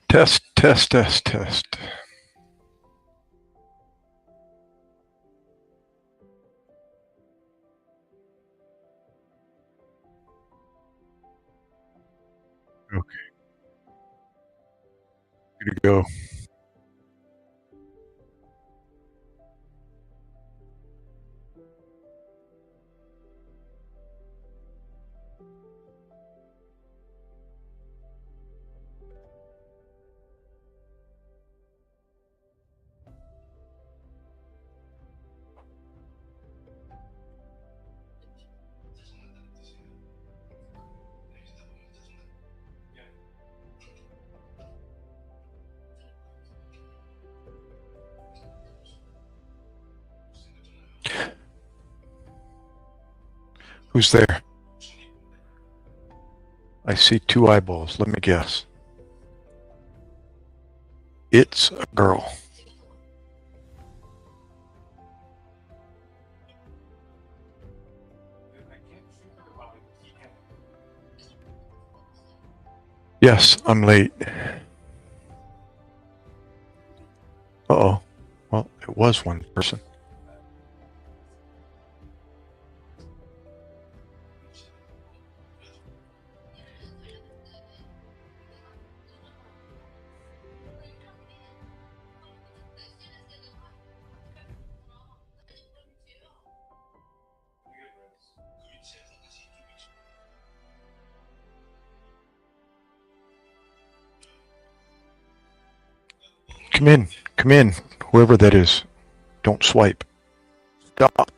Test, test, test, test. Okay. Good to go. Who's there? I see 2 eyeballs. Let me guess. It's a girl. Yes, I'm late. Uh-oh. Well, it was one person. Come in. Come in. Whoever that is. Don't swipe. Stop.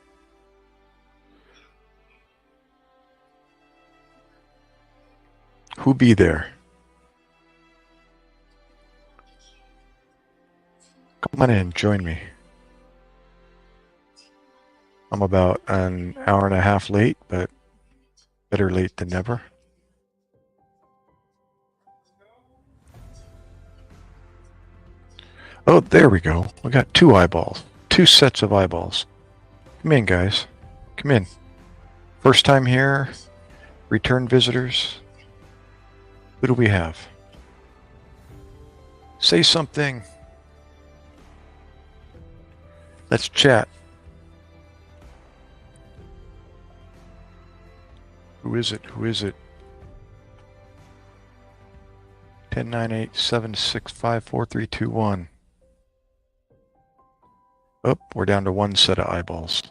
Who be there? Come on in. Join me. I'm about an hour and a half late, but better late than never. Oh, there we go. We got 2 eyeballs. 2 sets of eyeballs. Come in, guys. Come in. First time here. Return visitors. Who do we have? Say something. Let's chat. Who is it? Who is it? 1098765431. Oh, we're down to 1 set of eyeballs.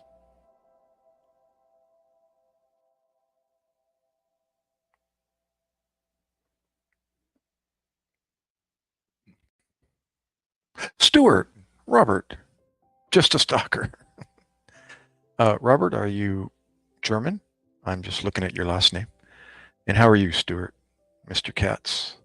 Stuart, Robert, just a stalker. Robert, are you German? I'm just looking at your last name. And how are you, Stuart? Mr. Katz.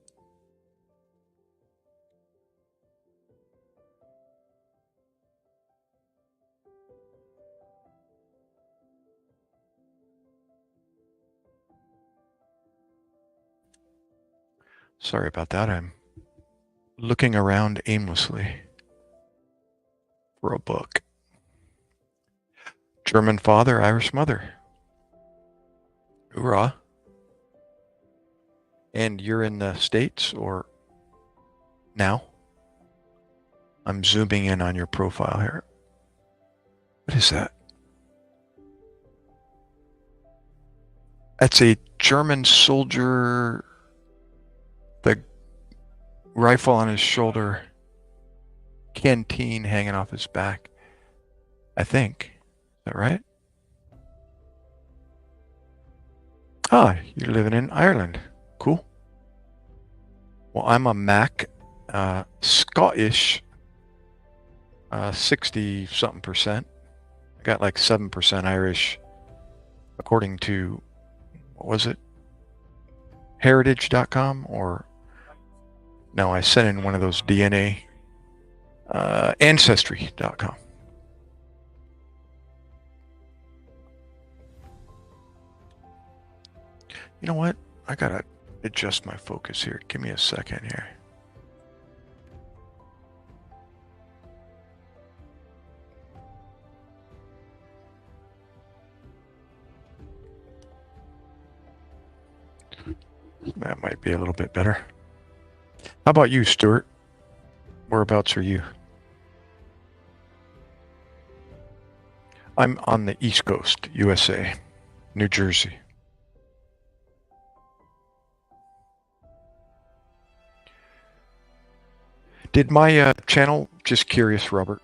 Sorry about that. I'm looking around aimlessly for a book. German father, Irish mother. Hoorah. And you're in the States or now? I'm zooming in on your profile here. What is that? That's a German soldier, the rifle on his shoulder, canteen hanging off his back. I think. Is that right? Ah, you're living in Ireland. Cool. Well, I'm a Mac, Scottish, 60-something%. I got like 7% Irish, according to, what was it? Heritage.com or no, I sent in one of those DNA, Ancestry.com. You know what? I gotta adjust my focus here. Give me a second here. That might be a little bit better. How about you, Stuart? Whereabouts are you? I'm on the East Coast, USA, New Jersey. Did my channel, just curious, Robert,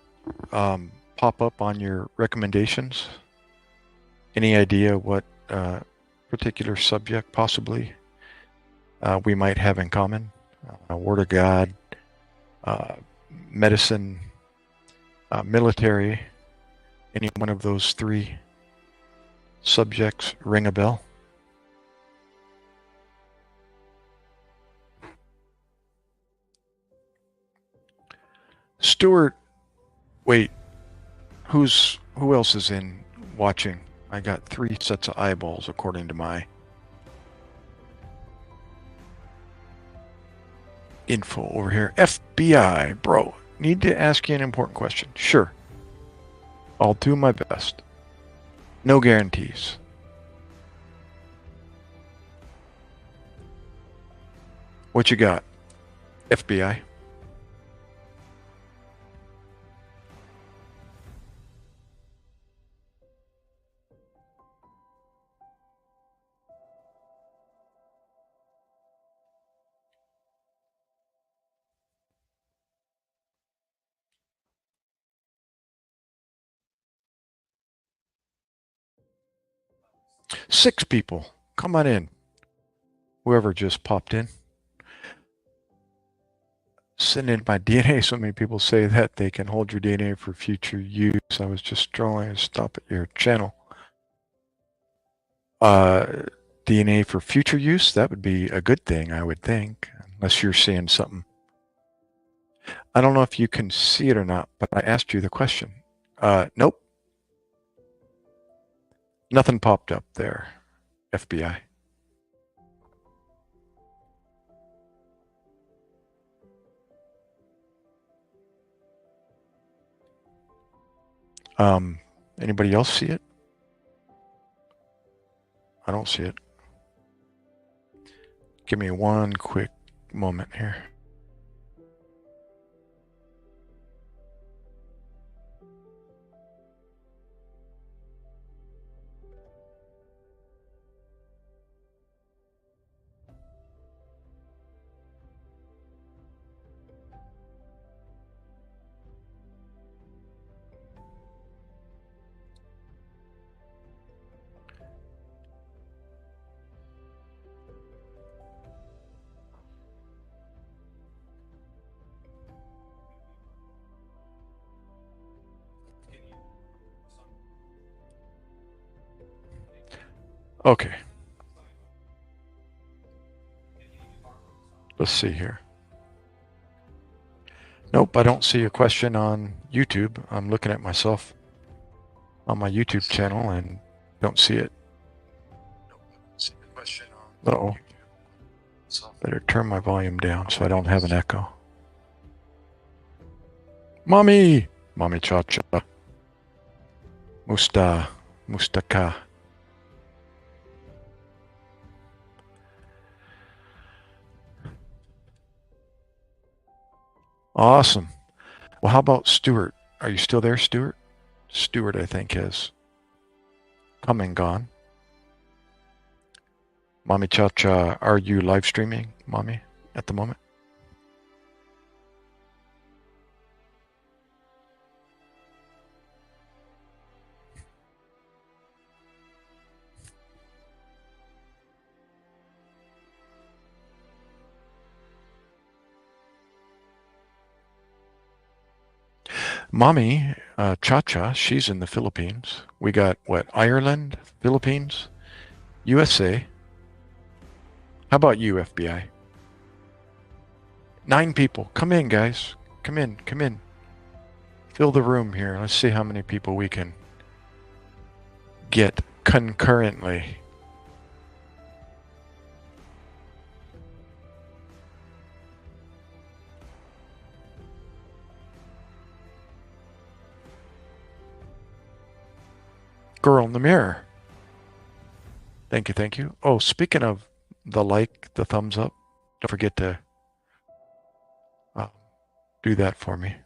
pop up on your recommendations? Any idea what particular subject possibly we might have in common? Word of God, uh, medicine, military, any one of those three subjects ring a bell? Stuart, wait, who else is in watching? I got 3 sets of eyeballs according to my info over here. FBI, bro, need to ask you an important question. Sure. I'll do my best. No guarantees. What you got? FBI. Six people. Come on in. Whoever just popped in. Send in my DNA. So many people say that they can hold your DNA for future use. I was just trying to stop at your channel. DNA for future use, that would be a good thing, I would think, unless you're seeing something. I don't know if you can see it or not, but I asked you the question. Nope. Nothing popped up there, FBI. Anybody else see it? I don't see it. Give me one quick moment here. Okay. Let's see here. Nope, I don't see a question on YouTube. I'm looking at myself on my YouTube channel and don't see it. Uh-oh. Better turn my volume down so I don't have an echo. Mommy! Mommy cha-cha. Mustaka. Awesome. Well, how about Stuart? Are you still there, Stuart? Stuart, I think, has come and gone. Mommy cha-cha, are you live streaming, Mommy, at the moment? Mommy, Cha-Cha, she's in the Philippines. We got, what, Ireland, Philippines, USA. How about you, FBI? 9 people. Come in, guys. Come in, come in. Fill the room here. Let's see how many people we can get concurrently. Girl in the mirror. Thank you, thank you. Oh, speaking of the thumbs up. Don't forget to uh, do that for me.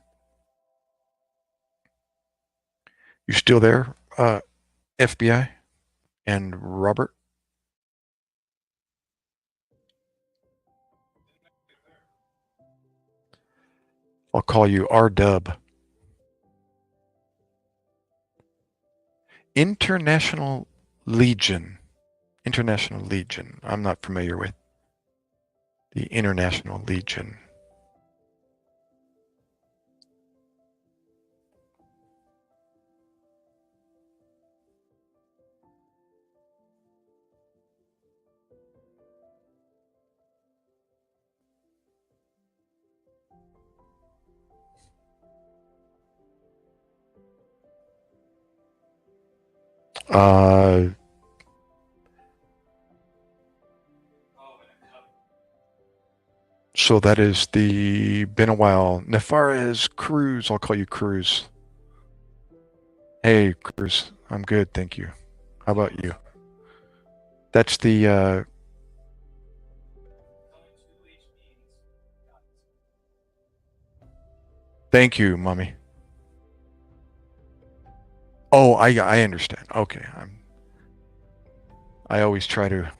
You still there, FBI and Robert? I'll call you R-Dub. International Legion. International Legion. I'm not familiar with the International Legion. Uh, so that is been a while. Nefares Cruz. I'll call you Cruz. Hey, Cruz. I'm good, thank you. How about you? That's the thank you, mommy. Oh, I understand. Okay, I always try to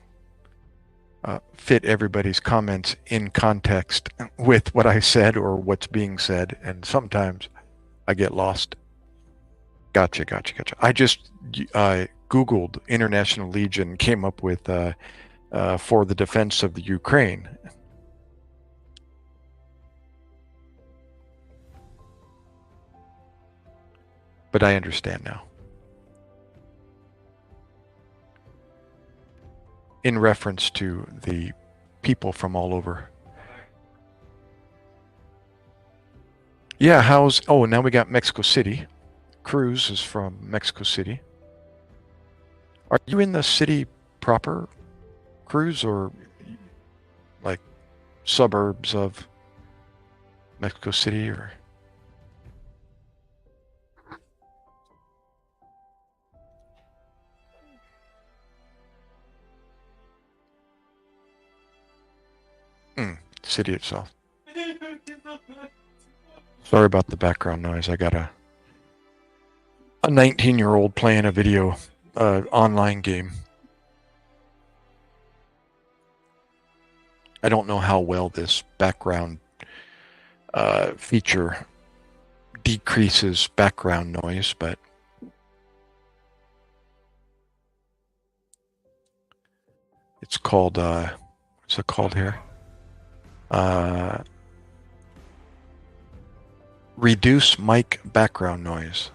fit everybody's comments in context with what I said or what's being said, and sometimes I get lost. Gotcha. I just Googled International Legion, came up with for the defense of the Ukraine. But I understand now. In reference to the people from all over. Yeah, now we got Mexico City. Cruz is from Mexico City. Are you in the city proper, Cruz, or like suburbs of Mexico City, or? City itself. Sorry about the background noise. I got a 19-year-old playing a video online game. I don't know how well this background feature decreases background noise, but it's called what's it called here? Reduce mic background noise.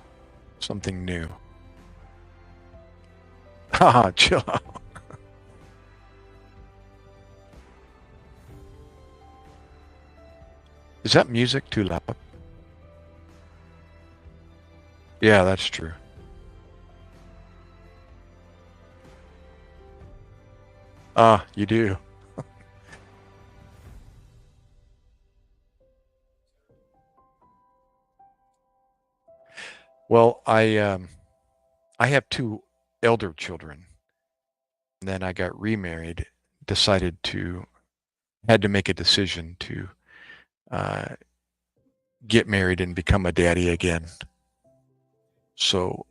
Something new. Haha, chill out. Is that music too loud? Yeah, that's true. You do. Well, I have two elder children. And then I got remarried, had to make a decision to get married and become a daddy again. So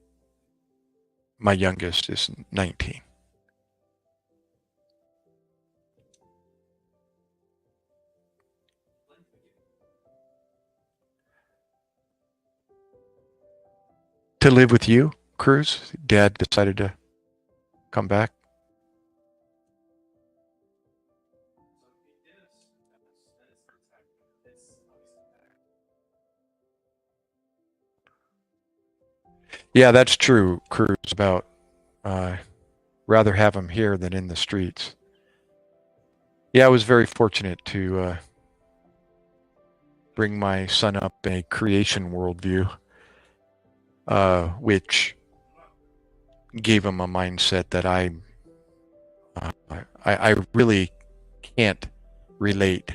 my youngest is 19. To live with you, Cruz? Dad decided to come back? Yeah, that's true, Cruz, about rather have him here than in the streets. Yeah, I was very fortunate to bring my son up in a creation worldview, which gave him a mindset that I really can't relate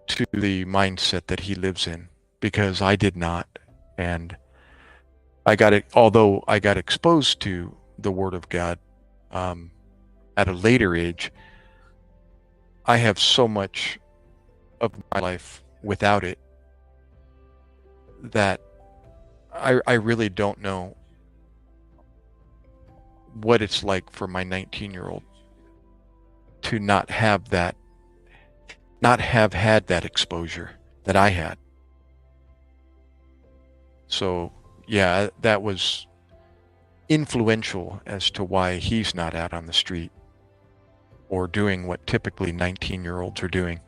to the mindset that he lives in, because I did not. And I got it, although I got exposed to the Word of God at a later age, I have so much of my life without it that I really don't know what it's like for my 19-year-old to not have that, not have had that exposure that I had. So, yeah, that was influential as to why he's not out on the street or doing what typically 19-year-olds are doing.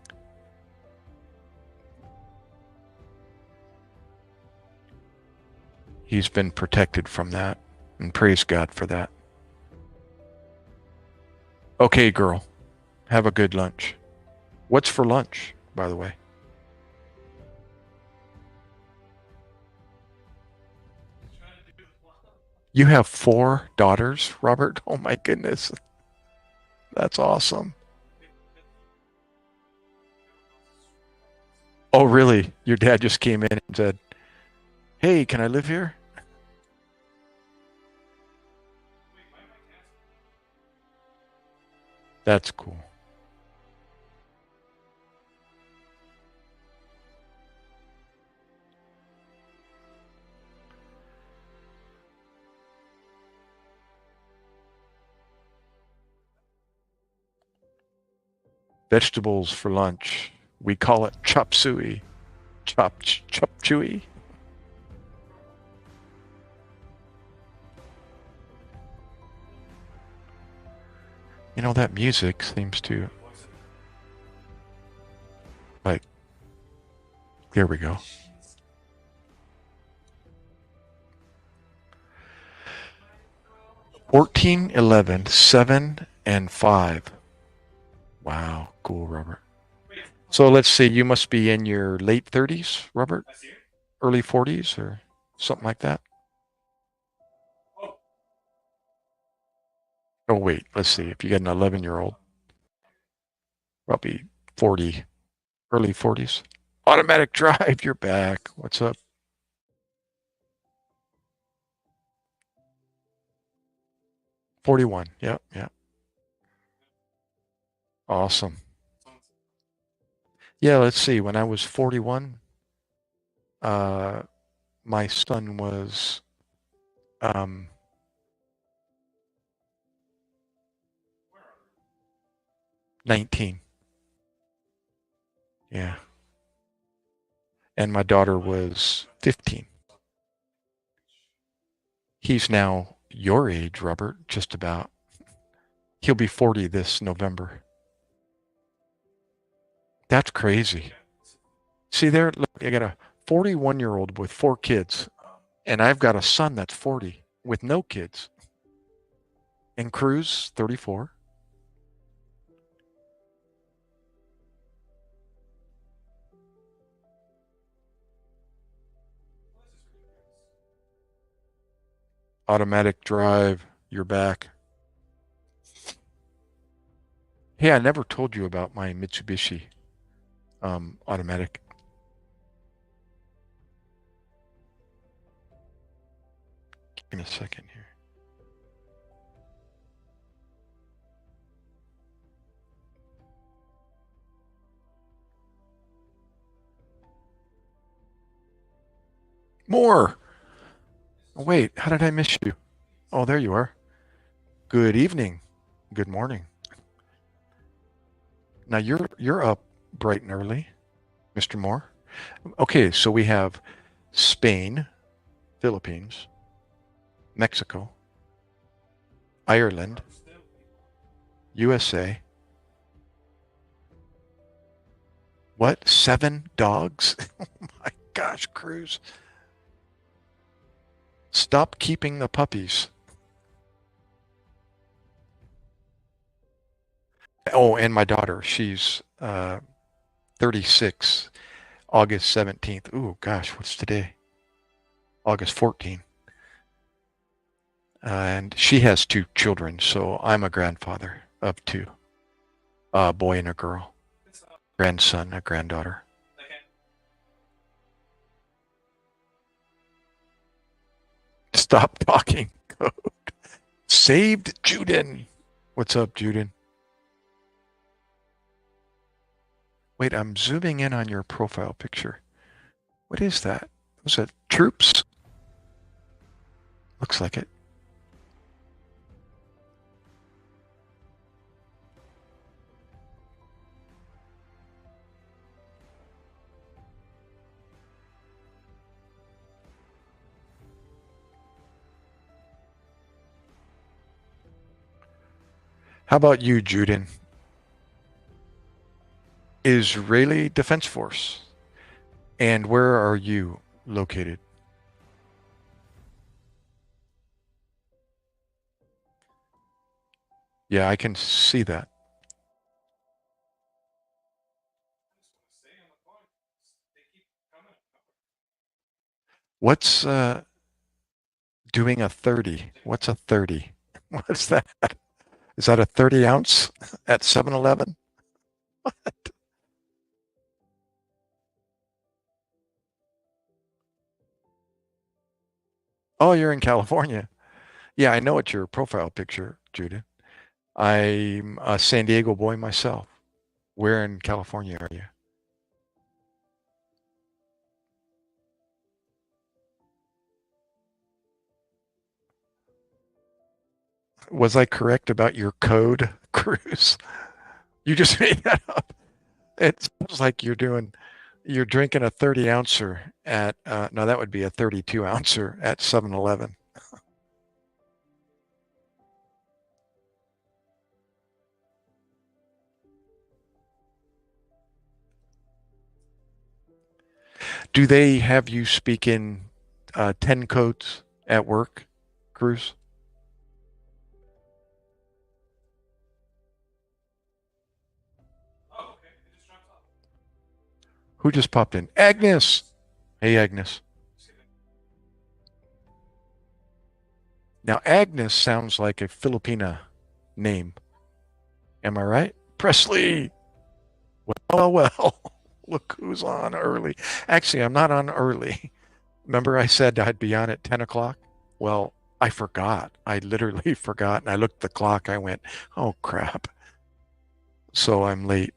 He's been protected from that, and praise God for that. Okay, girl, have a good lunch. What's for lunch, by the way? You have 4 daughters, Robert? Oh my goodness. That's awesome. Oh, really? Your dad just came in and said, "Hey, can I live here?" That's cool. Vegetables for lunch. We call it chop suey. Chop chewy. You know, that music seems to, like, there we go. Fourteen, 11, 7, and 5. Wow, cool, Robert. So let's see, you must be in your late 30s, Robert? Early 40s or something like that? Oh, wait, let's see. If you got an 11-year-old, probably 40, early 40s. Automatic drive, you're back. What's up? 41. Yep, yep. Awesome. Yeah, let's see. When I was 41, uh, my son was um, 19. Yeah. And my daughter was 15. He's now your age, Robert, just about. He'll be 40 this November. That's crazy. See there, look, I got a 41-year-old with 4 kids, and I've got a son that's 40 with no kids. And Cruz, 34. Automatic drive, you're back. Hey, I never told you about my Mitsubishi automatic. Give me a second here. More. Oh, wait, how did I miss you? Oh, there you are. Good evening. Good morning. Now you're up bright and early, Mr. Moore. Okay, so we have Spain, Philippines, Mexico, Ireland, USA. What? 7 dogs? Oh my gosh, Cruz. Stop keeping the puppies. Oh, and my daughter, she's 36, August 17th. Ooh, gosh, what's today? August 14th. And she has 2 children, so I'm a grandfather of 2, a boy and a girl, grandson, a granddaughter. Stop talking. Saved Juden. What's up, Juden? Wait, I'm zooming in on your profile picture. What is that? Was it troops? Looks like it. How about you, Juden? Israeli Defense Force. And where are you located? Yeah, I can see that. What's doing a 30? What's a 30? What's that? Is that a 30 ounce at 7-Eleven? Oh, you're in California. Yeah, I know it's your profile picture, Judith. I'm a San Diego boy myself. Where in California are you? Was I correct about your code, Cruz? You just made that up. It sounds like you're drinking a 30 ouncer at, no, that would be a 32 ouncer at 7-Eleven. Do they have you speak in 10 codes at work, Cruz? Who just popped in? Agnes. Hey, Agnes. Now, Agnes sounds like a Filipina name. Am I right? Presley. Well, well. Look who's on early. Actually, I'm not on early. Remember I said I'd be on at 10 o'clock? Well, I forgot. I literally forgot. And I looked at the clock. I went, oh, crap. So I'm late.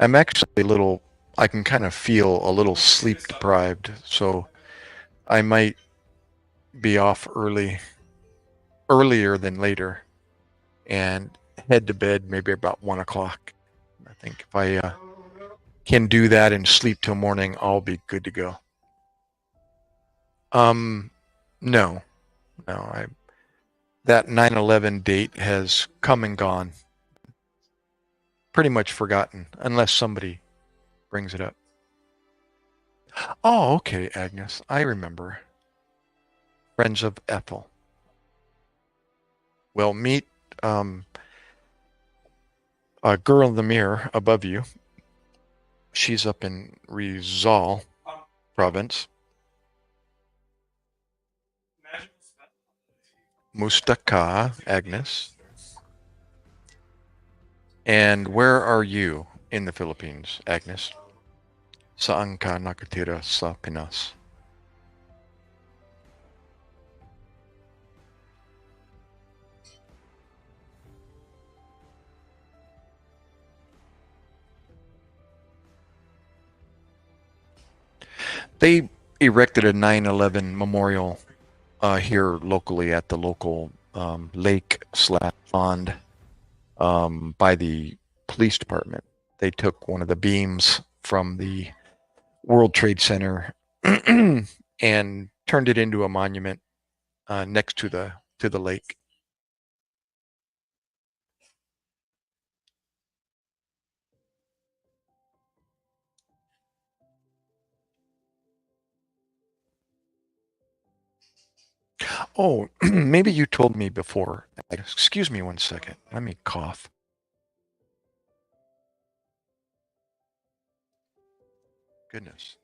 I'm actually a little, I can kind of feel a little sleep deprived. So I might be off earlier than later, and head to bed maybe about 1 o'clock. I think if I can do that and sleep till morning, I'll be good to go. Um, no, no, that 9/11 date has come and gone. Pretty much forgotten, unless somebody brings it up. Oh, okay, Agnes, I remember. Friends of Ethel. Well, meet um, a girl in the mirror above you. She's up in Rizal province. Mustaka, Agnes. And where are you in the Philippines, Agnes? Saan ka nakatira sa Pinas? They erected a 9/11 memorial here locally at the local lake slash pond by the police department. They took one of the beams from the World Trade Center and turned it into a monument next to the lake. Oh, maybe you told me before. Excuse me 1 second. Let me cough. Goodness.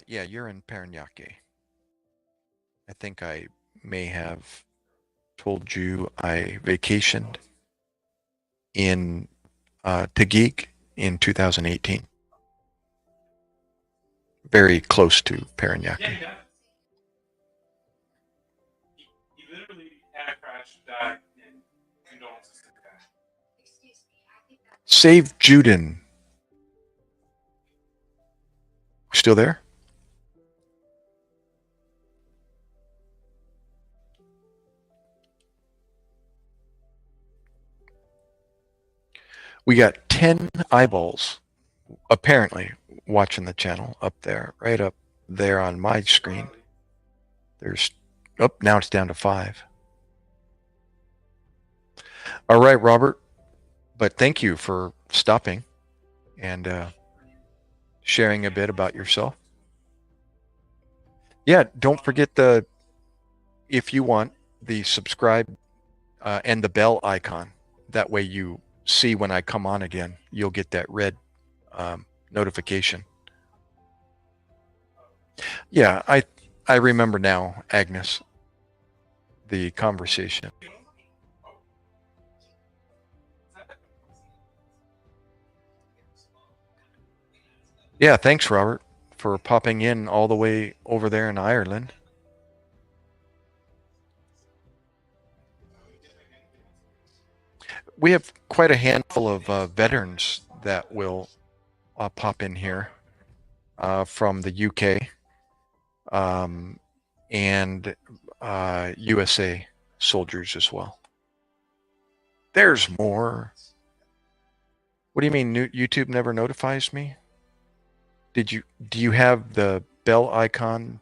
Yeah, you're in Parañaque. I think I may have. told you I vacationed in Taguig in 2018. Very close to Parañaque. Yeah, yeah. He literally had a crash, died, and condolences to the guy. Save Juden. Still there? We got 10 eyeballs, apparently, watching the channel up there, right up there on my screen. There's, oh, now it's down to 5. All right, Robert, but thank you for stopping and sharing a bit about yourself. Yeah, don't forget if you want, the subscribe and the bell icon. That way you see when I come on again, you'll get that red notification. Yeah, I remember now, Agnes, the conversation. Yeah, thanks, Robert, for popping in all the way over there in Ireland. We have quite a handful of veterans that will pop in here from the UK and USA soldiers as well. There's more. What do you mean YouTube never notifies me? Do you have the bell icon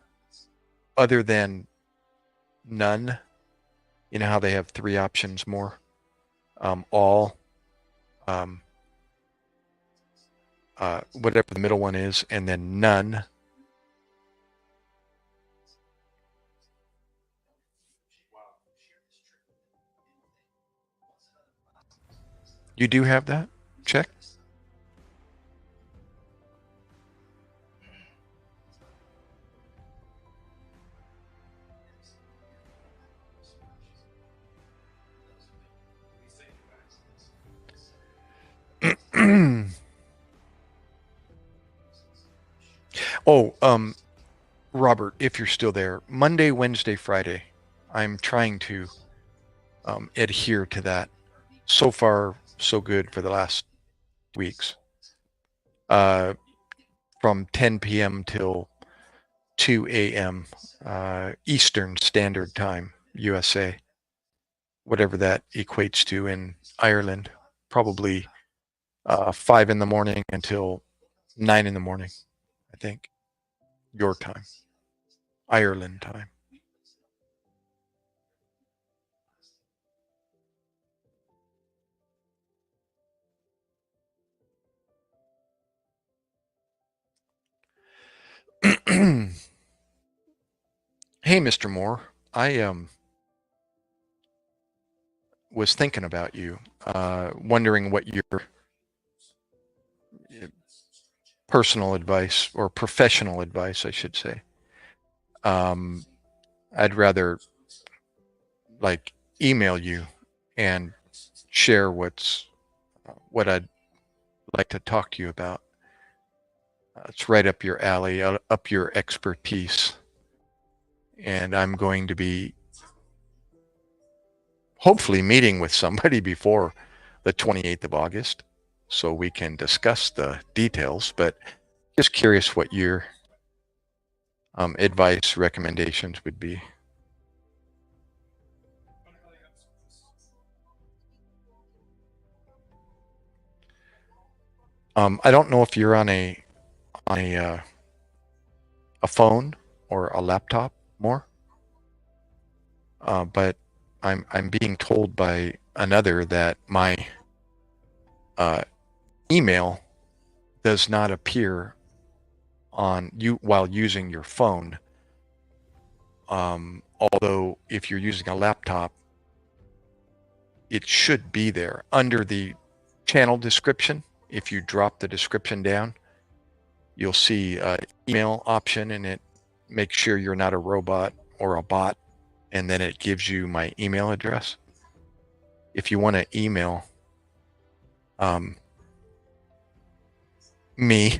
other than none? You know how they have 3 options more? All, whatever the middle one is, and then none. You do have that? Check. Oh, Robert, if you're still there, Monday, Wednesday, Friday, I'm trying to adhere to that. So far, so good for the last weeks. From 10 p.m. till 2 a.m. Eastern Standard Time, USA. Whatever that equates to in Ireland, probably 5 in the morning until 9 in the morning, I think. Your time, Ireland time. Hey, Mr. Moore, I was thinking about you, wondering what your personal advice or professional advice, I should say. I'd rather like email you and share what I'd like to talk to you about. It's right up your alley, up your expertise. And I'm going to be hopefully meeting with somebody before the 28th of August so we can discuss the details, but just curious what your advice, recommendations would be. I don't know if you're on a phone or a laptop more, but I'm being told by another that my email does not appear on you while using your phone. Although if you're using a laptop, it should be there under the channel description. If you drop the description down, you'll see email option, and it makes sure you're not a robot or a bot, and then it gives you my email address. If you want to email me,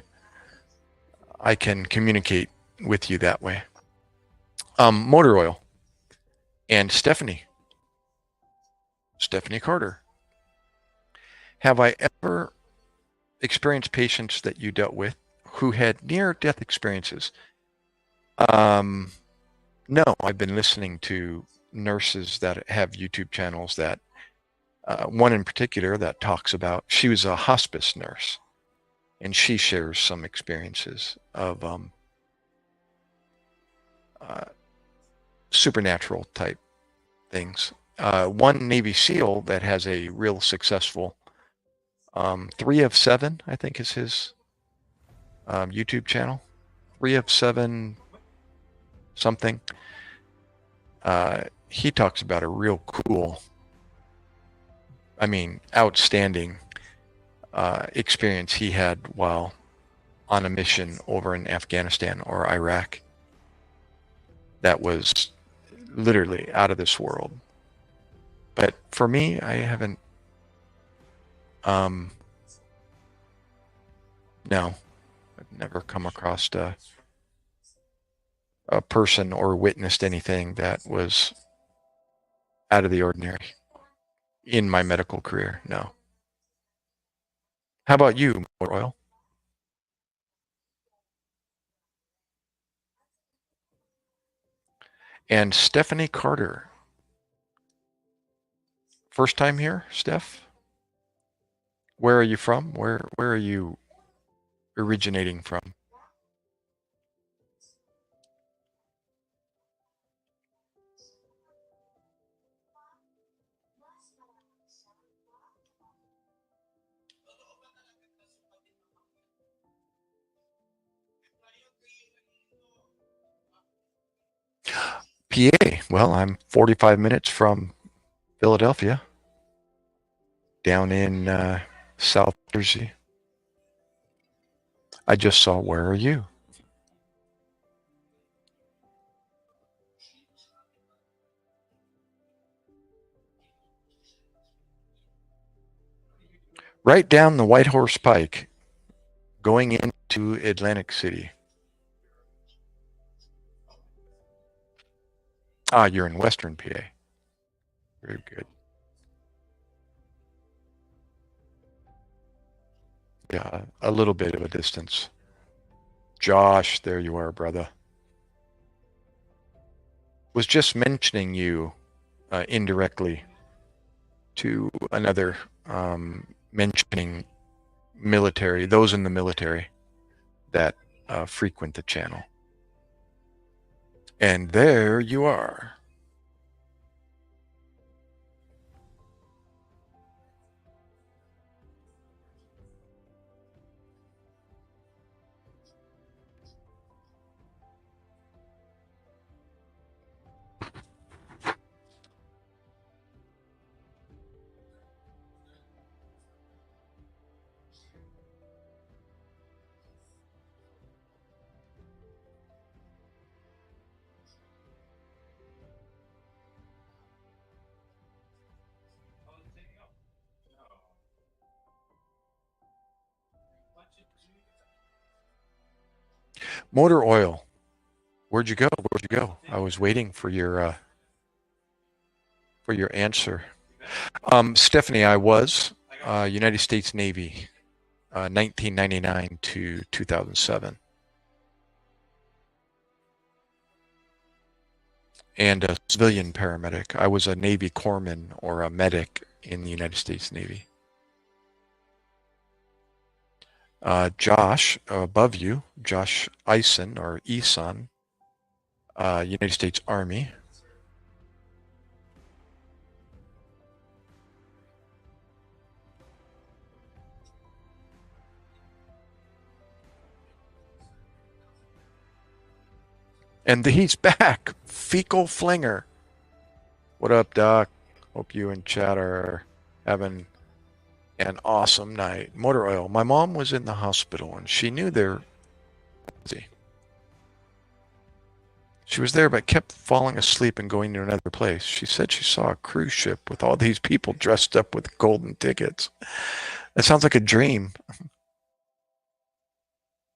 I can communicate with you that way. Motor oil and Stephanie Carter. Have I ever experienced patients that you dealt with who had near-death experiences? No, I've been listening to nurses that have YouTube channels that one in particular that talks about, she was a hospice nurse, and she shares some experiences of supernatural type things. One Navy SEAL that has a real successful 3 of 7, I think is his YouTube channel. 3 of 7 something. He talks about a real cool, outstanding experience he had while on a mission over in Afghanistan or Iraq that was literally out of this world. But for me, I haven't, no, I've never come across a person or witnessed anything that was out of the ordinary in my medical career. No. How about you, Motor Oil? And Stephanie Carter. First time here, Steph? Where are you from? Where are you originating from? PA. Well, I'm 45 minutes from Philadelphia, down in South Jersey. I just saw, where are you? Right down the White Horse Pike, going into Atlantic City. Ah, you're in Western PA. Very good. Yeah, a little bit of a distance. Josh, there you are, brother. Was just mentioning you indirectly to another, mentioning military, those in the military that frequent the channel. And there you are. Motor Oil. Where'd you go? Where'd you go? I was waiting for your answer. Stephanie, I was United States Navy, 1999 to 2007, and a civilian paramedic. I was a Navy corpsman or a medic in the United States Navy. Josh, above you, Josh Eisen or Eson, United States Army. And he's back, Fecal Flinger. What up, Doc? Hope you and Chad are having an awesome night. Motor Oil. My mom was in the hospital and she knew She was there but kept falling asleep and going to another place. She said she saw a cruise ship with all these people dressed up with golden tickets. That sounds like a dream.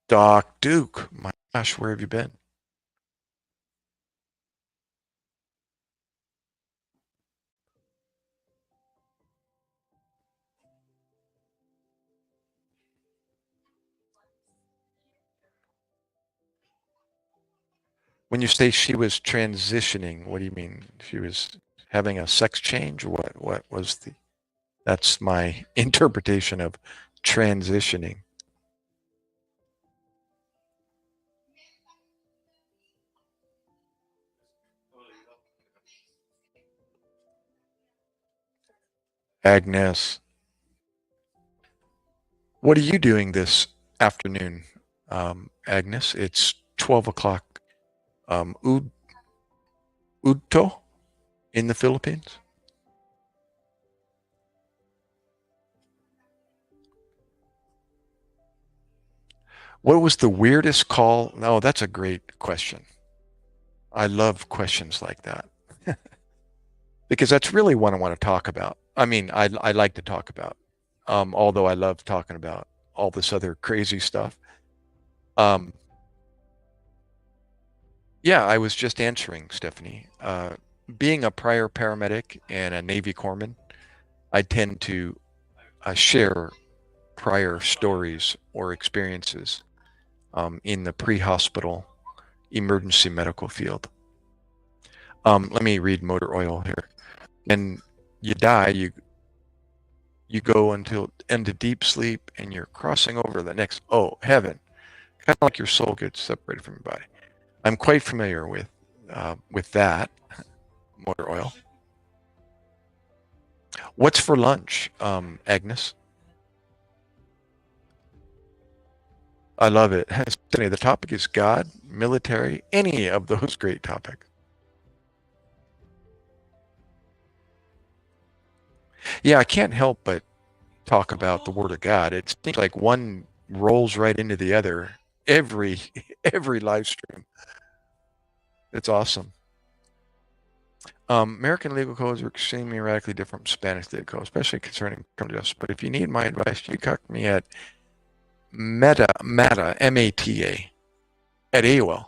Doc Duke, my gosh, where have you been? When you say she was transitioning, what do you mean? She was having a sex change? What was the That's my interpretation of transitioning. Agnes, what are you doing this afternoon, Agnes? It's 12 o'clock, Udto in the Philippines. What was the weirdest call? No, that's a great question. I love questions like that because that's really what I want to talk about. I mean, I like to talk about, although I love talking about all this other crazy stuff. Um, yeah, I was just answering, Stephanie. Being a prior paramedic and a Navy corpsman, I tend to share prior stories or experiences in the pre-hospital emergency medical field. Let me read motor oil here. And you die, you go until into deep sleep, and you're crossing over the next, oh heaven, kind of like your soul gets separated from your body. I'm quite familiar with that motor oil. What's for lunch, Agnes? I love it. The topic is God, military, any of those great topics. Yeah, I can't help but talk about the Word of God. It seems like one rolls right into the other every every live stream. It's awesome. American legal codes are extremely radically different from Spanish legal codes, especially concerning criminal justice. But if you need my advice, you contact me at Mata, at AOL.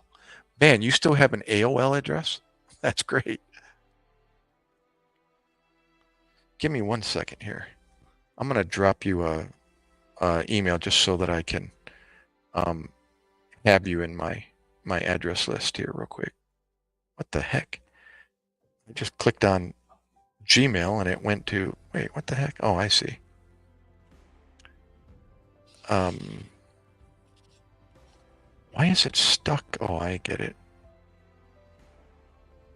Man, you still have an AOL address? That's great. Give me 1 second here. I'm gonna drop you a email just so that I can um, have you in my address list here real quick. What the heck? I just clicked on Gmail and it went to, wait, what the heck? Oh, I see. Um, why is it stuck? Oh, I get it.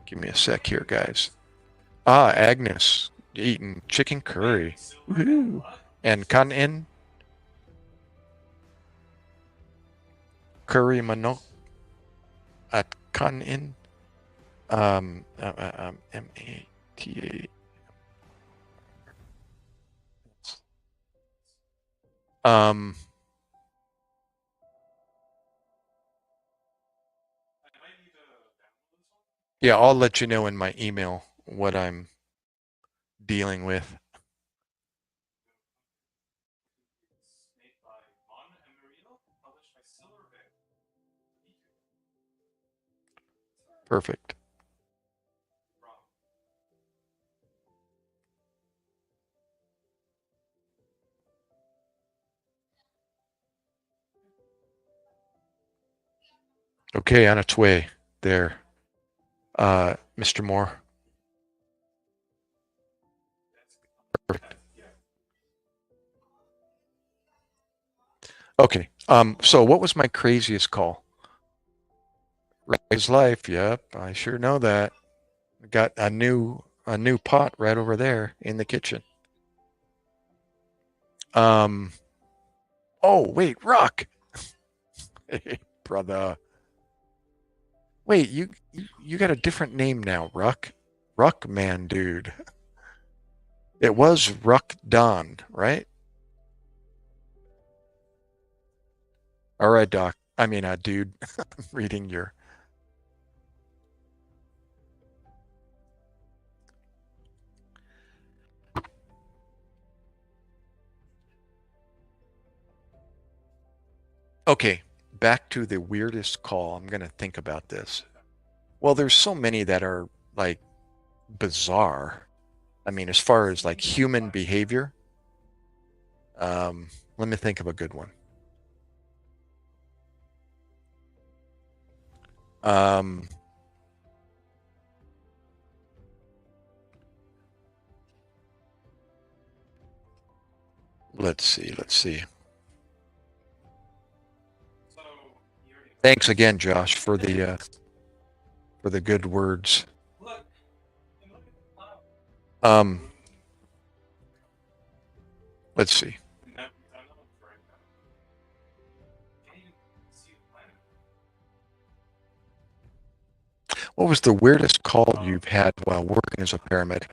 Give me a sec here, guys. Ah, Agnes eating chicken curry. Woohoo. And kanin, curry manok at kanin. Mata. Um, yeah, I'll let you know in my email what I'm dealing with. Perfect. Okay, on its way there, Mr. Moore. Perfect. Okay. So what was my craziest call? Rise life. Yep, I sure know that. Got a new pot right over there in the kitchen. Um. Oh wait, Rock. Hey, brother. Wait, you got a different name now, Ruck. Ruck man, dude. It was Ruck Don, right? All right, Doc. I mean, dude. I'm reading your. Okay, back to the weirdest call. I'm going to think about this. Well, there's so many that are like bizarre. I mean, as far as like human behavior, let me think of a good one. Um, let's see. Let's see. Thanks again, Josh, for the good words. Um, let's see. What was the weirdest call you've had while working as a paramedic?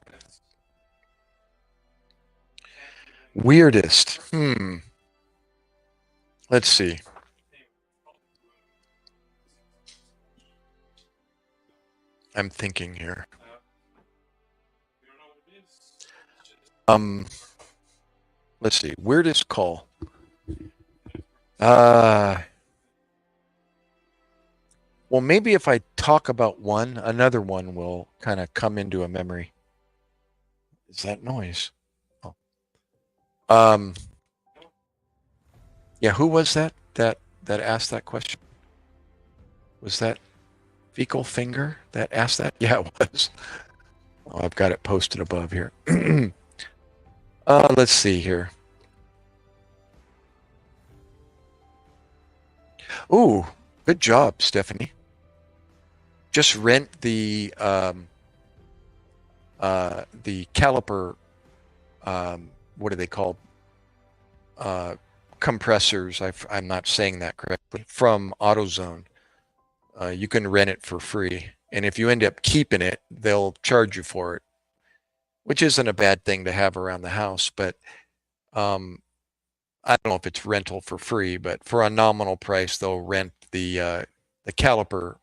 Weirdest. Let's see. I'm thinking here. Um, let's see. Weirdest call. Uh, well, maybe if I talk about one, another one will kind of come into a memory. Is that noise? Oh. Um, yeah, who was that asked that question? Was that Fecal Finger that asked that? Yeah, it was. Oh, I've got it posted above here. Let's see here. Ooh, good job, Stephanie. Just rent the caliper. What are they called? Uh, compressors. I'm not saying that correctly. From AutoZone, you can rent it for free, and if you end up keeping it, they'll charge you for it, which isn't a bad thing to have around the house. But um, I don't know if it's rental for free, but for a nominal price, they'll rent the caliper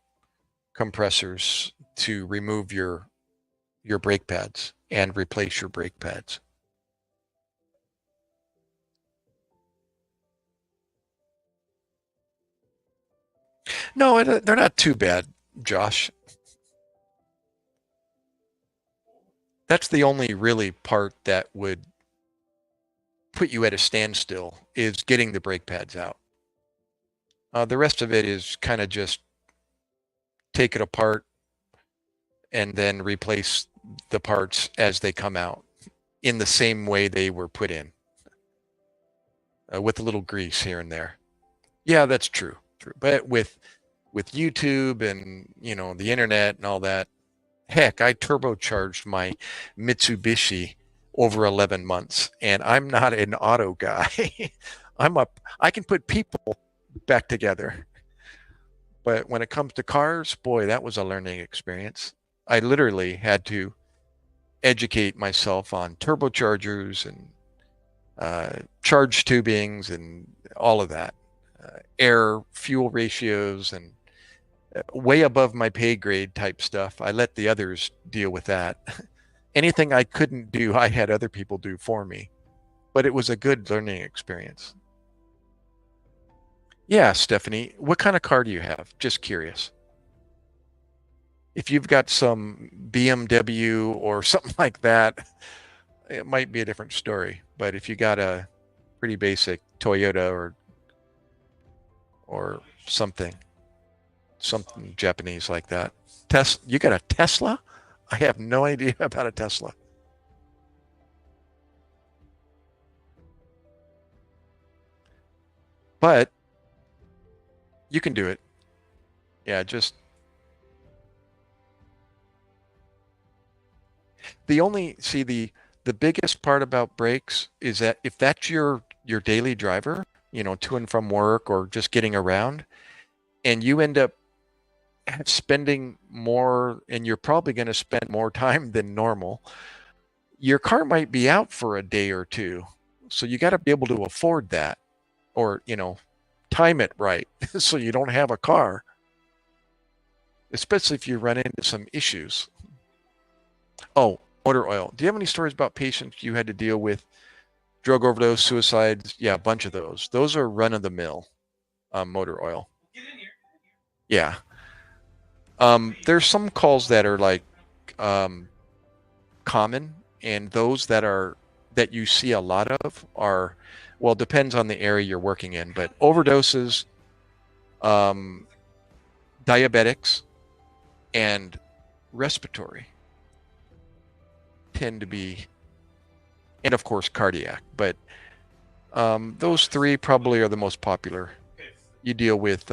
compressors to remove your brake pads and replace your brake pads. No, they're not too bad, Josh. That's the only really part that would put you at a standstill is getting the brake pads out. The rest of it is kind of just take it apart and then replace the parts as they come out in the same way they were put in, with a little grease here and there. Yeah, that's true. True. But with YouTube and the internet and all that, heck, I turbocharged my Mitsubishi over 11 months, and I'm not an auto guy. I can put people back together, but when it comes to cars, boy, that was a learning experience. I literally had to educate myself on turbochargers and charge tubings and all of that, air fuel ratios, and way above my pay grade type stuff. I let the others deal with that. Anything I couldn't do, I had other people do for me. But it was a good learning experience. Yeah, Stephanie, what kind of car do you have? Just curious. If you've got some BMW or something like that, it might be a different story. But if you got a pretty basic Toyota or something Japanese like that. You got a Tesla? I have no idea about a Tesla. But you can do it. Yeah, just the only see the biggest part about brakes is that if that's your daily driver, to and from work or just getting around, and you end up spending more, and you're probably going to spend more time than normal, your car might be out for a day or two. So you got to be able to afford that, or time it right so you don't have a car, especially if you run into some issues. Oh, motor oil. Do you have any stories about patients you had to deal with? Drug overdose, suicides? Yeah, a bunch of those. Those are run of the mill. motor oil. Yeah. There's some calls that are like common, and those that you see a lot of are, well, depends on the area you're working in, but overdoses, um, diabetics, and respiratory tend to be, and of course cardiac, but those three probably are the most popular. You deal with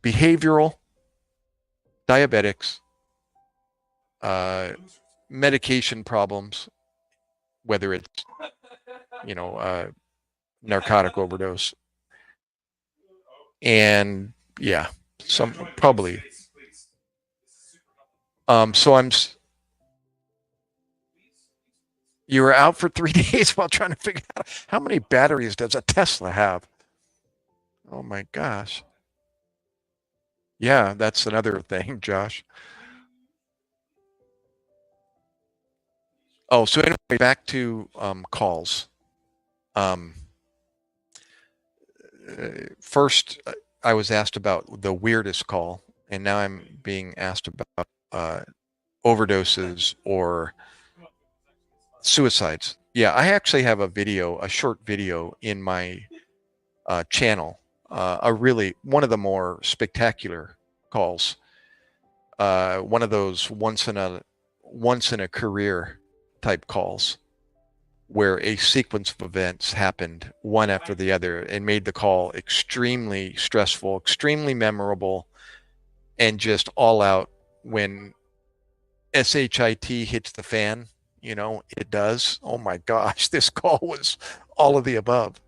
behavioral, diabetics, medication problems, whether it's, narcotic overdose, and yeah, some probably. So you were out for 3 days while trying to figure out how many batteries does a Tesla have? Oh my gosh. Yeah, that's another thing, Josh. Oh, so anyway, back to calls. Um, First, I was asked about the weirdest call, and now I'm being asked about overdoses or suicides. Yeah, I actually have a short video in my channel, one of the more spectacular calls, one of those once in a career type calls where a sequence of events happened one after the other and made the call extremely stressful, extremely memorable, and just all out when SHIT hits the fan. It does. Oh my gosh, this call was all of the above.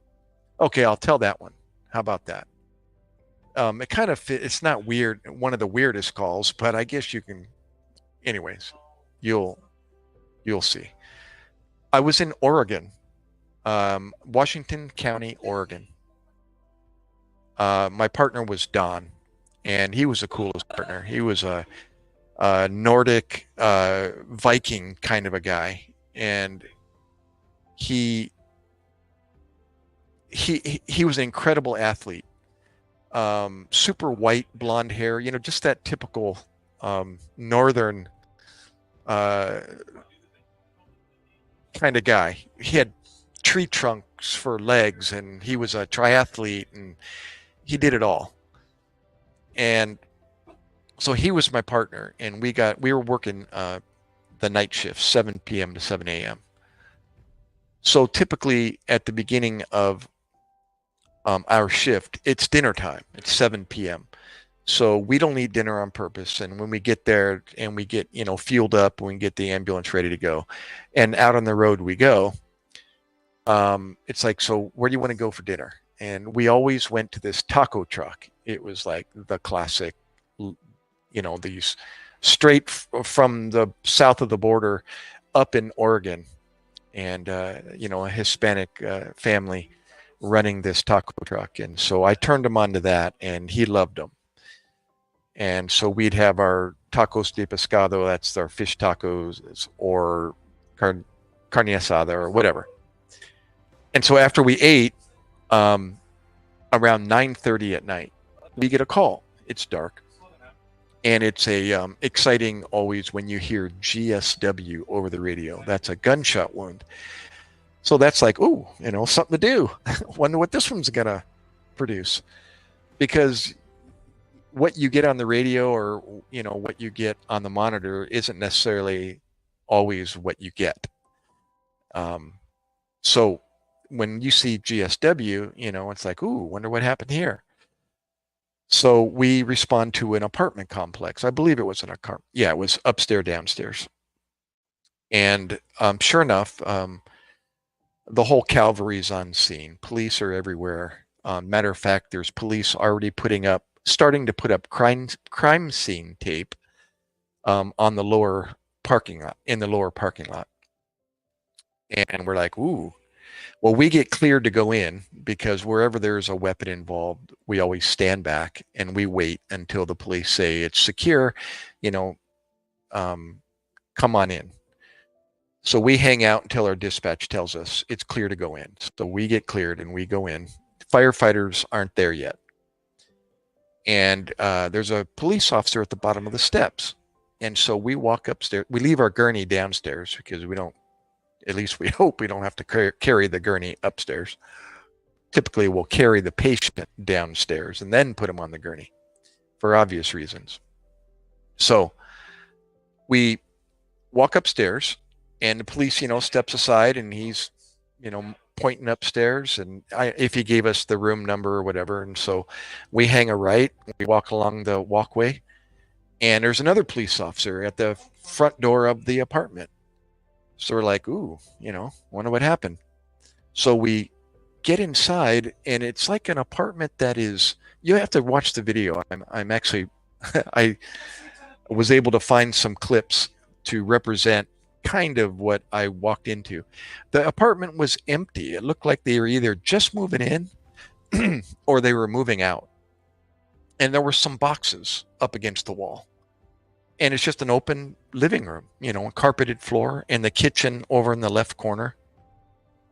Okay, I'll tell that one. How about that? It kind of it's not weird, one of the weirdest calls, but I guess you can. Anyways, you'll see. I was in Oregon, Washington County, Oregon. My partner was Don, and he was the coolest partner. He was a Nordic Viking kind of a guy, and he was an incredible athlete. Super white, blonde hair, just that typical northern kind of guy. He had tree trunks for legs, and he was a triathlete, and he did it all. And so he was my partner, and we were working the night shift, 7 p.m. to 7 a.m. So typically at the beginning of our shift, it's dinner time. It's 7 p.m. So we don't eat dinner on purpose. And when we get there and we get, fueled up, we can get the ambulance ready to go. And out on the road we go. It's like, so where do you want to go for dinner? And we always went to this taco truck. It was like the classic, these straight from the south of the border up in Oregon. And, a Hispanic family running this taco truck. And so I turned him on to that, and he loved them. And so we'd have our tacos de pescado, that's our fish tacos, or carne asada or whatever. And so after we ate, around 9:30 at night, we get a call. It's dark. And it's exciting always when you hear GSW over the radio. That's a gunshot wound. So that's like, ooh, something to do. Wonder what this one's going to produce. Because what you get on the radio or, what you get on the monitor isn't necessarily always what you get. So when you see GSW, it's like, ooh, wonder what happened here. So we respond to an apartment complex. I believe it was an apartment. Yeah, it was upstairs, downstairs. And sure enough, the whole cavalry's on scene. Police are everywhere. Matter of fact, there's police already starting to put up crime scene tape on the lower parking lot, in the lower parking lot. And we're like, ooh. Well, we get cleared to go in because wherever there's a weapon involved, we always stand back and we wait until the police say it's secure, come on in. So we hang out until our dispatch tells us it's clear to go in. So we get cleared and we go in. Firefighters aren't there yet. And there's a police officer at the bottom of the steps. And so we walk upstairs. We leave our gurney downstairs because we don't, at least we hope we don't have to carry the gurney upstairs. Typically, we'll carry the patient downstairs and then put him on the gurney for obvious reasons. So we walk upstairs and the police, steps aside and he's, pointing upstairs and if he gave us the room number or whatever. And so we hang a right, we walk along the walkway and there's another police officer at the front door of the apartment. So we're like, ooh, wonder what happened. So we get inside and it's like an apartment that is, you have to watch the video. I'm actually, I was able to find some clips to represent kind of what I walked into. The apartment was empty. It looked like they were either just moving in or they were moving out. And there were some boxes up against the wall. And it's just an open living room, a carpeted floor and the kitchen over in the left corner.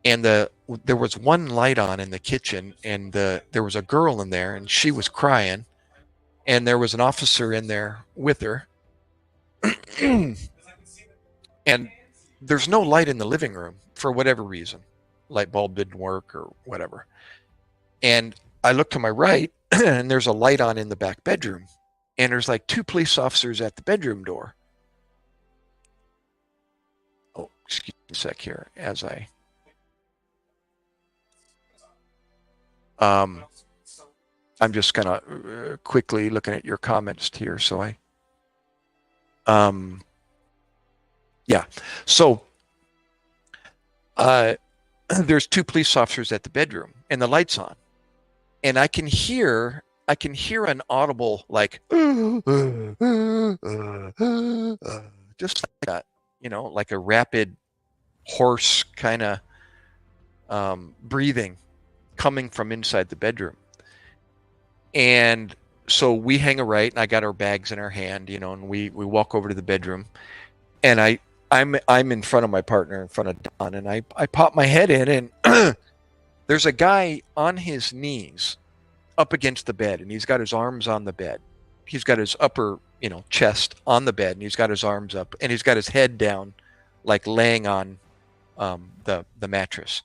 And there was one light on in the kitchen and there was a girl in there and she was crying. And there was an officer in there with her. And there's no light in the living room for whatever reason. Light bulb didn't work or whatever. And I look to my right and there's a light on in the back bedroom. And there's like 2 police officers at the bedroom door. Oh, excuse me a sec here as I'm just kind of quickly looking at your comments here. So yeah. So there's 2 police officers at the bedroom and the light's on. And I can hear an audible like just like that, like a rapid hoarse kind of breathing coming from inside the bedroom. And so we hang a right and I got our bags in our hand, and we walk over to the bedroom and I'm in front of my partner, in front of Don, and I pop my head in and there's a guy on his knees up against the bed and he's got his arms on the bed. He's got his upper, chest on the bed and he's got his arms up and he's got his head down, like laying on the mattress.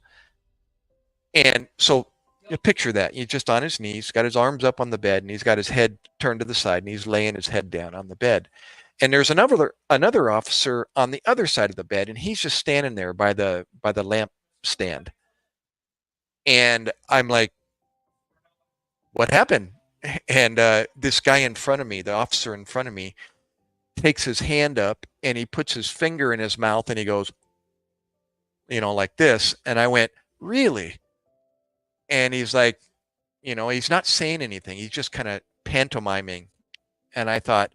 And so you picture that. He's just on his knees, got his arms up on the bed and he's got his head turned to the side and he's laying his head down on the bed. And there's another officer on the other side of the bed and he's just standing there by the lamp stand. And I'm like, what happened? And this guy in front of me, the officer in front of me, takes his hand up and he puts his finger in his mouth and he goes, like this. And I went, really? And he's like, he's not saying anything. He's just kind of pantomiming. And I thought,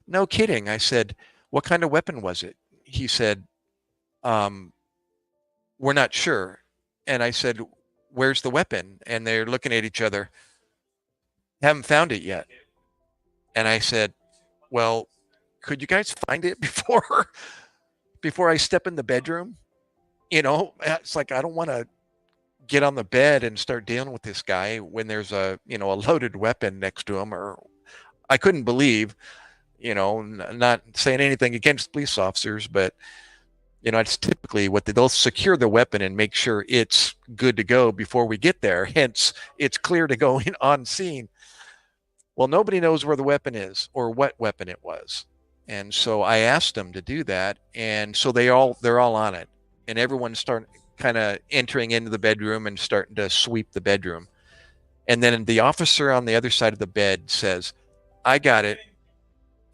no kidding. I said, what kind of weapon was it? He said, we're not sure. And I said, where's the weapon? And they're looking at each other. Haven't found it yet. And I said, well, could you guys find it before I step in the bedroom? It's like, I don't want to get on the bed and start dealing with this guy when there's a loaded weapon next to him. Or I couldn't believe, not saying anything against police officers, but it's typically what they'll secure the weapon and make sure it's good to go before we get there. Hence, it's clear to go in on scene. Well, nobody knows where the weapon is or what weapon it was. And so I asked them to do that. And so they're all on it. And everyone's starting kind of entering into the bedroom and starting to sweep the bedroom. And then the officer on the other side of the bed says, I got it.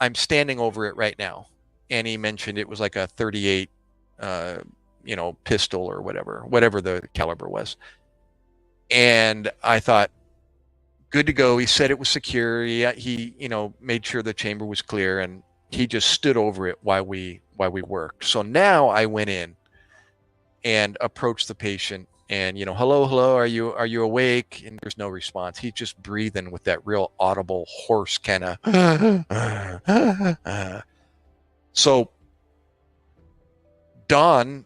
I'm standing over it right now. And he mentioned it was like a 38, pistol or whatever the caliber was. And I thought, good to go. He said it was secure. He made sure the chamber was clear and he just stood over it while we worked. So now I went in and approached the patient and, hello, are you awake? And there's no response. He's just breathing with that real audible, hoarse kind of. So Don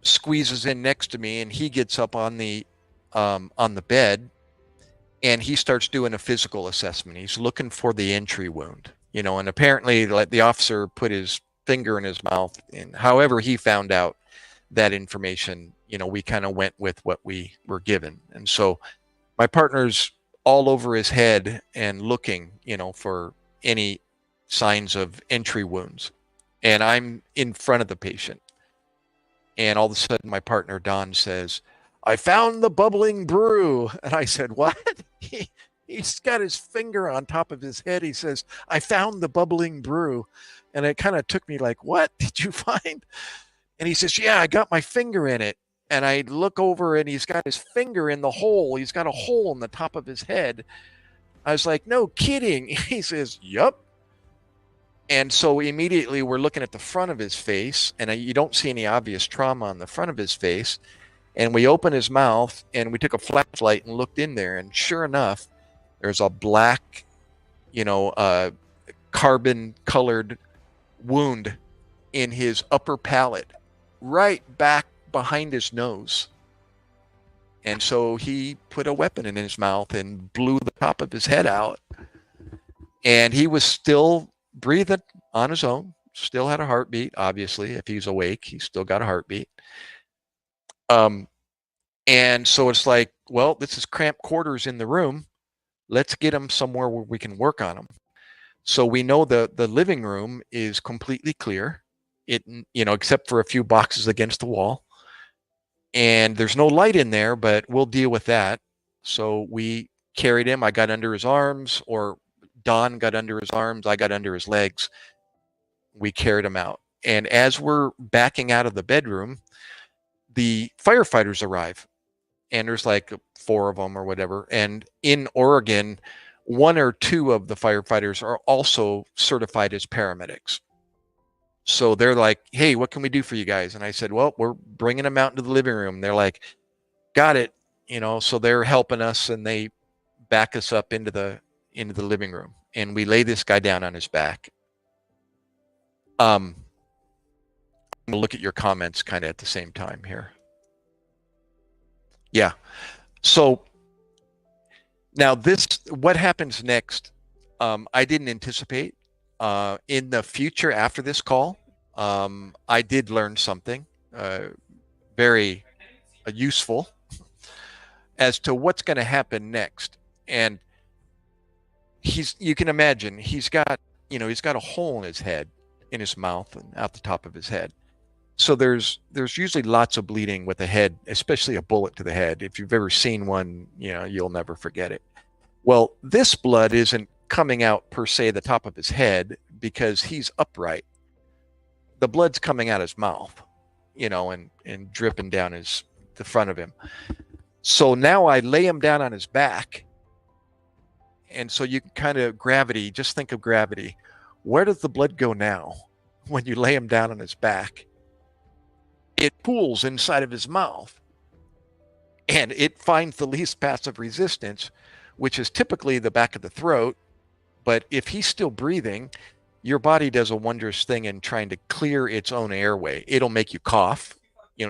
squeezes in next to me, and he gets up on the bed, and he starts doing a physical assessment. He's looking for the entry wound, and apparently like the officer put his finger in his mouth, and however he found out that information, we kind of went with what we were given. And so my partner's all over his head and looking, for any signs of entry wounds. And I'm in front of the patient. And all of a sudden, my partner, Don, says, "I found the bubbling brew." And I said, "What?" He's got his finger on top of his head. He says, "I found the bubbling brew." And it kind of took me like, "What did you find?" And he says, "Yeah, I got my finger in it." And I look over and he's got his finger in the hole. He's got a hole in the top of his head. I was like, "No kidding." He says, "Yup." And so immediately we're looking at the front of his face, and you don't see any obvious trauma on the front of his face. And we open his mouth, and we took a flashlight and looked in there. And sure enough, there's a black, carbon-colored wound in his upper palate, right back behind his nose. And so he put a weapon in his mouth and blew the top of his head out. And he was still breathing on his own, still had a heartbeat. Obviously, if he's awake, he's still got a heartbeat. And so it's like, well, this is cramped quarters in the room. Let's get him somewhere where we can work on him. So we know the living room is completely clear, except for a few boxes against the wall. And there's no light in there, but we'll deal with that. So we carried him. I got under his arms, or Don got under his arms. I got under his legs. We carried him out. And as we're backing out of the bedroom, the firefighters arrive. And there's like 4 of them or whatever. And in Oregon, 1 or 2 of the firefighters are also certified as paramedics. So they're like, "Hey, what can we do for you guys?" And I said, "Well, we're bringing them out into the living room." They're like, "Got it." So they're helping us, and they back us up into the living room, and we lay this guy down on his back. I'm gonna look at your comments kind of at the same time here. Yeah. So now what happens next, I didn't anticipate. In the future after this call, I did learn something very useful as to what's going to happen next. And you can imagine, he's got a hole in his head, in his mouth, and out the top of his head. So there's usually lots of bleeding with a head, especially a bullet to the head. If you've ever seen one, you'll never forget it. Well, this blood isn't coming out per se the top of his head because he's upright. The blood's coming out his mouth, and dripping down the front of him. So now I lay him down on his back. And so you can kind of just think of gravity. Where does the blood go now when you lay him down on his back? It pools inside of his mouth, and it finds the least passive resistance, which is typically the back of the throat. But if he's still breathing, your body does a wondrous thing in trying to clear its own airway. It'll make you cough,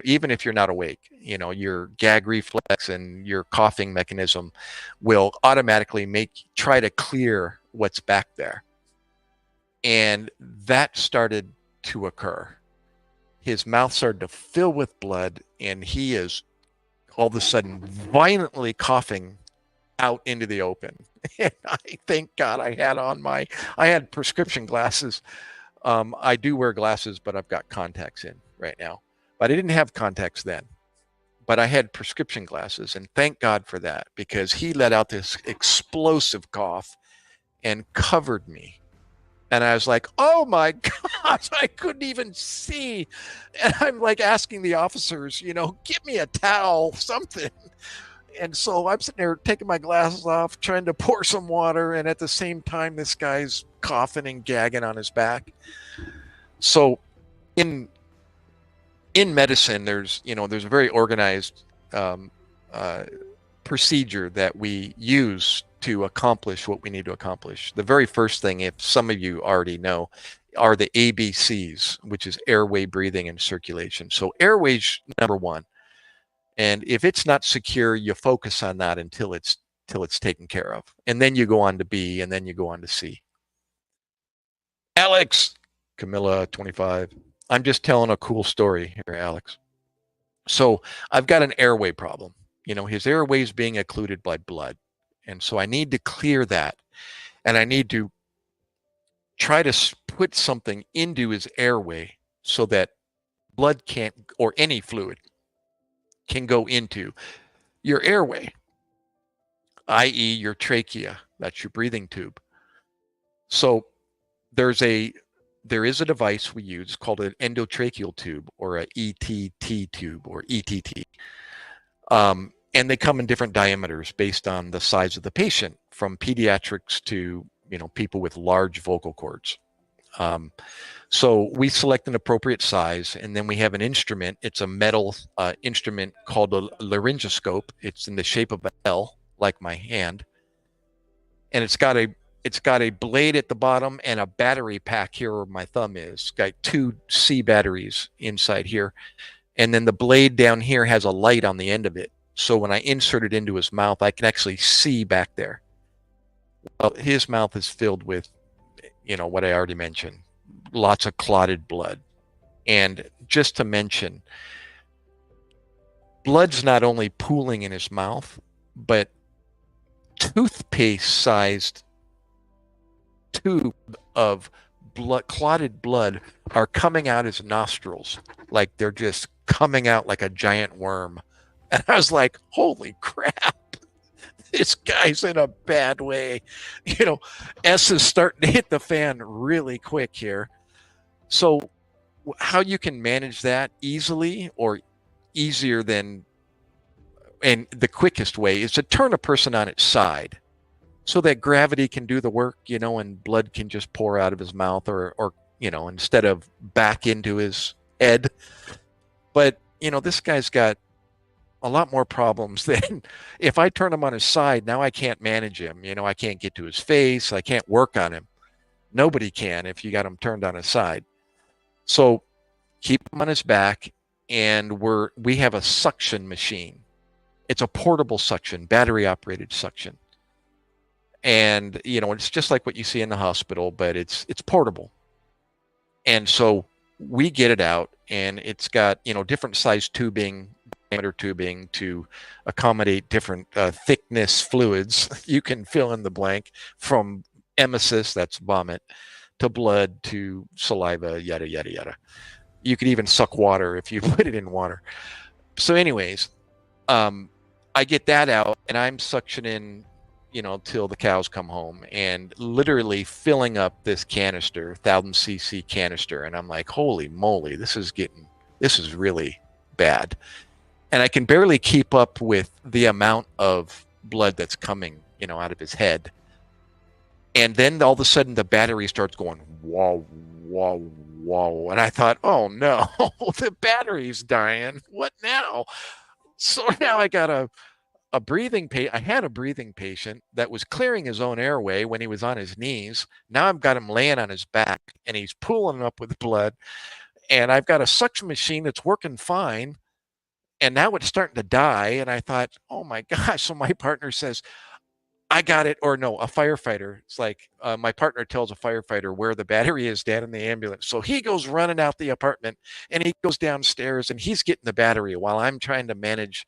even if you're not awake. Your gag reflex and your coughing mechanism will automatically try to clear what's back there. And that started to occur. His mouth started to fill with blood, and he is all of a sudden violently coughing out into the open. And I thank God I had prescription glasses. I do wear glasses, but I've got contacts in right now. But I didn't have contacts then. But I had prescription glasses, and thank God for that, because he let out this explosive cough and covered me. And I was like, "Oh my gosh, I couldn't even see." And I'm like asking the officers, "Give me a towel, something." And so I'm sitting there taking my glasses off, trying to pour some water. And at the same time, this guy's coughing and gagging on his back. So in medicine, there's a very organized procedure that we use to accomplish what we need to accomplish. The very first thing, if some of you already know, are the ABCs, which is airway, breathing, and circulation. So airway's number one. And if it's not secure, you focus on that until it's taken care of. And then you go on to B, and then you go on to C. Alex, Camilla, 25. I'm just telling a cool story here, Alex. So I've got an airway problem. His airway is being occluded by blood. And so I need to clear that. And I need to try to put something into his airway so that blood can't, or any fluid can go into your airway, i.e. your trachea. That's your breathing tube. So there is a device we use called an endotracheal tube, or a ETT tube, or ETT. And they come in different diameters based on the size of the patient, from pediatrics to people with large vocal cords. So we select an appropriate size, and then we have an instrument. It's a metal instrument called a laryngoscope. It's in the shape of an L, like my hand, and it's got a blade at the bottom and a battery pack here where my thumb is. It's got 2 C batteries inside here, and then the blade down here has a light on the end of it. So when I insert it into his mouth, I can actually see back there. Well, his mouth is filled with, what I already mentioned, lots of clotted blood. And just to mention, blood's not only pooling in his mouth, but toothpaste-sized tube of clotted blood are coming out his nostrils. Like they're just coming out like a giant worm. And I was like, holy crap, this guy's in a bad way. S is starting to hit the fan really quick here. So how you can manage that easily, or easier than, and the quickest way, is to turn a person on its side so that gravity can do the work, and blood can just pour out of his mouth, or instead of back into his head. But, this guy's got a lot more problems than if I turn him on his side. Now I can't manage him. I can't get to his face. I can't work on him. Nobody can if you got him turned on his side. So keep him on his back, and we have a suction machine. It's a portable suction, battery operated suction. And, it's just like what you see in the hospital, but it's portable. And so we get it out, and it's got, different size tubing, diameter tubing to accommodate different thickness fluids. You can fill in the blank, from emesis, that's vomit, to blood, to saliva, yada, yada, yada. You could even suck water if you put it in water. So anyways, I get that out, and I'm suctioning, till the cows come home, and literally filling up this canister, 1,000 cc canister. And I'm like, holy moly, this is really bad. And I can barely keep up with the amount of blood that's coming, out of his head. And then all of a sudden the battery starts going, whoa, whoa, whoa. And I thought, oh no, the battery's dying. What now? So now I got a breathing I had a breathing patient that was clearing his own airway when he was on his knees. Now I've got him laying on his back, and he's pooling up with blood. And I've got a suction machine that's working fine, and now it's starting to die. And I thought, oh my gosh. So my partner says, I got it. Or no, a firefighter. It's like my partner tells a firefighter where the battery is, Dad, in the ambulance. So he goes running out the apartment, and he goes downstairs, and he's getting the battery while I'm trying to manage.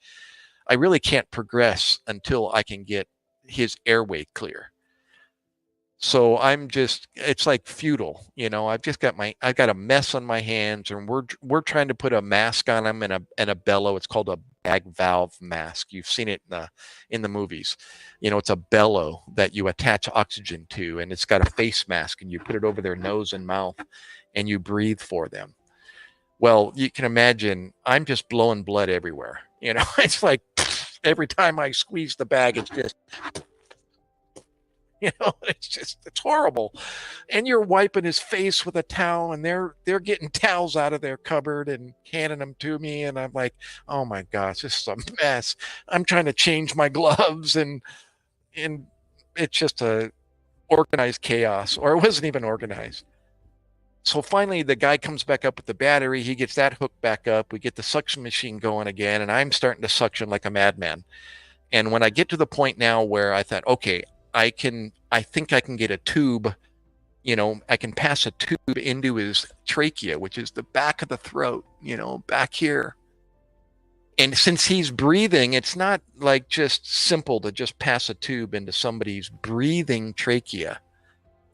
I really can't progress until I can get his airway clear. So it's like futile. I've got a mess on my hands, and we're trying to put a mask on him, and a bellow. It's called a bag valve mask. You've seen it in the movies. It's a bellow that you attach oxygen to, and it's got a face mask, and you put it over their nose and mouth, and you breathe for them. Well, you can imagine I'm just blowing blood everywhere. It's like every time I squeeze the bag, it's just, it's horrible. And you're wiping his face with a towel, and they're getting towels out of their cupboard and handing them to me. And I'm like, oh my gosh, this is a mess. I'm trying to change my gloves, and it's just a organized chaos, or it wasn't even organized. So finally, the guy comes back up with the battery. He gets that hooked back up. We get the suction machine going again, and I'm starting to suction like a madman. And when I get to the point now where I thought, okay, I think I can get a tube, I can pass a tube into his trachea, which is the back of the throat, back here. And since he's breathing, it's not like just simple to just pass a tube into somebody's breathing trachea.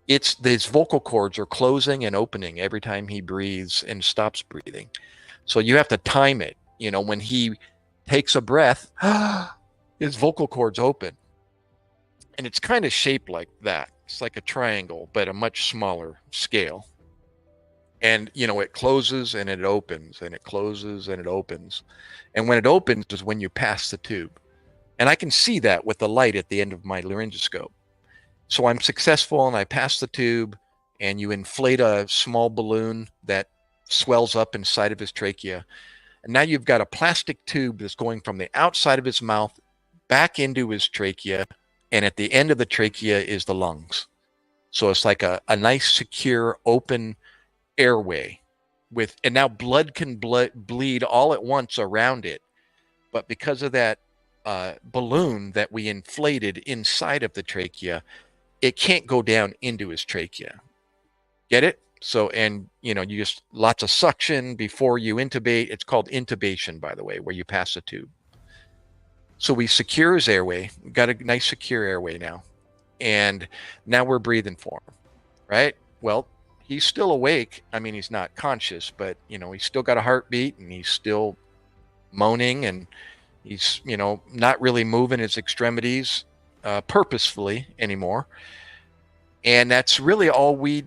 It's these vocal cords are closing and opening every time he breathes and stops breathing. So you have to time it. When he takes a breath, his vocal cords open. And it's kind of shaped like that. It's like a triangle, but a much smaller scale. And, it closes and it opens and it closes and it opens. And when it opens is when you pass the tube. And I can see that with the light at the end of my laryngoscope. So I'm successful and I pass the tube, and you inflate a small balloon that swells up inside of his trachea. And now you've got a plastic tube that's going from the outside of his mouth back into his trachea. And at the end of the trachea is the lungs. So it's like a nice, secure, open airway and now blood can bleed all at once around it. But because of that balloon that we inflated inside of the trachea, it can't go down into his trachea. Get it? So, and you just lots of suction before you intubate. It's called intubation, by the way, where you pass a tube. So we secure his airway. We've got a nice secure airway now. And now we're breathing for him, right? Well, he's still awake. I mean, he's not conscious, but he's still got a heartbeat and he's still moaning, and he's, not really moving his extremities purposefully anymore. And that's really all we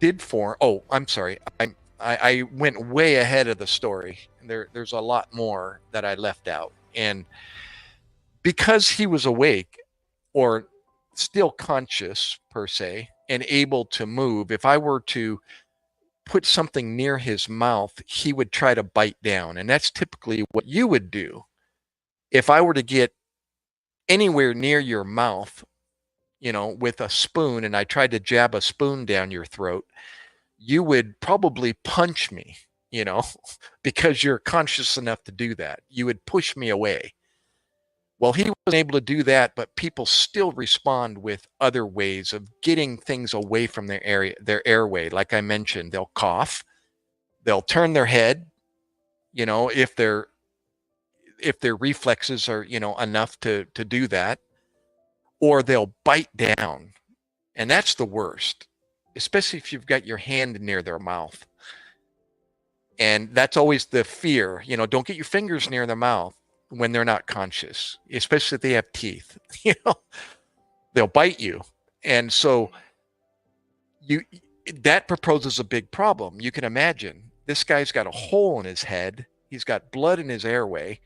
did for. Oh, I'm sorry. I went way ahead of the story. There's a lot more that I left out. And because he was awake, or still conscious per se, and able to move, if I were to put something near his mouth, he would try to bite down. And that's typically what you would do. If I were to get anywhere near your mouth, with a spoon, and I tried to jab a spoon down your throat, you would probably punch me, because you're conscious enough to do that. You would push me away. Well, he wasn't able to do that, but people still respond with other ways of getting things away from their airway. Like I mentioned, they'll cough, they'll turn their head, if their reflexes are, enough to do that, or they'll bite down. And that's the worst, especially if you've got your hand near their mouth. And that's always the fear, don't get your fingers near their mouth when they're not conscious, especially if they have teeth. They'll bite you. And so that proposes a big problem. You can imagine this guy's got a hole in his head, he's got blood in his airway,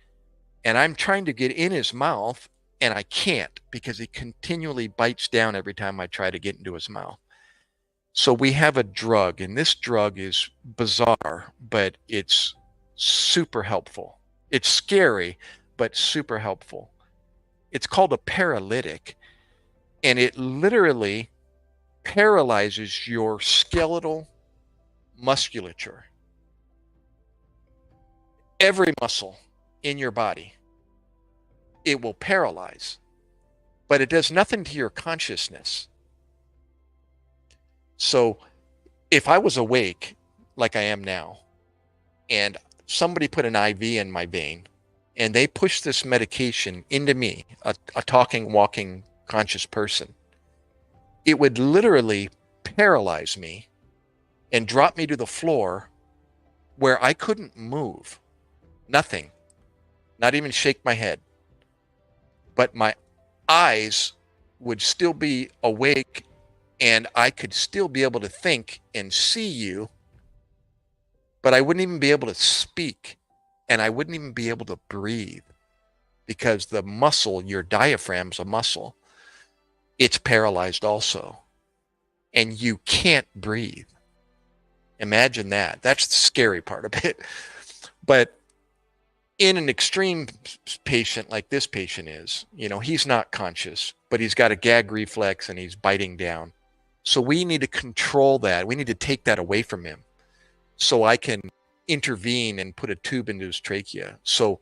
and I'm trying to get in his mouth, and I can't, because he continually bites down every time I try to get into his mouth. So we have a drug, and this drug is bizarre, but it's super helpful. It's scary, but super helpful. It's called a paralytic, and it literally paralyzes your skeletal musculature. Every muscle in your body, it will paralyze, but it does nothing to your consciousness. So if I was awake like I am now, and somebody put an IV in my vein, and they pushed this medication into me, a talking, walking, conscious person, it would literally paralyze me and drop me to the floor where I couldn't move. Nothing. Not even shake my head. But my eyes would still be awake, and I could still be able to think and see you, but I wouldn't even be able to speak, and I wouldn't even be able to breathe, because the muscle, your diaphragm's a muscle, it's paralyzed also, and you can't breathe. Imagine that. That's the scary part of it. But in an extreme patient like this patient is, he's not conscious, but he's got a gag reflex and he's biting down. So we need to control that. We need to take that away from him so I can intervene and put a tube into his trachea. So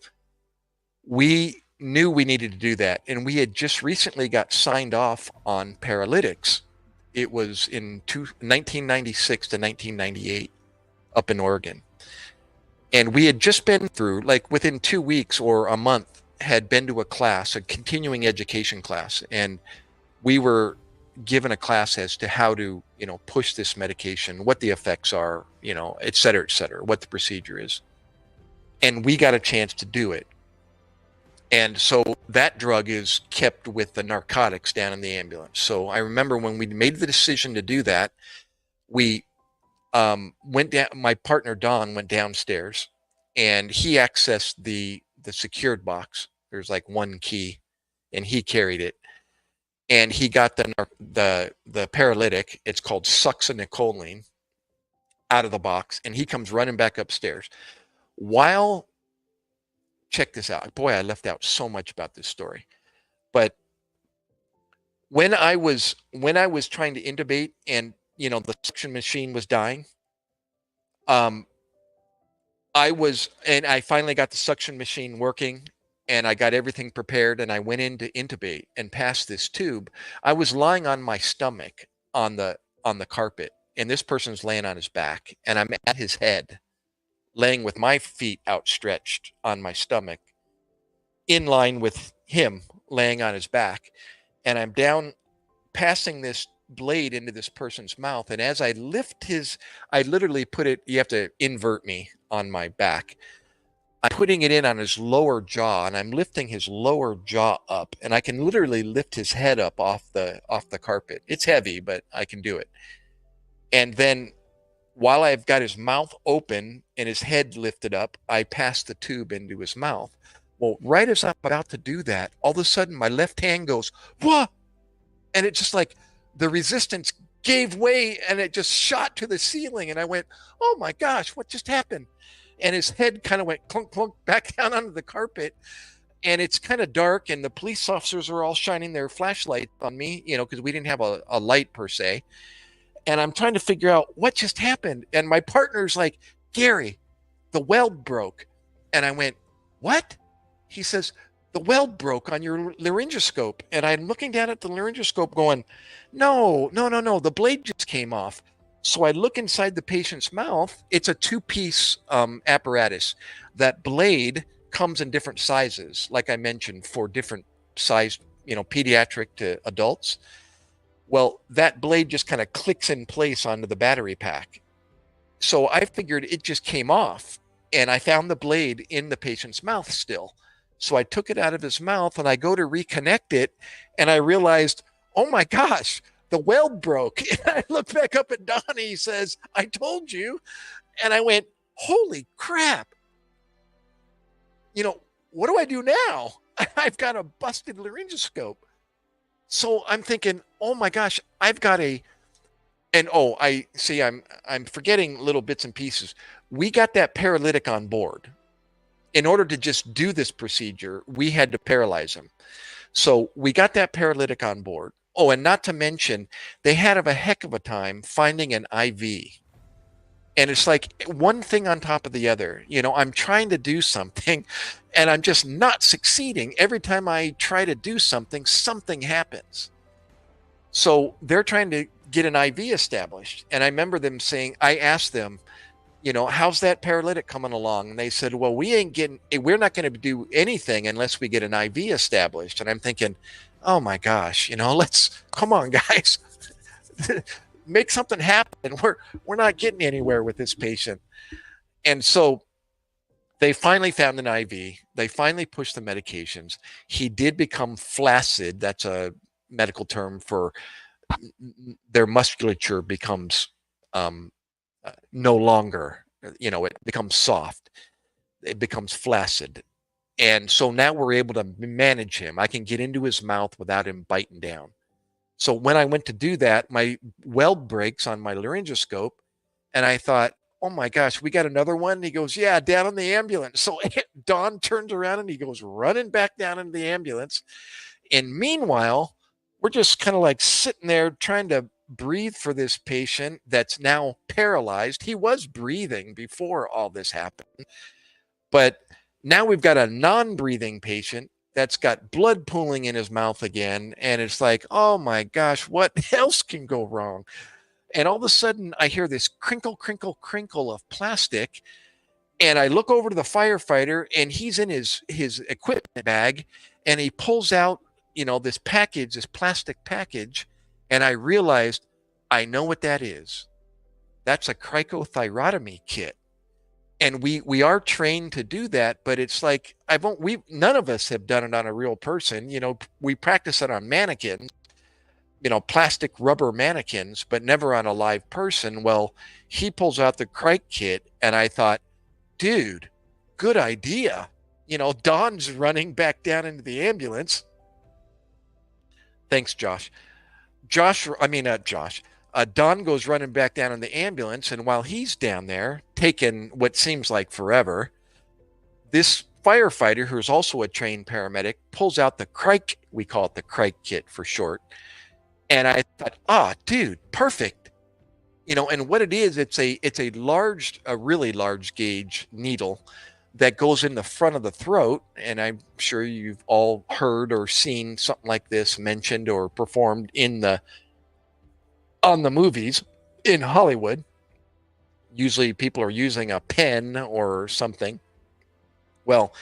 we knew we needed to do that. And we had just recently got signed off on paralytics. It was in 1996 to 1998 up in Oregon. And we had just been through, like within 2 weeks or a month, had been to a class, a continuing education class. And we were given a class as to how to, push this medication, what the effects are, et cetera, what the procedure is. And we got a chance to do it. And so that drug is kept with the narcotics down in the ambulance. So I remember when we made the decision to do that, we went down. My partner Don went downstairs, and he accessed the secured box. There's like one key, and he carried it. And he got the paralytic. It's called succinylcholine out of the box, and he comes running back upstairs. While check this out, boy, I left out so much about this story. But when I was trying to intubate, and the suction machine was dying, I finally got the suction machine working, and I got everything prepared, and I went in to intubate and pass this tube. I was lying on my stomach on the carpet, and this person's laying on his back, and I'm at his head, laying with my feet outstretched on my stomach, in line with him laying on his back. And I'm down, passing this blade into this person's mouth. And as I lift I literally put it, you have to invert me on my back. I'm putting it in on his lower jaw, and I'm lifting his lower jaw up, and I can literally lift his head up off the carpet. It's heavy, but I can do it. And then while I've got his mouth open and his head lifted up, I pass the tube into his mouth. Well, right as I'm about to do that, all of a sudden my left hand goes, "What?" And it just like the resistance gave way, and it just shot to the ceiling. And I went, "Oh my gosh, what just happened?" And his head kind of went clunk, clunk back down onto the carpet. And it's kind of dark, and the police officers are all shining their flashlight on me, because we didn't have a light per se. And I'm trying to figure out what just happened. And my partner's like, "Gary, the weld broke." And I went, "What?" He says, "The weld broke on your laryngoscope." And I'm looking down at the laryngoscope going, no, the blade just came off. So I look inside the patient's mouth. It's a two-piece apparatus. That blade comes in different sizes, like I mentioned, for different sized, pediatric to adults. Well, that blade just kind of clicks in place onto the battery pack. So I figured it just came off, and I found the blade in the patient's mouth still. So I took it out of his mouth, and I go to reconnect it, and I realized, oh my gosh, the weld broke. And I looked back up at Don, and he says, "I told you." And I went, holy crap. What do I do now? I've got a busted laryngoscope. So I'm thinking, oh my gosh, I've got I see I'm forgetting little bits and pieces. We got that paralytic on board. In order to just do this procedure, we had to paralyze him. So we got that paralytic on board. Oh, and not to mention, they had a heck of a time finding an IV. And it's like one thing on top of the other. I'm trying to do something, and I'm just not succeeding. Every time I try to do something, something happens. So they're trying to get an IV established. And I remember them saying, I asked them, "How's that paralytic coming along?" And they said, "Well, we're not going to do anything unless we get an IV established." And I'm thinking, oh my gosh, come on, guys, make something happen. We're not getting anywhere with this patient. And so they finally found an IV. They finally pushed the medications. He did become flaccid. That's a medical term for their musculature becomes no longer, it becomes soft. It becomes flaccid. And so now we're able to manage him. I can get into his mouth without him biting down. So when I went to do that, my weld breaks on my laryngoscope, and I thought, oh my gosh, we got another one? And he goes, "Yeah, down in the ambulance." So Don turns around, and he goes running back down into the ambulance. And meanwhile, we're just kind of like sitting there trying to breathe for this patient that's now paralyzed. He was breathing before all this happened, but now we've got a non-breathing patient that's got blood pooling in his mouth again. And it's like, oh my gosh, what else can go wrong? And all of a sudden, I hear this crinkle, crinkle, crinkle of plastic. And I look over to the firefighter, and he's in his equipment bag, and he pulls out, this package, this plastic package, and I realized I know what that is. That's a cricothyrotomy kit. And we are trained to do that, but it's like we none of us have done it on a real person. We practice it on mannequins, plastic rubber mannequins, but never on a live person. Well, he pulls out the cric kit, and I thought, dude, good idea. Don's running back down into the ambulance. Thanks, Josh. Don goes running back down in the ambulance, and while he's down there taking what seems like forever, this firefighter, who's also a trained paramedic, pulls out the cric, we call it the cric kit for short. And I thought, dude, perfect. And what it is, it's a really large gauge needle that goes in the front of the throat. And I'm sure you've all heard or seen something like this mentioned or performed on the movies in Hollywood. Usually people are using a pen or something. Well,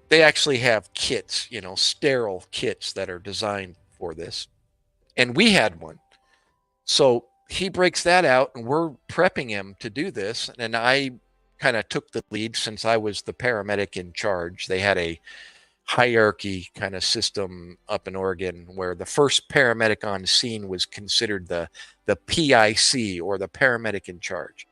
they actually have kits, sterile kits that are designed for this. And we had one. So he breaks that out, and we're prepping him to do this. And I kind of took the lead since I was the paramedic in charge. They had a hierarchy kind of system up in Oregon where the first paramedic on scene was considered the PIC, or the paramedic in charge.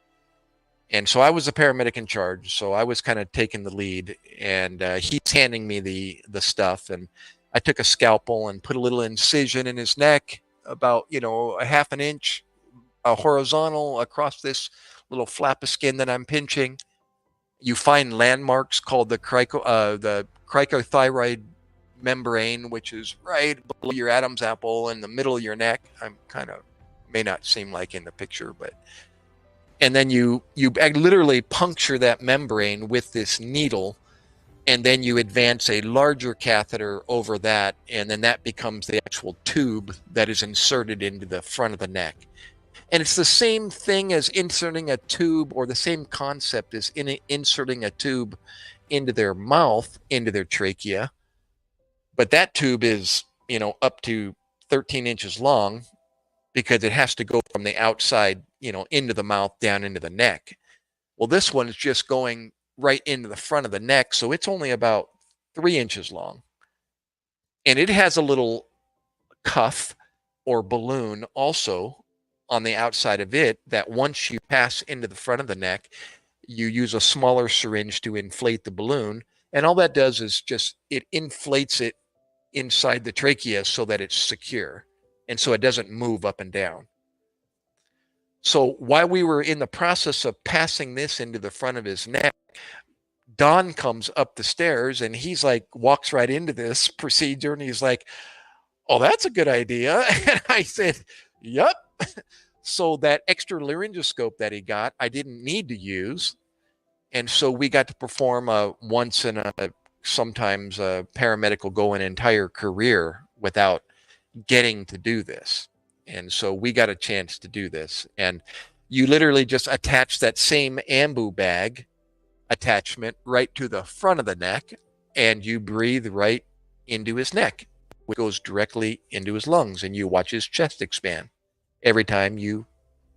And so I was the paramedic in charge. So I was kind of taking the lead, and he's handing me the stuff. And I took a scalpel and put a little incision in his neck, about, a half an inch horizontal across this little flap of skin that I'm pinching. You find landmarks called the cricothyroid membrane, which is right below your Adam's apple in the middle of your neck. I'm kind of, may not seem like in the picture, but, and then you literally puncture that membrane with this needle, and then you advance a larger catheter over that, and then that becomes the actual tube that is inserted into the front of the neck. And it's the same thing as inserting a tube, or the same concept as inserting a tube into their mouth, into their trachea. But that tube is, up to 13 inches long, because it has to go from the outside, into the mouth, down into the neck. Well, this one is just going right into the front of the neck, so it's only about 3 inches long. And it has a little cuff or balloon also on the outside of it, that once you pass into the front of the neck, you use a smaller syringe to inflate the balloon. And all that does is just, it inflates it inside the trachea so that it's secure, and so it doesn't move up and down. So while we were in the process of passing this into the front of his neck, Don comes up the stairs, and he's like, walks right into this procedure, and he's like, oh, that's a good idea. And I said, yep. So that extra laryngoscope that he got, I didn't need to use. And so we got to perform sometimes a paramedic will go an entire career without getting to do this. And so we got a chance to do this. And you literally just attach that same ambu bag attachment right to the front of the neck, and you breathe right into his neck, which goes directly into his lungs, and you watch his chest expand every time you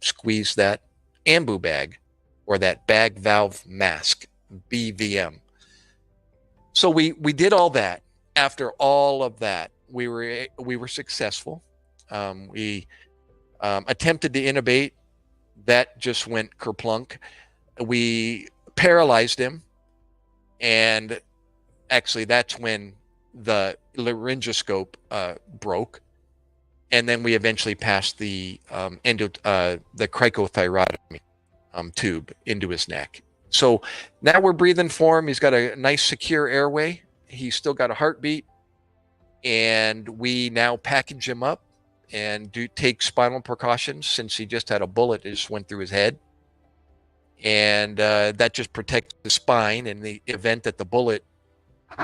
squeeze that ambu bag, or that bag valve mask, BVM. So we did all that. After all of that, we were successful. We attempted to intubate. That just went kerplunk. We paralyzed him, and actually that's when the laryngoscope broke, and then we eventually passed the cricothyrotomy tube into his neck. So now we're breathing for him. He's got a nice secure airway. He's still got a heartbeat, and we now package him up and take spinal precautions, since he just had a bullet that just went through his head. And that just protects the spine in the event that the bullet,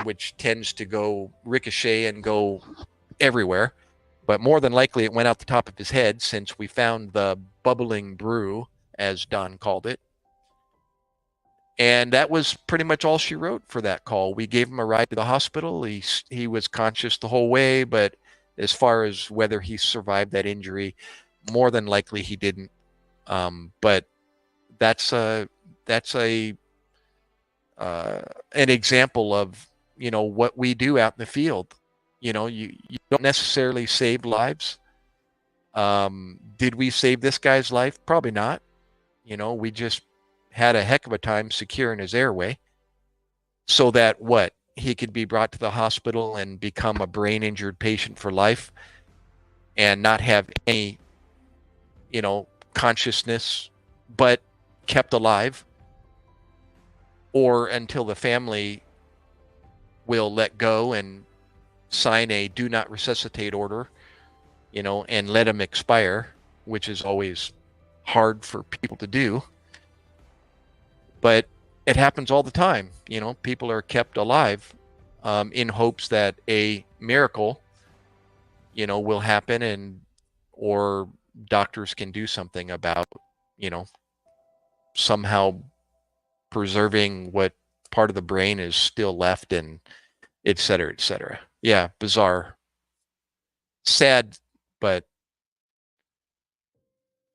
which tends to go ricochet and go everywhere, but more than likely it went out the top of his head, since we found the bubbling brew, as Don called it. And that was pretty much all she wrote for that call. We gave him a ride to the hospital. He was conscious the whole way, but as far as whether he survived that injury, more than likely he didn't. But that's a an example of, you know, what we do out in the field. You know, you don't necessarily save lives. Did we save this guy's life? Probably not. You know, we just had a heck of a time securing his airway so that he could be brought to the hospital and become a brain injured patient for life and not have any, you know, consciousness, but kept alive, or until the family will let go and sign a do not resuscitate order, you know, and let him expire, which is always hard for people to do. But it happens all the time. You know, people are kept alive in hopes that a miracle, you know, will happen, and or doctors can do something about, you know, somehow preserving what part of the brain is still left, and et cetera, et cetera. Yeah, bizarre. Sad, but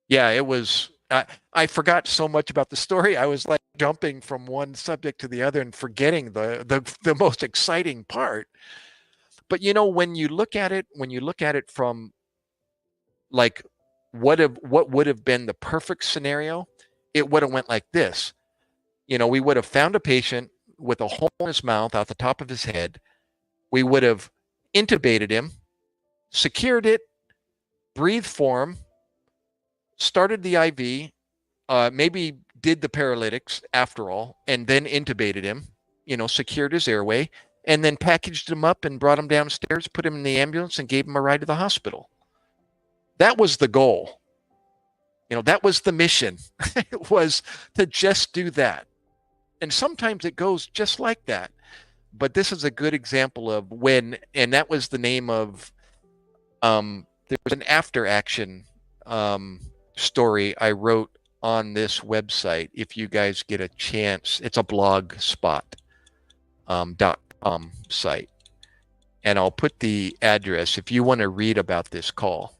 yeah, it was. I forgot so much about the story. I was like jumping from one subject to the other and forgetting the most exciting part. But you know, when you look at it from like what would have been the perfect scenario, it would have went like this. You know, we would have found a patient with a hole in his mouth out the top of his head. We would have intubated him, secured it, breathed for him, started the IV, maybe did the paralytics after all, and then intubated him, you know, secured his airway, and then packaged him up and brought him downstairs, put him in the ambulance, and gave him a ride to the hospital. That was the goal. You know, that was the mission. It was to just do that. And sometimes it goes just like that. But this is a good example of when, and that was the name of, there was an after action story I wrote on this website. If you guys get a chance, it's a blogspot.com site. And I'll put the address if you want to read about this call.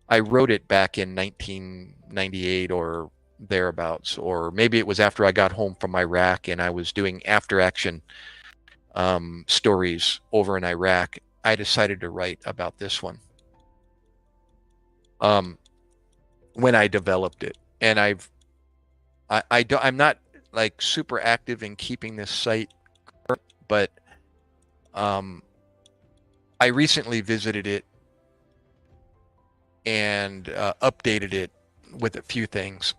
I wrote it back in 1998 or thereabouts, or maybe it was after I got home from Iraq and I was doing after action stories over in Iraq. I decided to write about this one when I developed it. And I'm not like super active in keeping this site current, but I recently visited it and updated it with a few things.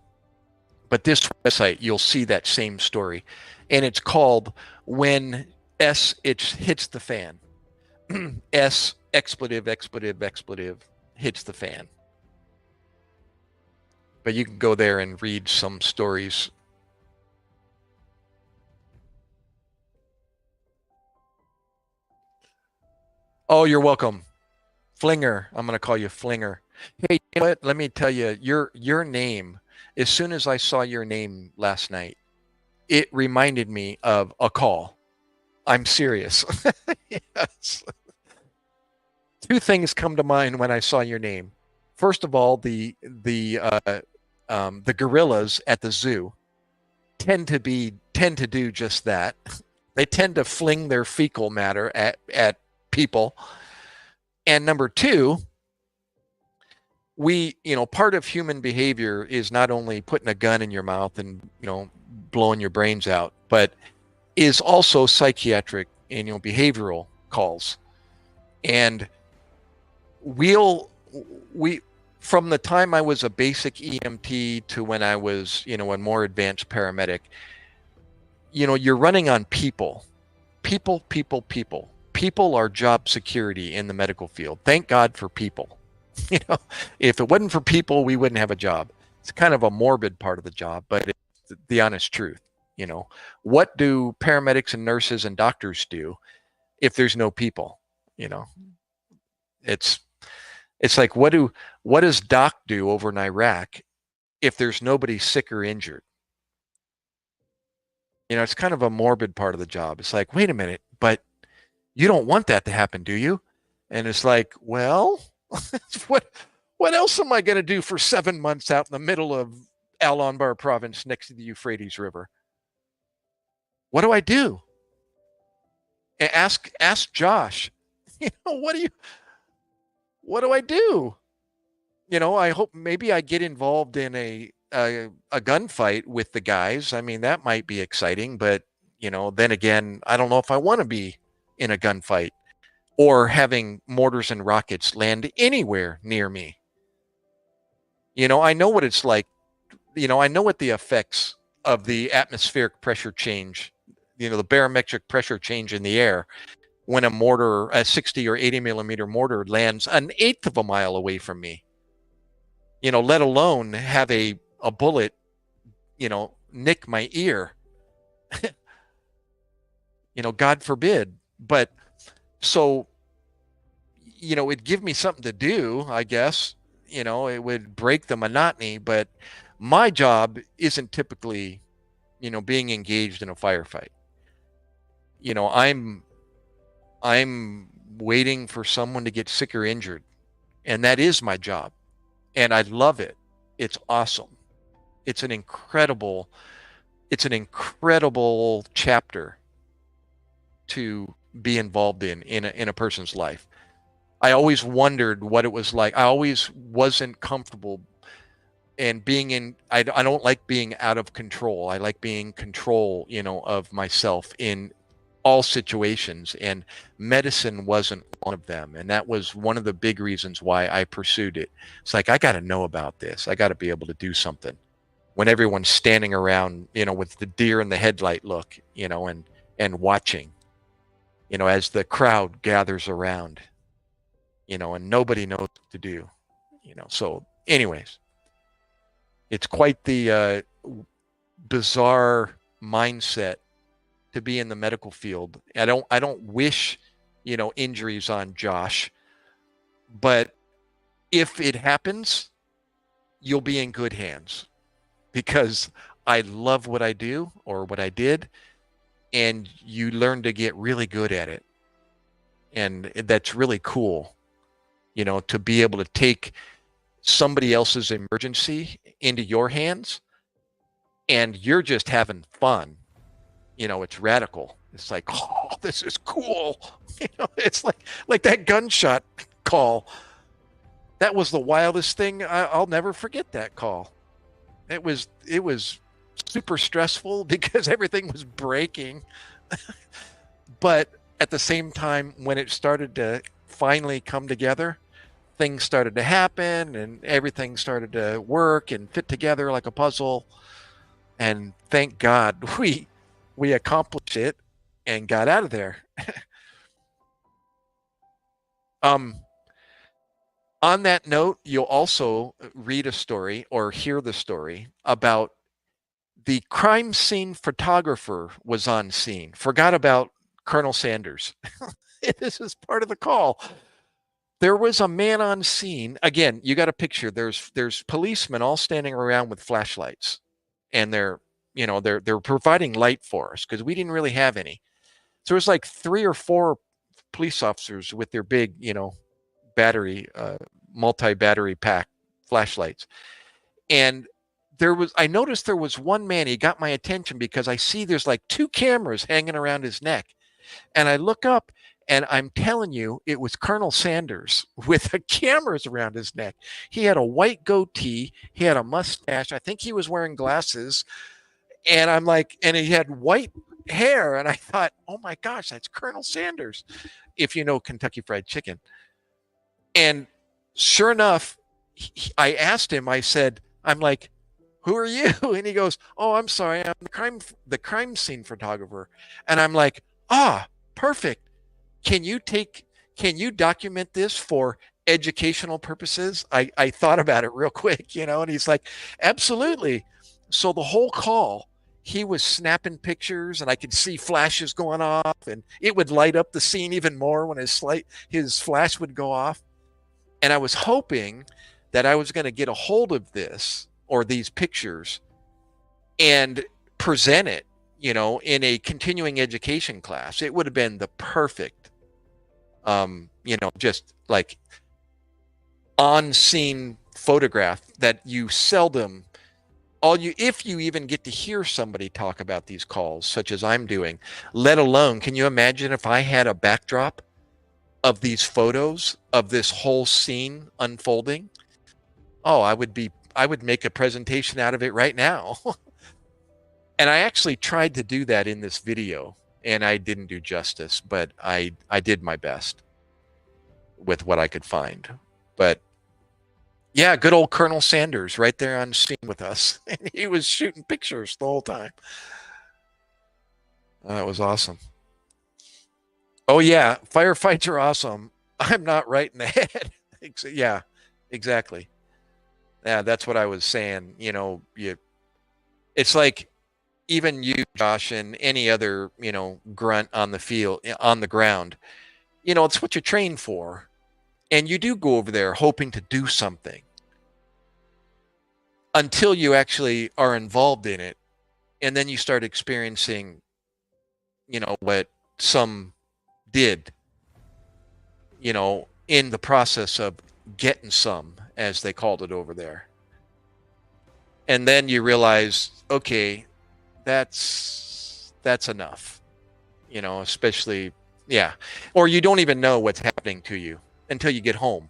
But this website, you'll see that same story. And it's called When it Hits the Fan. S expletive, expletive, expletive hits the fan. But you can go there and read some stories. Oh, you're welcome. Flinger. I'm going to call you Flinger. Hey, you know what? Let me tell you, your name, as soon as I saw your name last night, it reminded me of a call. I'm serious. Yes. Two things come to mind when I saw your name. First of all, the gorillas at the zoo tend to do just that. They tend to fling their fecal matter at people. And number two, part of human behavior is not only putting a gun in your mouth and, blowing your brains out, but is also psychiatric and, behavioral calls. And from the time I was a basic EMT to when I was, a more advanced paramedic, you're running on people. People are job security in the medical field. Thank God for people. You know, if it wasn't for people, we wouldn't have a job. It's kind of a morbid part of the job, but it's the honest truth. You know, what do paramedics and nurses and doctors do if there's no people? You know, it's it's like what does Doc do over in Iraq if there's nobody sick or injured? You know, it's kind of a morbid part of the job. It's like, wait a minute, but you don't want that to happen, do you? And it's like, well, what what else am I going to do for 7 months out in the middle of Al Anbar province next to the Euphrates River? What do I do? Ask Josh. You know, what do I do? You know, I hope maybe I get involved in a gunfight with the guys. I mean, that might be exciting, but you know, then again, I don't know if I want to be in a gunfight or having mortars and rockets land anywhere near me. You know, I know what it's like. You know, I know what the effects of the atmospheric pressure change, you know, the barometric pressure change in the air when a mortar, a 60 or 80 millimeter mortar lands an eighth of a mile away from me, you know, let alone have a bullet, you know, nick my ear, you know, God forbid. But so, you know, it'd give me something to do, I guess. You know, it would break the monotony, but my job isn't typically, you know, being engaged in a firefight. You know, I'm waiting for someone to get sick or injured, and that is my job, and I love it. It's awesome. It's an incredible it's an incredible chapter to be involved in a person's life. I always wondered what it was like. I always wasn't comfortable and being in I don't like being out of control. I like being control, you know, of myself in all situations, and medicine wasn't one of them, and that was one of the big reasons why I pursued it. It's like I got to know about this. I got to be able to do something when everyone's standing around, you know, with the deer in the headlight look, you know, and watching, you know, as the crowd gathers around, you know, and nobody knows what to do, you know. So anyways, it's quite the bizarre mindset to be in the medical field. I don't wish, you know, injuries on Josh, but if it happens, you'll be in good hands because I love what I do or what I did, and you learn to get really good at it. And that's really cool, you know, to be able to take somebody else's emergency into your hands and you're just having fun. You know, it's radical. It's like, oh, this is cool. You know, it's like that gunshot call. That was the wildest thing. I'll never forget that call. It was super stressful because everything was breaking. But at the same time, when it started to finally come together, things started to happen and everything started to work and fit together like a puzzle. And thank God we accomplished it and got out of there. um, on that note, you'll also read a story or hear the story about the crime scene photographer was on scene. Forgot about Colonel Sanders. This is part of the call. There was a man on scene. Again, you got a picture. There's policemen all standing around with flashlights, and they're providing light for us because we didn't really have any. So there's like 3 or 4 police officers with their big, you know, battery, multi-battery pack flashlights. And I noticed there was one man, he got my attention because I see there's like 2 cameras hanging around his neck. And I look up and I'm telling you, it was Colonel Sanders with the cameras around his neck. He had a white goatee. He had a mustache. I think he was wearing glasses. And I'm like, and he had white hair. And I thought, oh my gosh, that's Colonel Sanders, if you know Kentucky Fried Chicken. And sure enough, I asked him, I said, I'm like, who are you? And he goes, oh, I'm sorry. I'm the crime scene photographer. And I'm like, perfect. Can you document this for educational purposes, I thought about it real quick, and he's like, absolutely. So the whole call, he was snapping pictures and I could see flashes going off and it would light up the scene even more when his flash would go off. And I was hoping that I was going to get a hold of this or these pictures and present it, in a continuing education class. It would have been the perfect, just like on scene photograph that you seldom if you even get to hear somebody talk about these calls such as I'm doing, let alone, can you imagine if I had a backdrop of these photos of this whole scene unfolding? Oh, I would make a presentation out of it right now. And I actually tried to do that in this video and I didn't do justice, but I did my best with what I could find. But yeah, good old Colonel Sanders right there on scene with us. And he was shooting pictures the whole time. That was awesome. Oh, yeah, firefights are awesome. I'm not right in the head. Yeah, exactly. Yeah, that's what I was saying. It's like even you, Josh, and any other, grunt on the field, on the ground, it's what you train for. And you do go over there hoping to do something until you actually are involved in it. And then you start experiencing, what some did, in the process of getting some, as they called it over there. And then you realize, okay, that's enough, especially, yeah. Or you don't even know what's happening to you until you get home.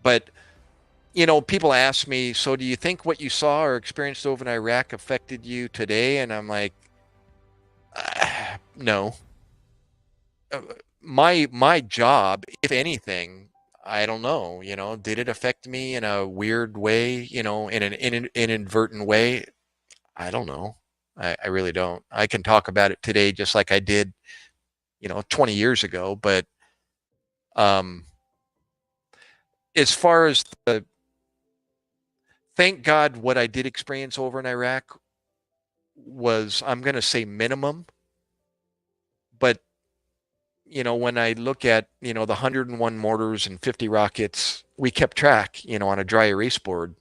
But people ask me, so do you think what you saw or experienced over in Iraq affected you today? And I'm like, no. My job, if anything, I don't know, did it affect me in a weird way, in an inadvertent way? I don't know. I really don't. I can talk about it today just like I did, 20 years ago. But um, as far as thank God what I did experience over in Iraq was, I'm going to say minimum. But, when I look at, the 101 mortars and 50 rockets, we kept track, on a dry erase board.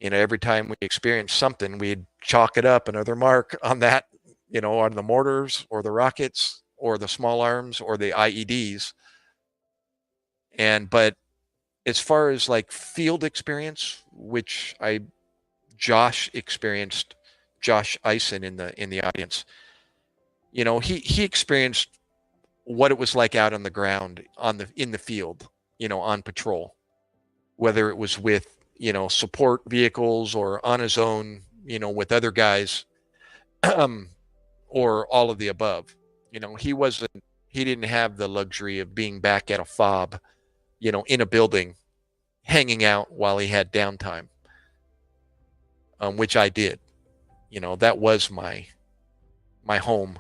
Every time we experienced something, we'd chalk it up another mark on that, on the mortars or the rockets or the small arms or the IEDs. But as far as like field experience, which Josh experienced, Josh Eisen in the audience, he experienced what it was like out on the ground in the field, on patrol, whether it was with, support vehicles or on his own, with other guys, or all of the above. He didn't have the luxury of being back at a fob, in a building, hanging out while he had downtime, which I did. That was my home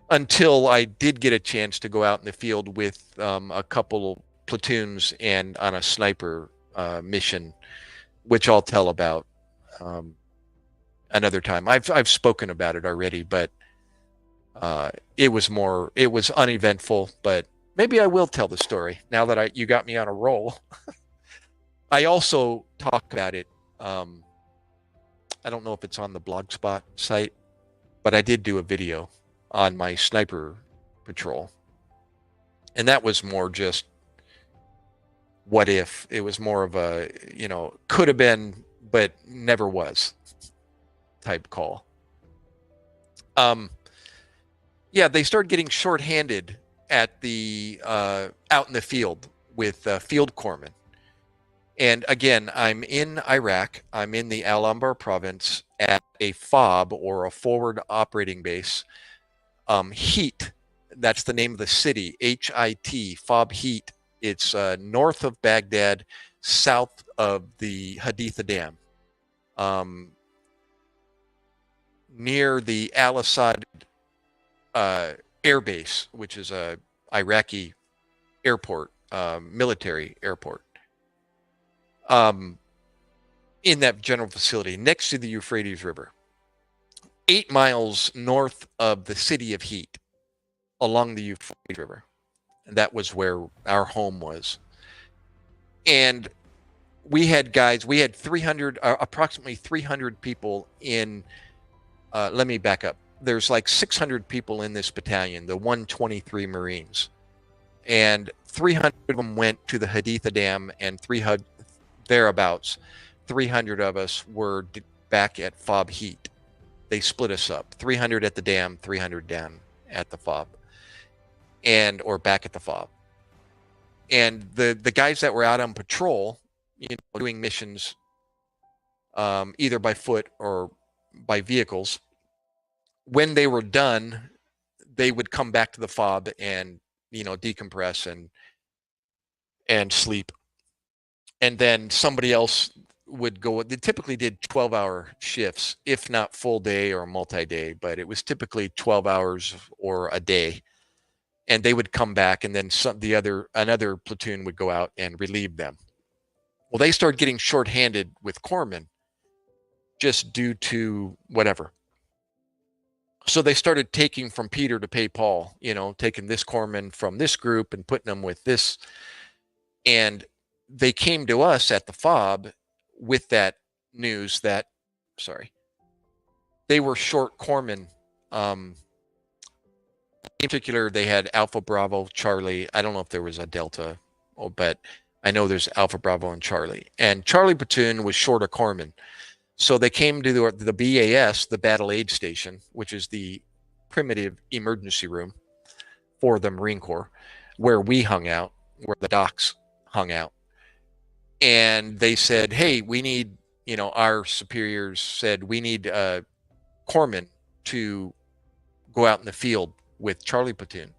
until I did get a chance to go out in the field with a couple platoons and on a sniper mission, which I'll tell about another time. I've spoken about it already, but it was uneventful. But maybe I will tell the story now that you got me on a roll. I also talk about it. I don't know if it's on the Blogspot site, but I did do a video on my sniper patrol. And that was more just what if. It was more of a, could have been, but never was type call. Yeah, they started getting shorthanded at the out in the field with field corpsmen. And again, I'm in Iraq. I'm in the Al Anbar province at a FOB, or a forward operating base. Heat, that's the name of the city, HIT, FOB Heat. It's north of Baghdad, south of the Haditha Dam, near the Al Assad Air Base, which is a Iraqi airport, military airport, um, in that general facility next to the Euphrates River, 8 miles north of the city of Heat along the Euphrates River. And that was where our home was. And we had guys, we had 300, approximately 300 people in, let me back up. There's like 600 people in this battalion, the 123 Marines. And 300 of them went to the Haditha Dam, and 300 thereabouts, 300 of us were back at FOB Heat. They split us up, 300 at the dam, 300 down at the FOB, or back at the FOB. And the guys that were out on patrol, doing missions, either by foot or by vehicles, when they were done, they would come back to the FOB and decompress and sleep. And then somebody else would go. They typically did 12-hour shifts, if not full day or multi-day, but it was typically 12 hours or a day. And they would come back, and then another platoon would go out and relieve them. Well, they started getting shorthanded with corpsmen just due to whatever. So they started taking from Peter to pay Paul, taking this corpsman from this group and putting them with this. And they came to us at the FOB with that news that, they were short corpsmen. In particular, they had Alpha, Bravo, Charlie. I don't know if there was a Delta, but I know there's Alpha, Bravo, and Charlie. And Charlie platoon was short a corpsman. So they came to the BAS, the Battle Aid Station, which is the primitive emergency room for the Marine Corps, where we hung out, where the docs hung out. And they said, hey, we need, our superiors said, we need corpsmen to go out in the field with Charlie platoon.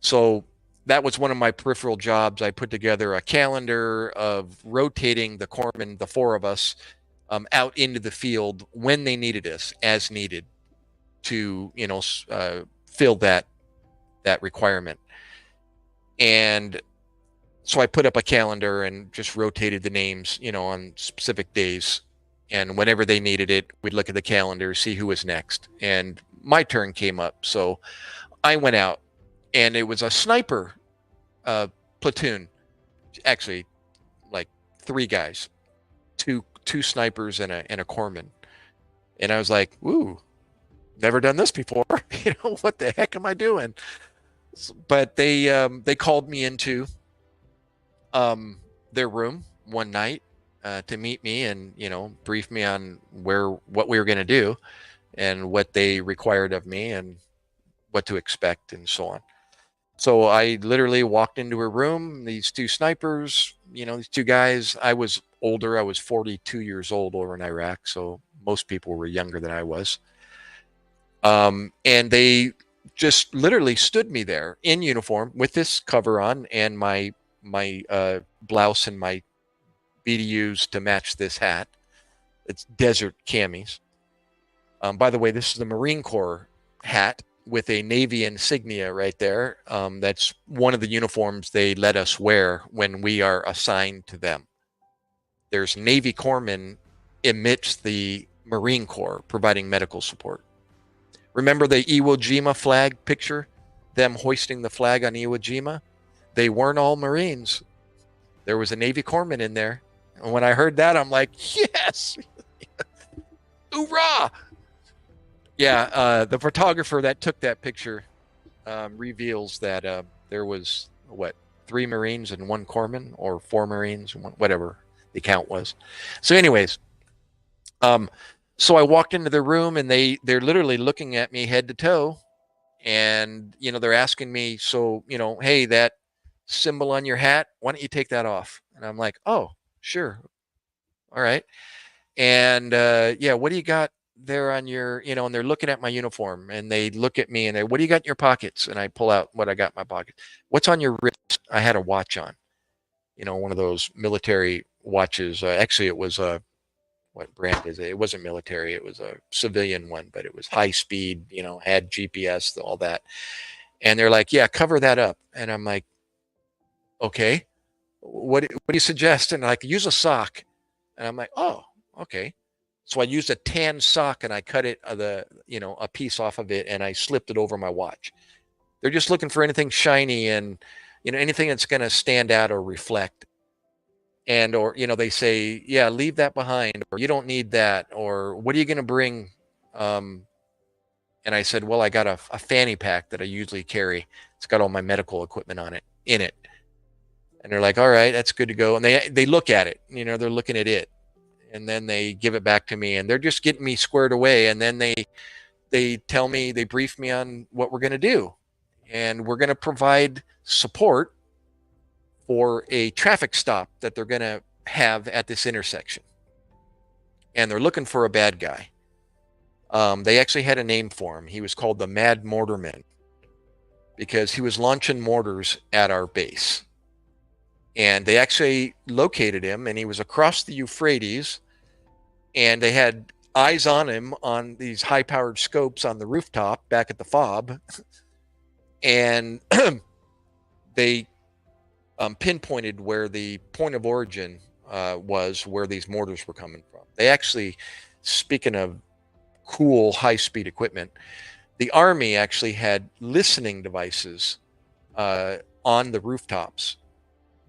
So that was one of my peripheral jobs. I put together a calendar of rotating the corpsmen, the four of us, out into the field when they needed us, as needed, to fill that requirement. And so I put up a calendar and just rotated the names, on specific days. And whenever they needed it, we'd look at the calendar, see who was next. And my turn came up, so I went out, and it was a sniper platoon. Actually, like 3 guys, two snipers and a corpsman. And I was like, ooh, never done this before. What the heck am I doing? But they called me into their room one night to meet me and brief me on what we were going to do and what they required of me and what to expect and so on. So I literally walked into her room. These 2 snipers, these 2 guys. I was older. I was 42 years old over in Iraq, so most people were younger than I was. And they just literally stood me there in uniform with this cover on and my blouse and my BDUs to match this hat. It's desert camis. By the way, this is the Marine Corps hat with a Navy insignia right there. That's one of the uniforms they let us wear when we are assigned to them. There's Navy corpsmen amidst the Marine Corps providing medical support. Remember the Iwo Jima flag picture? Them hoisting the flag on Iwo Jima? They weren't all Marines. There was a Navy corpsman in there. And when I heard that, I'm like, yes! Hoorah! Yeah, the photographer that took that picture reveals that there was, 3 Marines and 1 corpsman, or 4 Marines, whatever the count was. So anyways, so I walked into the room, and they're literally looking at me head to toe, and they're asking me, so hey, that symbol on your hat, why don't you take that off? And I'm like, oh, sure, all right. And yeah, what do you got there on your, and they're looking at my uniform, and they look at me, and what do you got in your pockets? And I pull out what I got in my pocket. What's on your wrist? I had a watch on, one of those military watches. Actually, it was what brand is it? It wasn't military. It was a civilian one, but it was high speed, had GPS, all that. And they're like, yeah, cover that up. And I'm like, okay, what do you suggest? And like, use a sock. And I'm like, oh, okay. So I used a tan sock and I cut it a piece off of it and I slipped it over my watch. They're just looking for anything shiny and anything that's going to stand out or reflect. And or they say, yeah, leave that behind, or you don't need that, or what are you going to bring? And I said, well, I got a fanny pack that I usually carry. It's got all my medical equipment on it in it. And they're like, all right, that's good to go. And they look at it, they're looking at it, and then they give it back to me, and they're just getting me squared away. And then they tell me, they brief me on what we're going to do, and we're going to provide support for a traffic stop that they're going to have at this intersection. And they're looking for a bad guy. They actually had a name for him. He was called the Mad Mortarman because he was launching mortars at our base. And they actually located him, and he was across the Euphrates, and they had eyes on him on these high-powered scopes on the rooftop back at the fob. And they pinpointed where the point of origin was, where these mortars were coming from. They actually, speaking of cool high-speed equipment, the Army actually had listening devices on the rooftops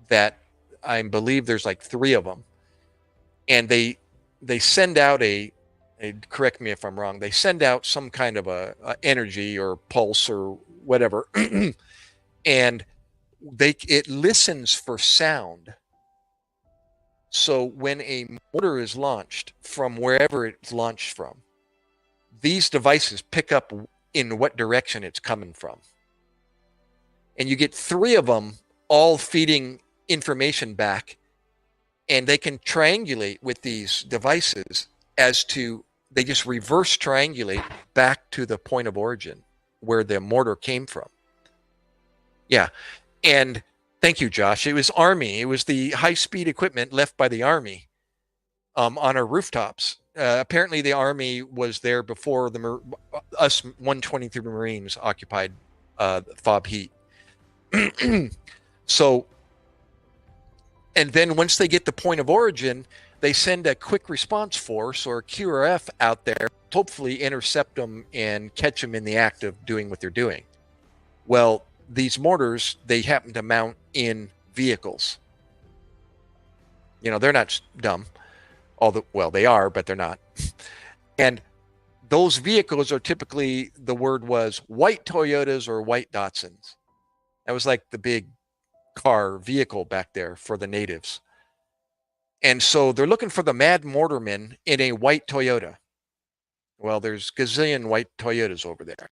that I believe there's like 3 of them. And they send out correct me if I'm wrong, they send out some kind of a energy or pulse or whatever. And it listens for sound. So when a mortar is launched from wherever it's launched from, these devices pick up in what direction it's coming from. And you get 3 of them all feeding information back, and they can triangulate with these devices they just reverse triangulate back to the point of origin where the mortar came from. Yeah. And thank you, Josh. It was Army. It was the high-speed equipment left by the Army on our rooftops. Apparently, the Army was there before us 123 Marines occupied FOB Heat. So, and then once they get the point of origin, they send a quick response force or QRF out there, hopefully intercept them and catch them in the act of doing what they're doing. Well, these mortars, they happen to mount in vehicles. They're not dumb. Well, they are, but they're not. And those vehicles are typically, the word was white Toyotas or white Datsuns. That was like the big car vehicle back there for the natives. And so they're looking for the Mad Mortarman in a white Toyota. Well, there's gazillion white Toyotas over there.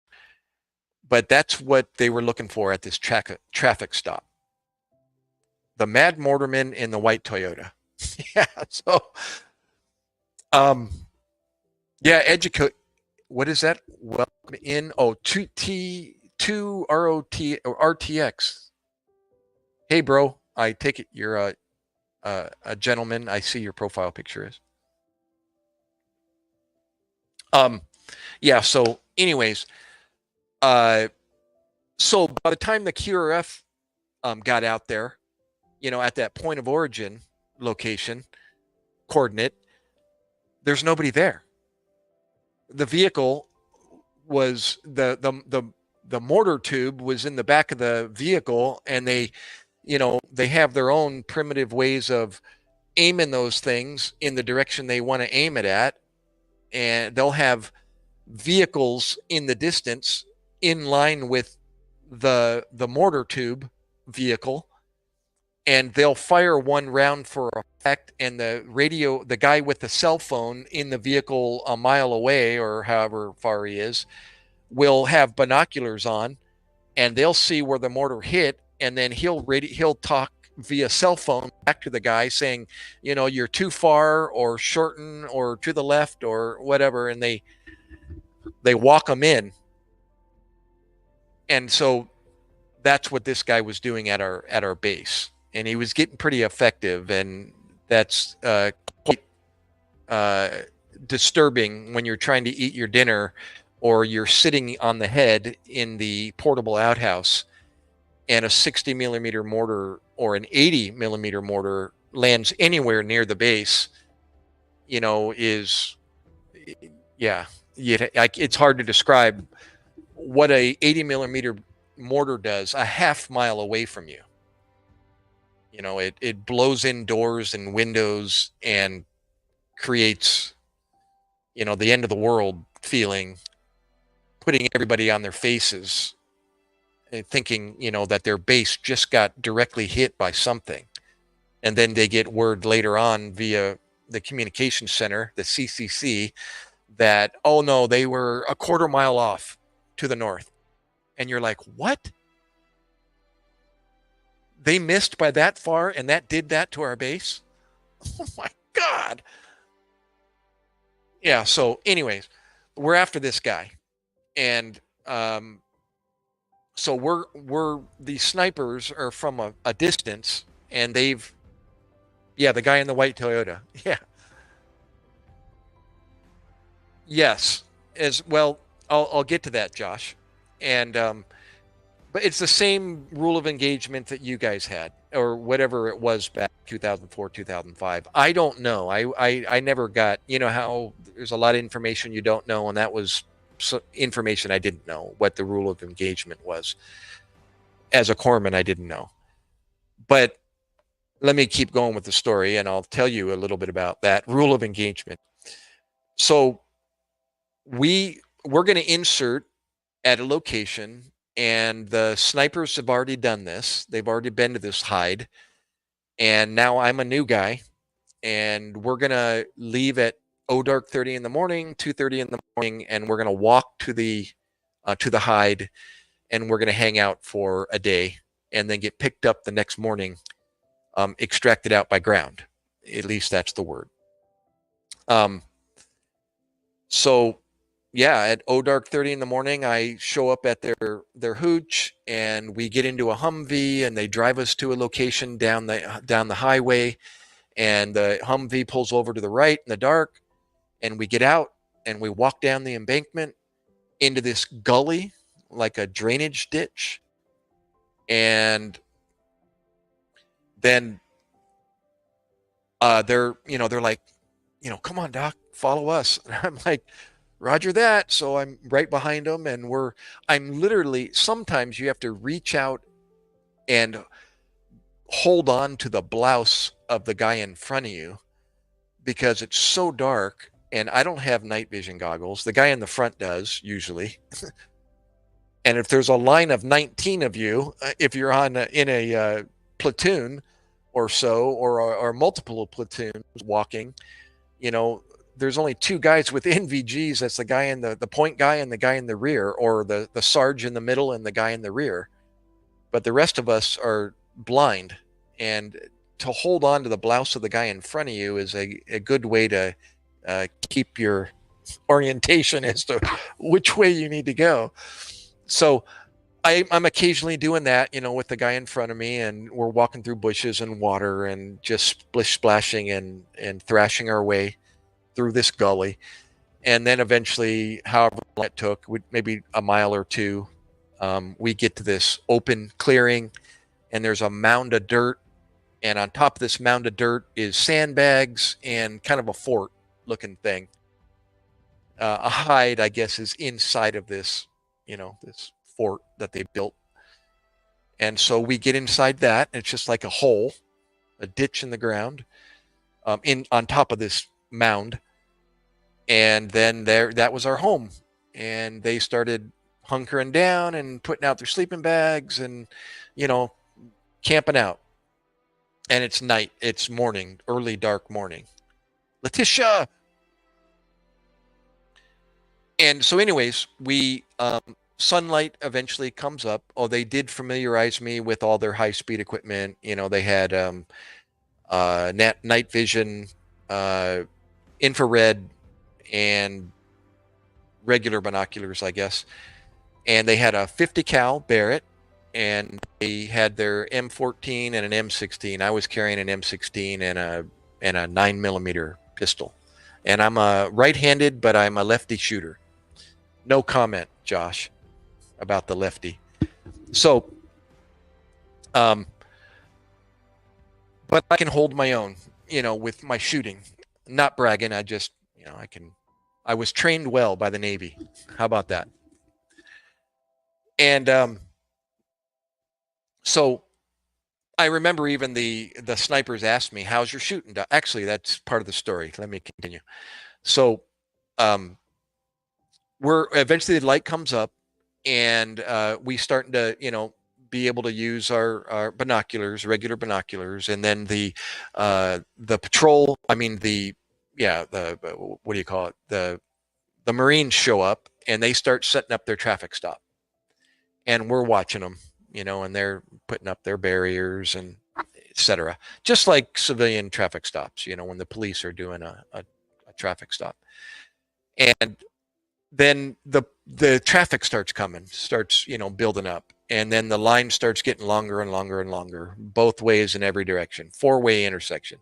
But that's what they were looking for at this traffic stop. The Mad Mortarman in the white Toyota. Yeah. So, yeah, educate. What is that? Welcome in. Oh, two ROT or RTX. Hey, bro. I take it you're a gentleman. I see your profile picture is. Yeah. So, anyways, so by the time the QRF got out there, at that point of origin location coordinate, there's nobody there. The vehicle was the mortar tube was in the back of the vehicle, and they have their own primitive ways of aiming those things in the direction they want to aim it at, and they'll have vehicles in the distance in line with the mortar tube vehicle, and they'll fire one round for effect, and the guy with the cell phone in the vehicle a mile away or however far he is will have binoculars on, and they'll see where the mortar hit, and then he'll talk via cell phone back to the guy saying, you're too far, or shorten, or to the left, or whatever, and they walk them in. And so that's what this guy was doing at our base, and he was getting pretty effective, and that's quite disturbing when you're trying to eat your dinner or you're sitting on the head in the portable outhouse and a 60 millimeter mortar or an 80 millimeter mortar lands anywhere near the base, is, yeah, it's hard to describe what a 80 millimeter mortar does a half mile away from you. It blows in doors and windows and creates, the end of the world feeling, putting everybody on their faces and thinking, that their base just got directly hit by something. And then they get word later on via the communication center, the CCC, that, oh no, they were a quarter mile off to the north. And you're like, what? They missed by that far and that did that to our base? Oh my God. Yeah. So, anyways, we're after this guy. And so we're the snipers are from a distance, and the guy in the white Toyota. Yeah. Yes. As well, I'll get to that, Josh. And but it's the same rule of engagement that you guys had, or whatever it was back 2004, 2005. I don't know. I never got, how there's a lot of information you don't know, and that was information I didn't know what the rule of engagement was. As a corpsman, I didn't know. But let me keep going with the story, and I'll tell you a little bit about that rule of engagement. So we're going to insert at a location, and the snipers have already done this. They've already been to this hide, and now I'm a new guy, and we're going to leave at dark 30 in the morning, 2:30 in the morning, and we're going to walk to the hide, and we're going to hang out for a day, and then get picked up the next morning, extracted out by ground. At least that's the word. So yeah, at dark 30 in the morning, I show up at their hooch, and we get into a Humvee, and they drive us to a location down the highway, and the Humvee pulls over to the right in the dark, and we get out, and we walk down the embankment into this gully, like a drainage ditch, and then they're like, come on, Doc, follow us. And I'm like, Roger that. So I'm right behind them, and I'm literally, sometimes you have to reach out and hold on to the blouse of the guy in front of you because it's so dark, and I don't have night vision goggles. The guy in the front does usually. And if there's a line of 19 of you, if you're in a platoon or so, or multiple platoons walking, there's only two guys with NVGs. That's the guy in the point guy and the guy in the rear, or the sarge in the middle and the guy in the rear. But the rest of us are blind, and to hold on to the blouse of the guy in front of you is a good way to keep your orientation as to which way you need to go. So I'm occasionally doing that, with the guy in front of me, and we're walking through bushes and water and just splashing and thrashing our way through this gully. And then eventually, however long it took, maybe a mile or two, we get to this open clearing, and there's a mound of dirt. And on top of this mound of dirt is sandbags and kind of a fort looking thing. A hide, I guess, is inside of this, this fort that they built. And so we get inside that, and it's just like a hole, a ditch in the ground, on top of this mound. And then that was our home. And they started hunkering down and putting out their sleeping bags and, camping out. And it's night. It's morning, early dark morning. Letitia. And so anyways, we sunlight eventually comes up. Oh, they did familiarize me with all their high-speed equipment. They had night vision, infrared, and regular binoculars, I guess. And they had a 50 cal Barrett, and they had their M14 and an M16. I was carrying an M16 and a 9mm pistol. And I'm a right-handed, but I'm a lefty shooter. No comment, Josh, about the lefty. So, um, but I can hold my own, with my shooting. Not bragging. I just, I can. I was trained well by the Navy. How about that? And so I remember even the snipers asked me, "How's your shooting?" Actually, that's part of the story. Let me continue. So, um, we're eventually the light comes up, and we starting to, be able to use our binoculars, regular binoculars, and then the patrol. I mean the yeah the what do you call it? The Marines show up and they start setting up their traffic stop, and we're watching them, and they're putting up their barriers and etc. Just like civilian traffic stops, when the police are doing a traffic stop, and then the traffic starts coming, starts building up, and then the line starts getting longer and longer and longer, both ways in every direction, four-way intersection,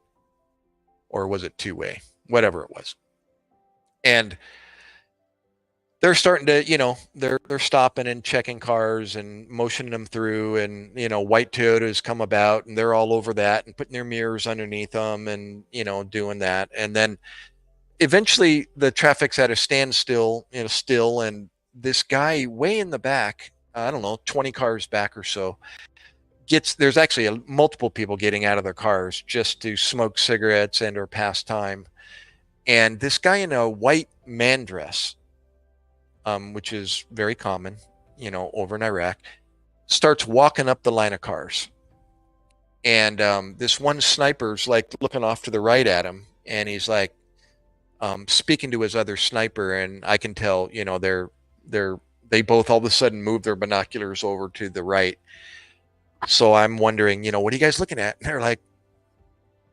or was it two-way, whatever it was, and they're starting to, they're stopping and checking cars and motioning them through, and white Toyotas come about and they're all over that and putting their mirrors underneath them and doing that, and then eventually the traffic's at a standstill, still, and this guy way in the back, I don't know, 20 cars back or so, there's actually multiple people getting out of their cars just to smoke cigarettes and or pass time. And this guy in a white man dress, which is very common, over in Iraq, starts walking up the line of cars. And this one sniper's like looking off to the right at him, and he's like, speaking to his other sniper, and I can tell, they both all of a sudden move their binoculars over to the right. So I'm wondering, what are you guys looking at? And they're like,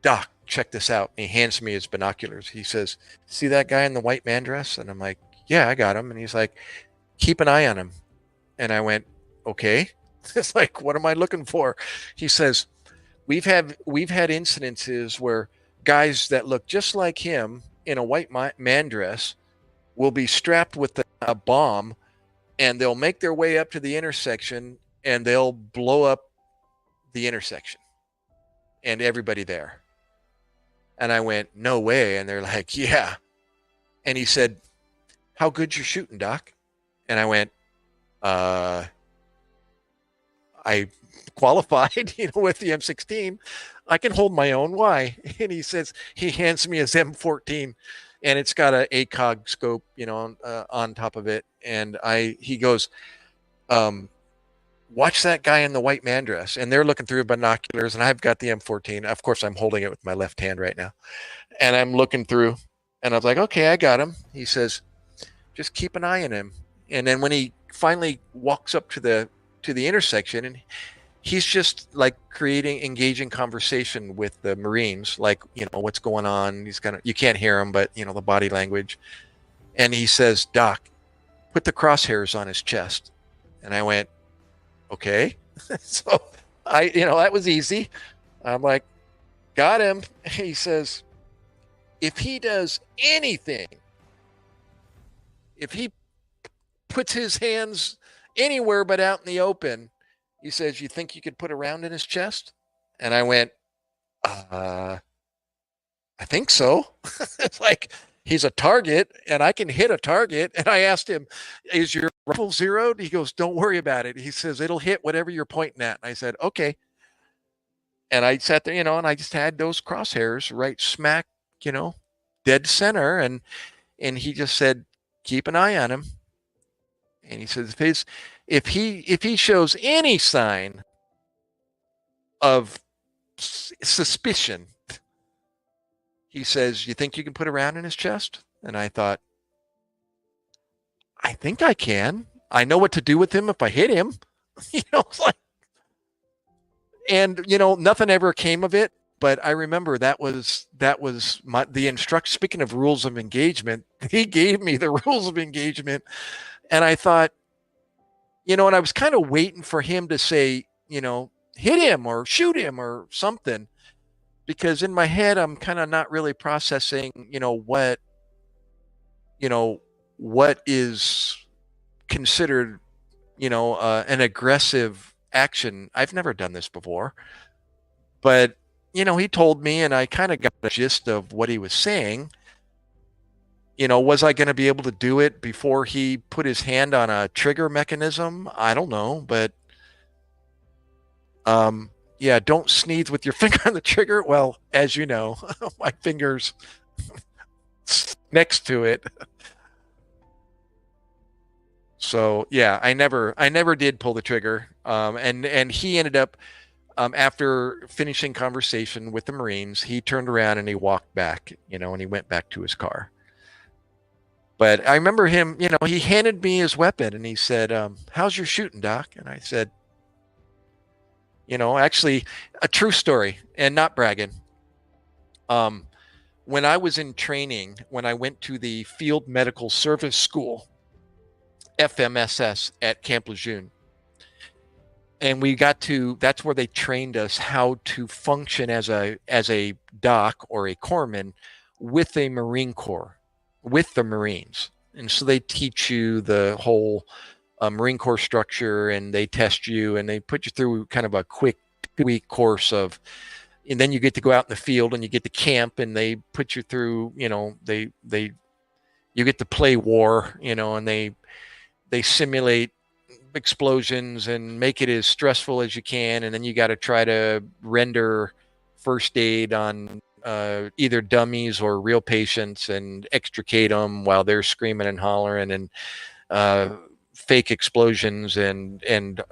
Doc, check this out. And he hands me his binoculars. He says, see that guy in the white man dress? And I'm like, yeah, I got him. And he's like, keep an eye on him. And I went, okay. It's like, what am I looking for? He says, we've had incidences where guys that look just like him in a white man dress will be strapped with a bomb, and they'll make their way up to the intersection and they'll blow up the intersection and everybody there. And I went, no way. And they're like, yeah. And he said, how good's your shooting, Doc? And I went, I qualified, with the M16. I can hold my own. Why? And he says, he hands me his M14, and it's got a ACOG scope, on top of it. And he goes, watch that guy in the white man dress. And they're looking through binoculars, and I've got the M14. Of course, I'm holding it with my left hand right now. And I'm looking through, and I was like, okay, I got him. He says, just keep an eye on him. And then when he finally walks up to the intersection, and he's just like engaging conversation with the Marines, like, what's going on. He's you can't hear him, but the body language. And he says, Doc, put the crosshairs on his chest. And I went, okay. So that was easy. I'm like, got him. He says, if he does anything, if he puts his hands anywhere but out in the open, he says, you think you could put a round in his chest? And I went, I think so. It's like, he's a target and I can hit a target. And I asked him, is your rifle zeroed? He goes, don't worry about it. He says, it'll hit whatever you're pointing at. And I said, okay. And I sat there, and I just had those crosshairs right smack, dead center. And he just said, keep an eye on him. And he says, if he shows any sign of suspicion, he says, you think you can put a round in his chest? And I thought, I think I can. I know what to do with him if I hit him. It's like, and nothing ever came of it. But I remember that was the instruction. Speaking of rules of engagement, he gave me the rules of engagement. And I thought, and I was kind of waiting for him to say, hit him or shoot him or something, because in my head, I'm kind of not really processing, what is considered, an aggressive action. I've never done this before, but he told me, and I kind of got the gist of what he was saying. Was I going to be able to do it before he put his hand on a trigger mechanism? I don't know, but yeah, don't sneeze with your finger on the trigger. Well, as you know, my finger's next to it. So yeah, I never did pull the trigger. And he ended up, after finishing conversation with the Marines, he turned around and he walked back, and he went back to his car. But I remember him, he handed me his weapon and he said, "How's your shooting, Doc?" And I said, actually, a true story and not bragging. When I was in training, when I went to the Field Medical Service School, FMSS, at Camp Lejeune, and that's where they trained us how to function as a doc or a corpsman with a Marine Corps, with the Marines. And so they teach you the whole Marine Corps structure, and they test you, and they put you through kind of a quick 2-week course of, and then you get to go out in the field and you get to camp, and they put you through, you get to play war, and they simulate explosions and make it as stressful as you can, and then you got to try to render first aid on either dummies or real patients and extricate them while they're screaming and hollering, and fake explosions and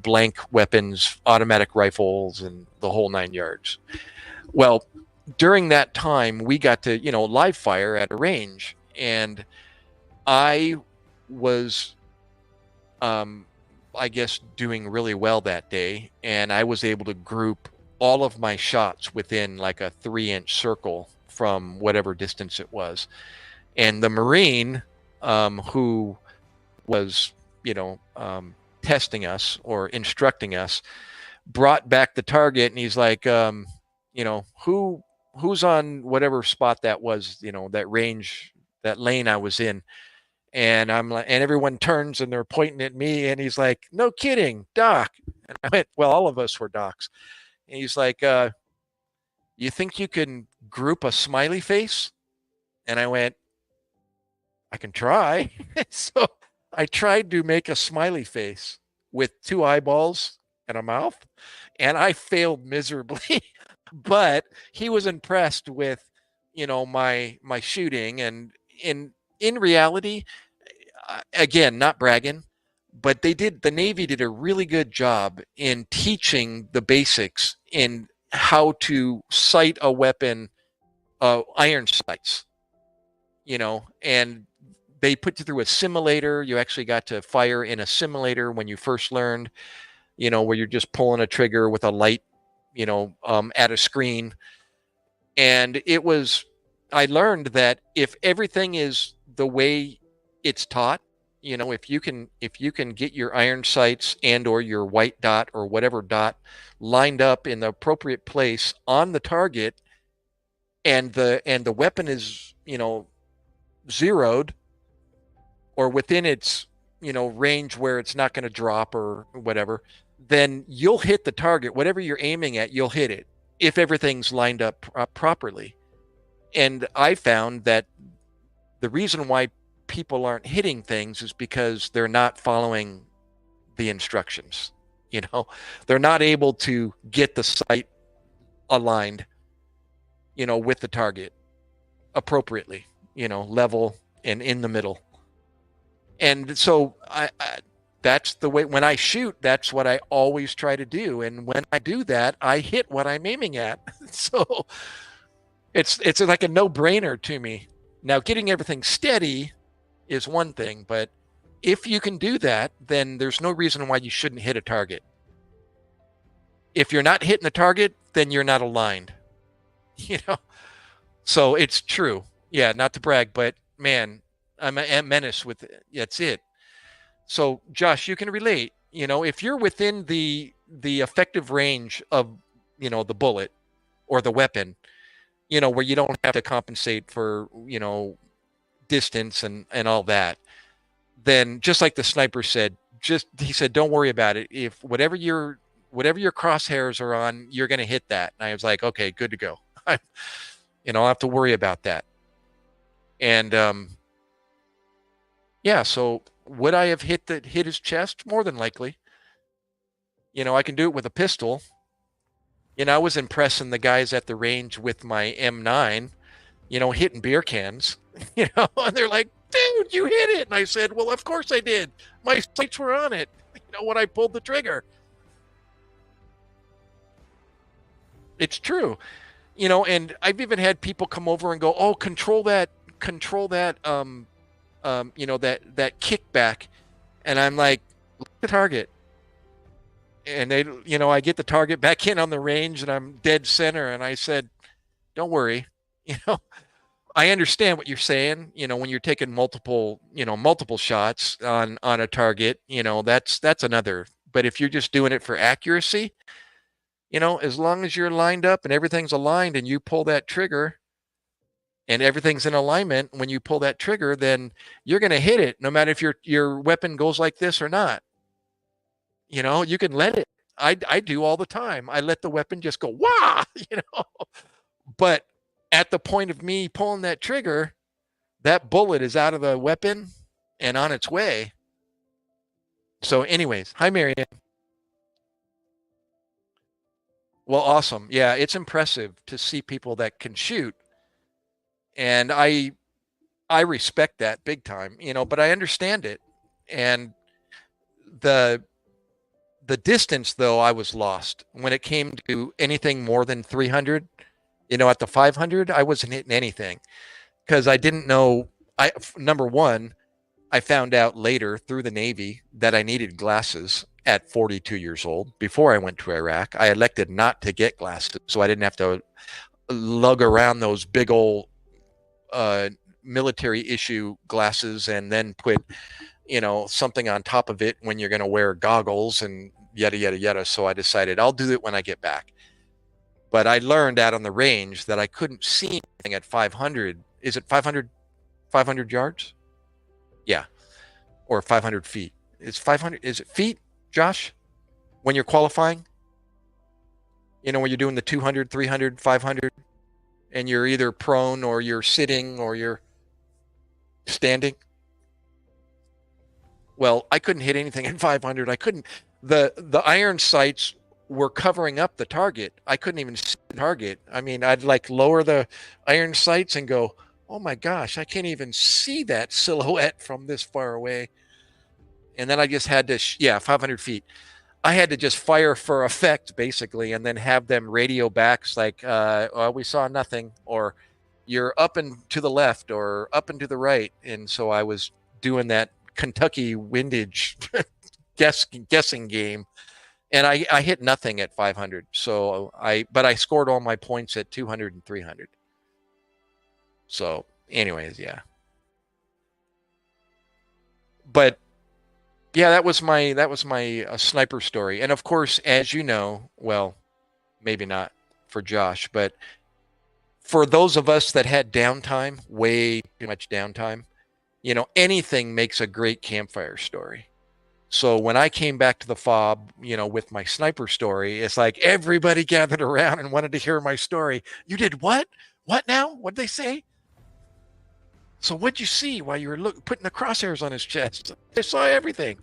blank weapons, automatic rifles, and the whole 9 yards. Well, during that time, we got to live fire at a range, and I was I guess doing really well that day, and I was able to group all of my shots within like a 3-inch circle from whatever distance it was. And the Marine, who was, testing us or instructing us, brought back the target, and he's like, who's on whatever spot that was, that range, that lane I was in. And I'm like, and everyone turns and they're pointing at me, and he's like, "No kidding, Doc." And I went, "Well, all of us were docs." And he's like, "You think you can group a smiley face?" And I went, "I can try." So I tried to make a smiley face with 2 eyeballs and a mouth, and I failed miserably. But he was impressed with, my shooting, and in reality, again, not bragging, but the Navy did a really good job in teaching the basics in how to sight a weapon, iron sights, and they put you through a simulator. You actually got to fire in a simulator when you first learned, where you're just pulling a trigger with a light, at a screen. And I learned that if everything is the way it's taught, if you can get your iron sights and or your white dot or whatever dot lined up in the appropriate place on the target, and the weapon is, zeroed or within its, range where it's not going to drop or whatever, then you'll hit the target. Whatever you're aiming at, you'll hit it if everything's lined up properly. And I found that the reason why people aren't hitting things is because they're not following the instructions. They're not able to get the sight aligned, with the target appropriately, level and in the middle. And so that's the way, when I shoot, that's what I always try to do. And when I do that, I hit what I'm aiming at. So it's like a no-brainer to me. Now, getting everything steady is one thing, but if you can do that, then there's no reason why you shouldn't hit a target. If you're not hitting the target, then you're not aligned. So it's true. Yeah, not to brag, but man, I'm a menace with it. That's it. So Josh, you can relate. If you're within the effective range of, the bullet or the weapon, where you don't have to compensate for, distance and all that, then just like the sniper said, he said, don't worry about it. If whatever your crosshairs are on, you're going to hit that. And I was like, okay, good to go. I, I'll have to worry about that. And yeah, so would I have hit his chest? More than likely. I can do it with a pistol. I was impressing the guys at the range with my M9, hitting beer cans, and they're like, dude, you hit it. And I said, well, of course I did. My sights were on it, when I pulled the trigger. It's true. And I've even had people come over and go, oh, control that, that kickback. And I'm like, look at the target. And I get the target back in on the range and I'm dead center. And I said, don't worry, I understand what you're saying. When you're taking multiple shots on a target, that's another. But if you're just doing it for accuracy, as long as you're lined up and everything's aligned and you pull that trigger and everything's in alignment, when you pull that trigger, then you're going to hit it no matter if your weapon goes like this or not. You can let it. I do all the time. I let the weapon just go, wah, But at the point of me pulling that trigger, that bullet is out of the weapon and on its way. So anyways, hi, Marianne. Well, awesome. Yeah, it's impressive to see people that can shoot. And I respect that big time, but I understand it. And the distance, though, I was lost when it came to anything more than 300. At the 500, I wasn't hitting anything because I didn't know. Number one, I found out later through the Navy that I needed glasses at 42 years old. Before I went to Iraq, I elected not to get glasses, so I didn't have to lug around those big old military issue glasses and then put something on top of it when you're going to wear goggles and yada yada yada. So I decided I'll do it when I get back. But I learned out on the range that I couldn't see anything at 500. Is it 500 yards? Yeah, or 500 feet. It's 500. Is it feet, Josh? When you're qualifying, when you're doing the 200, 300, 500, and you're either prone or you're sitting or you're standing. Well, I couldn't hit anything at 500. I couldn't. The iron sights were covering up the target. I couldn't even see the target. I mean, I'd like lower the iron sights and go, oh my gosh, I can't even see that silhouette from this far away. And then I just had to, 500 feet. I had to just fire for effect, basically, and then have them radio back like, oh, we saw nothing, or you're up and to the left or up and to the right. And so I was doing that Kentucky windage guessing game. And I hit nothing at 500. But I scored all my points at 200 and 300. So anyways, yeah. But yeah, that was my sniper story. And of course, as you know, well, maybe not for Josh, but for those of us that had downtime, way too much downtime, anything makes a great campfire story. So when I came back to the fob, with my sniper story, it's like everybody gathered around and wanted to hear my story. You did what? What now? What'd they say? So what'd you see while you were putting the crosshairs on his chest? I saw everything.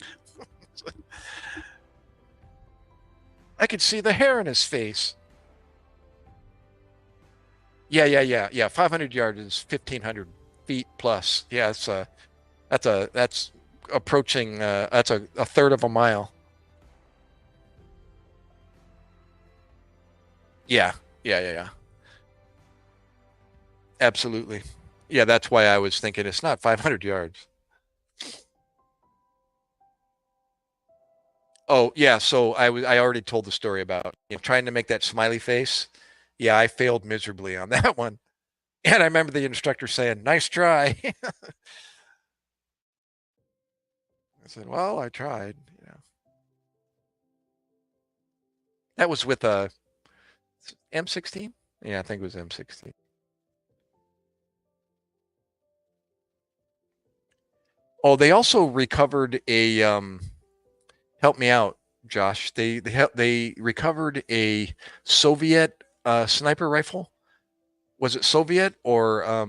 I could see the hair in his face. Yeah. 500 yards is 1,500 feet plus. Yeah, that's approaching. That's a third of a mile. Yeah. Absolutely. Yeah, that's why I was thinking it's not 500 yards. Oh, yeah. So I already told the story about trying to make that smiley face. Yeah, I failed miserably on that one. And I remember the instructor saying, "Nice try." I said, "Well, I tried." That was with a M16. Yeah, I think it was M16. Oh, they also recovered a help me out, Josh. They recovered a Soviet sniper rifle. Was it Soviet or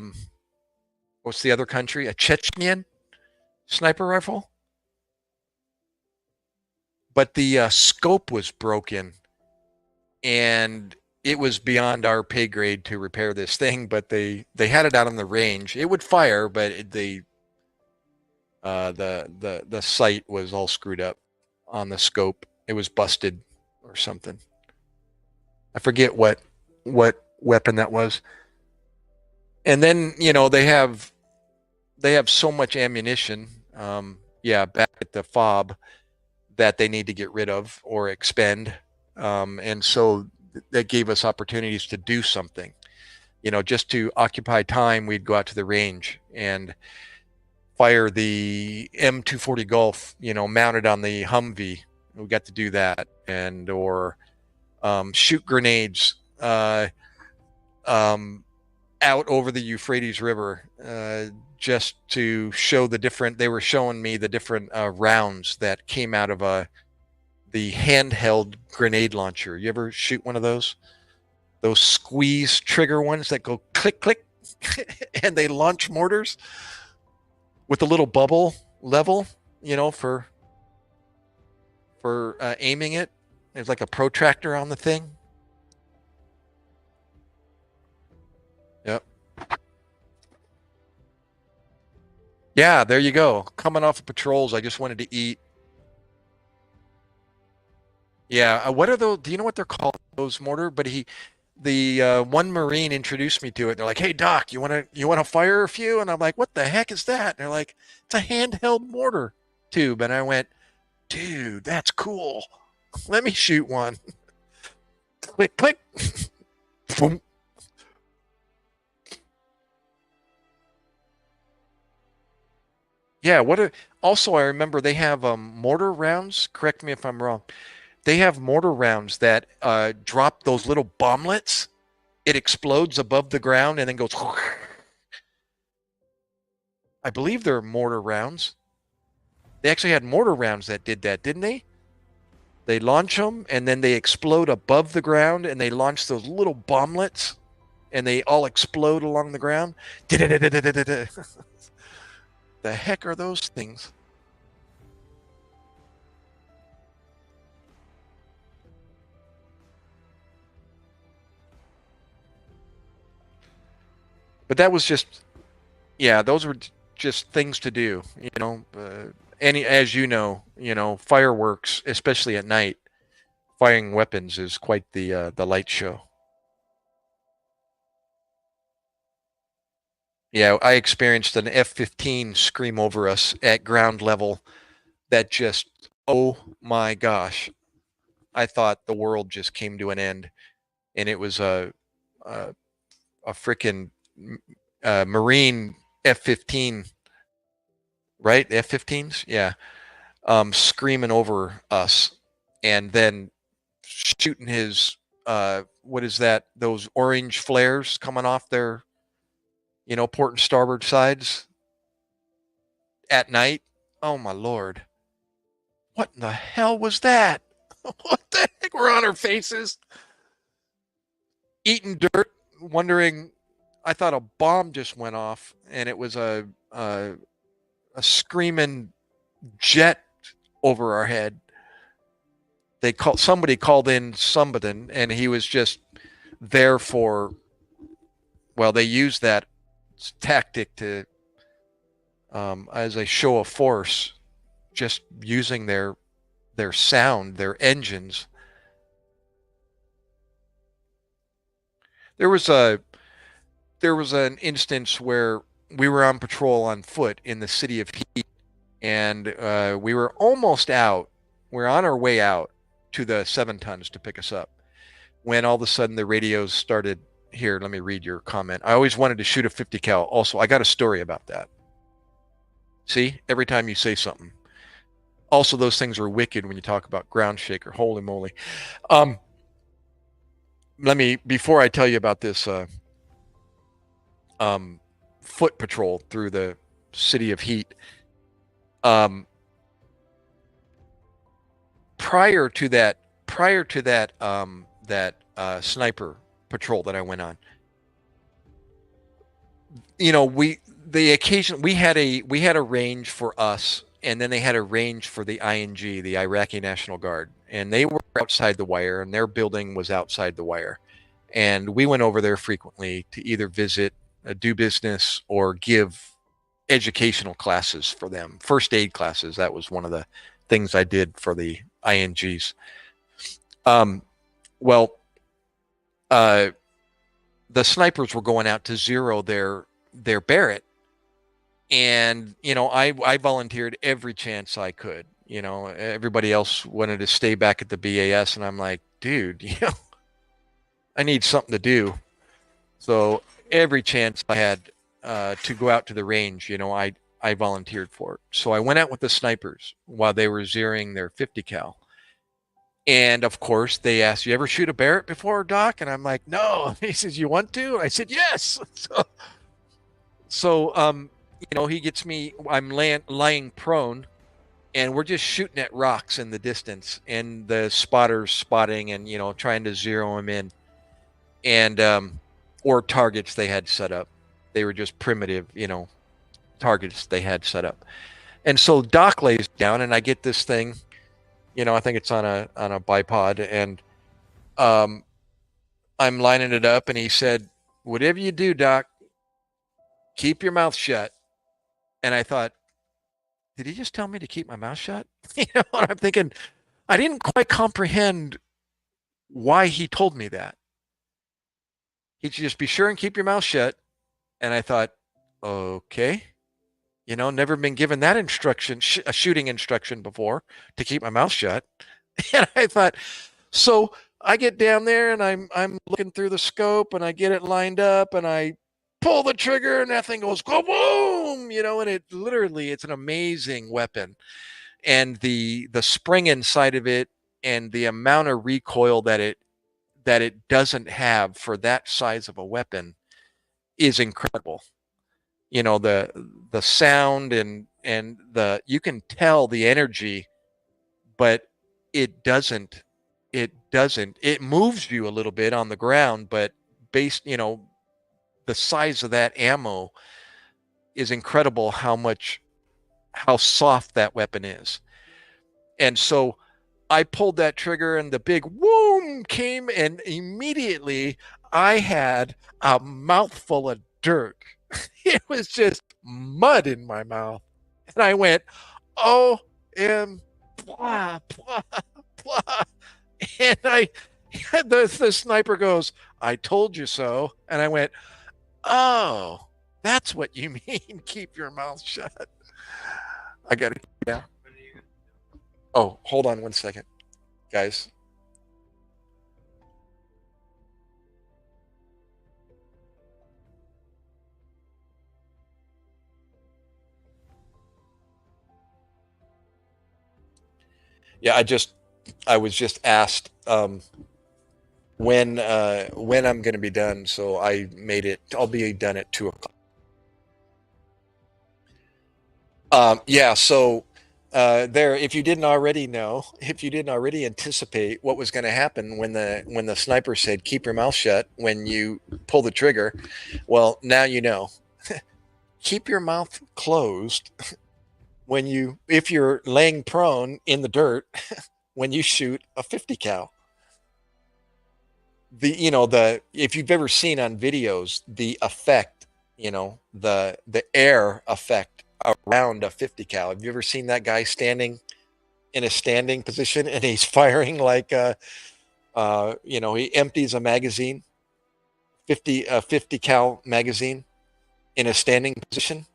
what's the other country? A Chechnyan sniper rifle? But the scope was broken, and it was beyond our pay grade to repair this thing. But they had it out on the range. It would fire, but the sight was all screwed up on the scope. It was busted or something. I forget what weapon that was. And then they have so much ammunition. Yeah, back at the fob that they need to get rid of or expend. And so that gave us opportunities to do something. Just to occupy time, we'd go out to the range and fire the M240 Golf, mounted on the Humvee. We got to do that, and or shoot grenades out over the Euphrates River, just to show the different. They were showing me the different rounds that came out of the handheld grenade launcher. You ever shoot one of those? Those squeeze trigger ones that go click click, and they launch mortars with a little bubble level, for aiming it. There's like a protractor on the thing. Yep. Yeah, there you go. Coming off of patrols, I just wanted to eat. Yeah, what are those? Do you know what they're called? Those mortar? But the one Marine introduced me to it. They're like, "Hey Doc, you want to fire a few?" And I'm like, "What the heck is that?" And they're like, "It's a handheld mortar tube." And I went, "Dude, that's cool. Let me shoot one." Click, click. Boom. Yeah. Also, I remember they have mortar rounds. Correct me if I'm wrong. They have mortar rounds that drop those little bomblets. It explodes above the ground and then goes. I believe they're mortar rounds. They actually had mortar rounds that did that, didn't they? They launch them and then they explode above the ground and they launch those little bomblets and they all explode along the ground. The heck are those things? But that was just, yeah, those were just things to do, as fireworks, especially at night, firing weapons is quite the light show. Yeah, I experienced an F-15 scream over us at ground level that just, oh my gosh, I thought the world just came to an end, and it was a freaking Marine F-15, right? F-15s, yeah, screaming over us, and then shooting his what is that? Those orange flares coming off their port and starboard sides at night. Oh my lord. What in the hell was that? What the heck? We're on our faces, eating dirt, wondering. I thought a bomb just went off, and it was a screaming jet over our head. Somebody called in somebody, and he was just there for. Well, they used that tactic to, as a show of force, just using their sound, their engines. There was an instance where we were on patrol on foot in the city of Heat, and we were almost out. We're on our way out to the 7 tons to pick us up when all of a sudden the radios started. Here, let me read your comment. I always wanted to shoot a 50 cal. Also, I got a story about that. See, every time you say something. Also, those things are wicked when you talk about ground shaker. Holy moly. Before I tell you about this foot patrol through the city of Heat, Um, prior to that, that sniper patrol that I went on, we had a range for us, and then they had a range for the ING, the Iraqi National Guard, and they were outside the wire, and their building was outside the wire, and we went over there frequently to either visit, do business, or give educational classes for them, first aid classes. That was one of the things I did for the INGs. Um, well, uh, the snipers were going out to zero their Barrett, and I volunteered every chance I could. Everybody else wanted to stay back at the BAS, and I'm like, dude, I need something to do. So every chance I had to go out to the range, I volunteered for it. So I went out with the snipers while they were zeroing their 50 cal. And of course, they asked, "You ever shoot a Barrett before, Doc?" And I'm like, "No." He says, "You want to?" I said, "Yes." So he gets me. I'm lying prone, and we're just shooting at rocks in the distance, and the spotters spotting and trying to zero them in, and or targets they had set up. They were just primitive, targets they had set up. And so Doc lays down, and I get this thing. I think it's on a bipod, and I'm lining it up, and he said, "Whatever you do, Doc, keep your mouth shut." And I thought, did he just tell me to keep my mouth shut? I'm thinking, I didn't quite comprehend why he told me that. He should just be sure and keep your mouth shut. And I thought, okay, never been given that instruction, a shooting instruction before, to keep my mouth shut. And I thought, so I get down there, and I'm looking through the scope, and I get it lined up, and I pull the trigger, and that thing goes boom, and it's an amazing weapon. And the spring inside of it, and the amount of recoil that it doesn't have for that size of a weapon is incredible. The sound, and you can tell the energy, but it doesn't it moves you a little bit on the ground, but based, the size of that ammo is incredible, how soft that weapon is. And so I pulled that trigger, and the big whoom came, and immediately I had a mouthful of dirt. It was just mud in my mouth. And I went, "Oh, blah, blah, blah." And the sniper goes, "I told you so." And I went, "Oh, that's what you mean, keep your mouth shut." I got to, yeah. Oh, hold on one second, guys. Yeah, I was just asked when I'm going to be done, so I made it. I'll be done at 2 o'clock. Yeah, so there, if you didn't already know, if you didn't already anticipate what was going to happen when the sniper said keep your mouth shut when you pull the trigger, well, now you know. Keep your mouth closed if you're laying prone in the dirt when you shoot a 50 cal. The if you've ever seen on videos the effect, the air effect around a 50 cal. Have you ever seen that guy standing in a standing position, and he's firing like he empties a magazine, 50 cal magazine, in a standing position?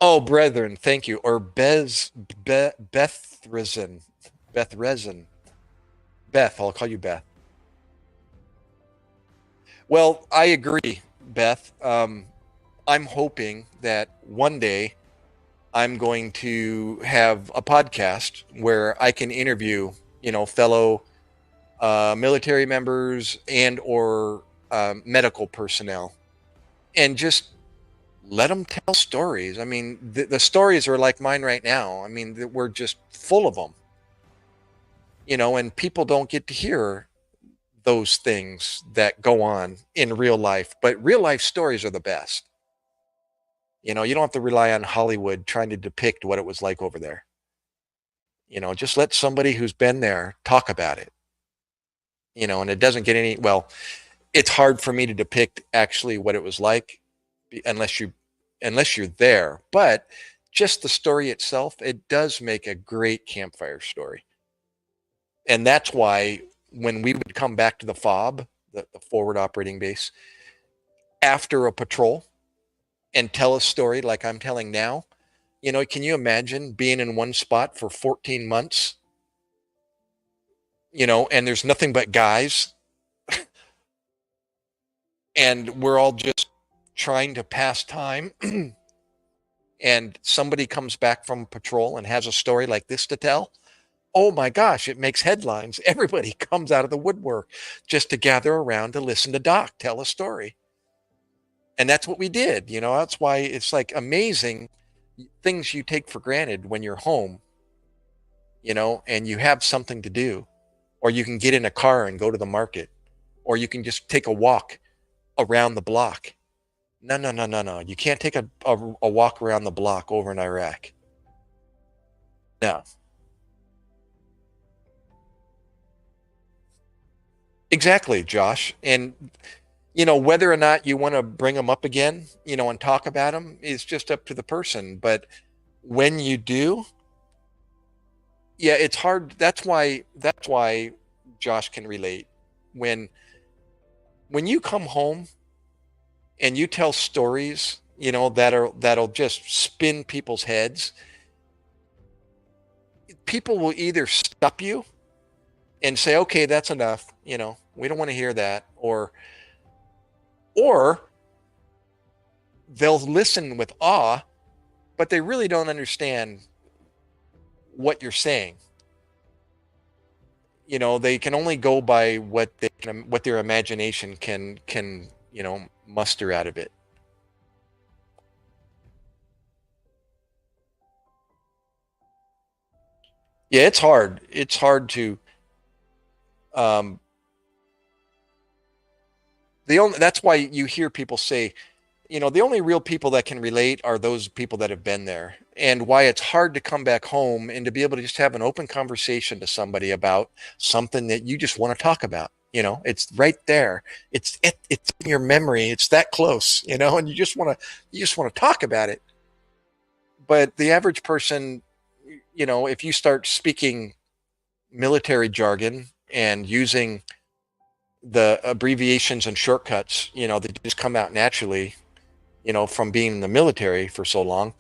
Oh, brethren, thank you. Or Beth Resin. Beth, I'll call you Beth. Well, I agree, Beth. I'm hoping that one day I'm going to have a podcast where I can interview, fellow military members and or medical personnel, and just let them tell stories. I mean, the stories are like mine right now. I mean, we're just full of them, and people don't get to hear those things that go on in real life, but real life stories are the best. You don't have to rely on Hollywood trying to depict what it was like over there. Just let somebody who's been there talk about it, and it doesn't get any, well, it's hard for me to depict actually what it was like unless you're there, but just the story itself, it does make a great campfire story. And that's why when we would come back to the FOB, the forward operating base, after a patrol and tell a story like I'm telling now, can you imagine being in one spot for 14 months, and there's nothing but guys, and we're all just trying to pass time, and somebody comes back from patrol and has a story like this to tell? Oh my gosh, it makes headlines. Everybody comes out of the woodwork just to gather around to listen to Doc tell a story. And that's what we did. That's why it's like amazing things you take for granted when you're home, and you have something to do, or you can get in a car and go to the market, or you can just take a walk around the block. No, no, no, no, no. You can't take a walk around the block over in Iraq. No. Exactly, Josh. And whether or not you want to bring them up again, and talk about them is just up to the person. But when you do, yeah, it's hard. That's why Josh can relate. When when you come home and you tell stories, that'll just spin people's heads, people will either stop you and say, okay, that's enough, we don't want to hear that, or they'll listen with awe, but they really don't understand what you're saying. They can only go by what their imagination can muster out of it. Yeah, it's hard. It's hard to um that's why you hear people say, the only real people that can relate are those people that have been there, and why it's hard to come back home and to be able to just have an open conversation to somebody about something that you just want to talk about. It's right there. It's in your memory. It's that close, and you just want to talk about it. But the average person, if you start speaking military jargon and using the abbreviations and shortcuts, that just come out naturally, from being in the military for so long,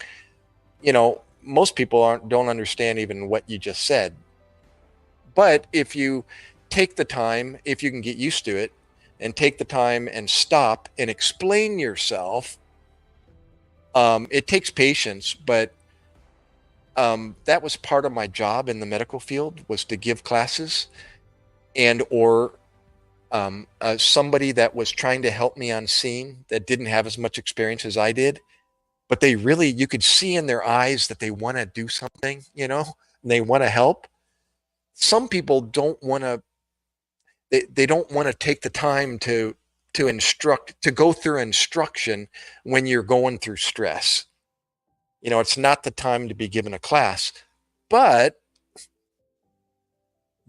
most people don't understand even what you just said. But if you take the time, if you can get used to it and take the time and stop and explain yourself, it takes patience, but that was part of my job in the medical field, was to give classes, and or somebody that was trying to help me on scene that didn't have as much experience as I did, but you could see in their eyes that they want to do something, and they want to help. Some people they don't want to take the time to go through instruction when you're going through stress. It's not the time to be given a class, but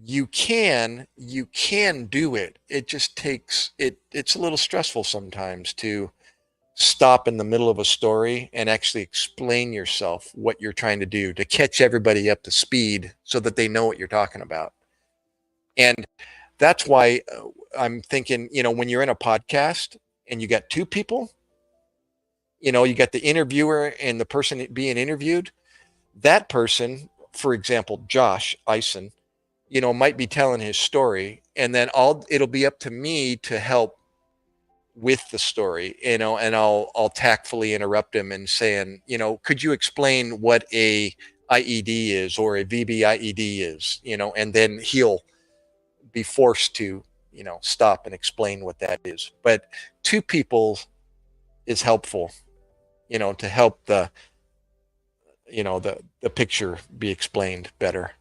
you can do it. It just takes it's a little stressful sometimes to stop in the middle of a story and actually explain yourself, what you're trying to do, to catch everybody up to speed so that they know what you're talking about. And that's why I'm thinking, when you're in a podcast and you got two people, you got the interviewer and the person being interviewed, that person, for example, Josh Eisen, might be telling his story, and then it'll be up to me to help with the story, and I'll tactfully interrupt him and saying, could you explain what a IED is or a VBIED is, and then he'll be forced to, stop and explain what that is. But two people is helpful, to help the picture be explained better.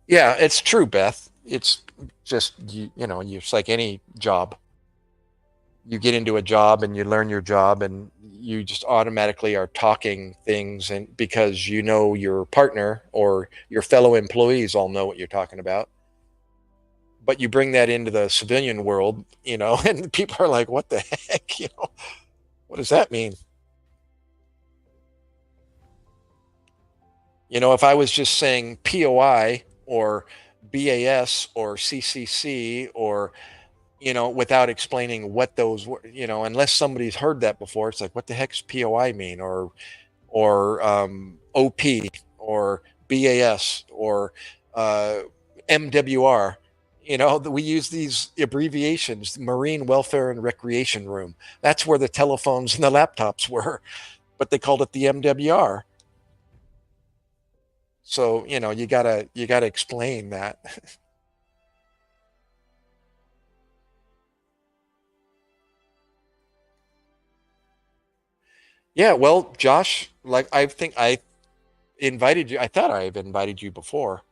Yeah, it's true, Beth. It's just it's like any job. You get into a job and you learn your job, and you just automatically are talking things, and because your partner or your fellow employees all know what you're talking about. But you bring that into the civilian world, and people are like, what the heck? What does that mean? If I was just saying POI or BAS or CCC or, without explaining what those were, unless somebody's heard that before, it's like, what the heck does POI mean? Or OP or BAS or MWR. We use these abbreviations, Marine Welfare and Recreation Room. That's where the telephones and the laptops were, but they called it the MWR. So, you gotta explain that. Yeah, well, Josh, like I think I invited you. I thought I've invited you before.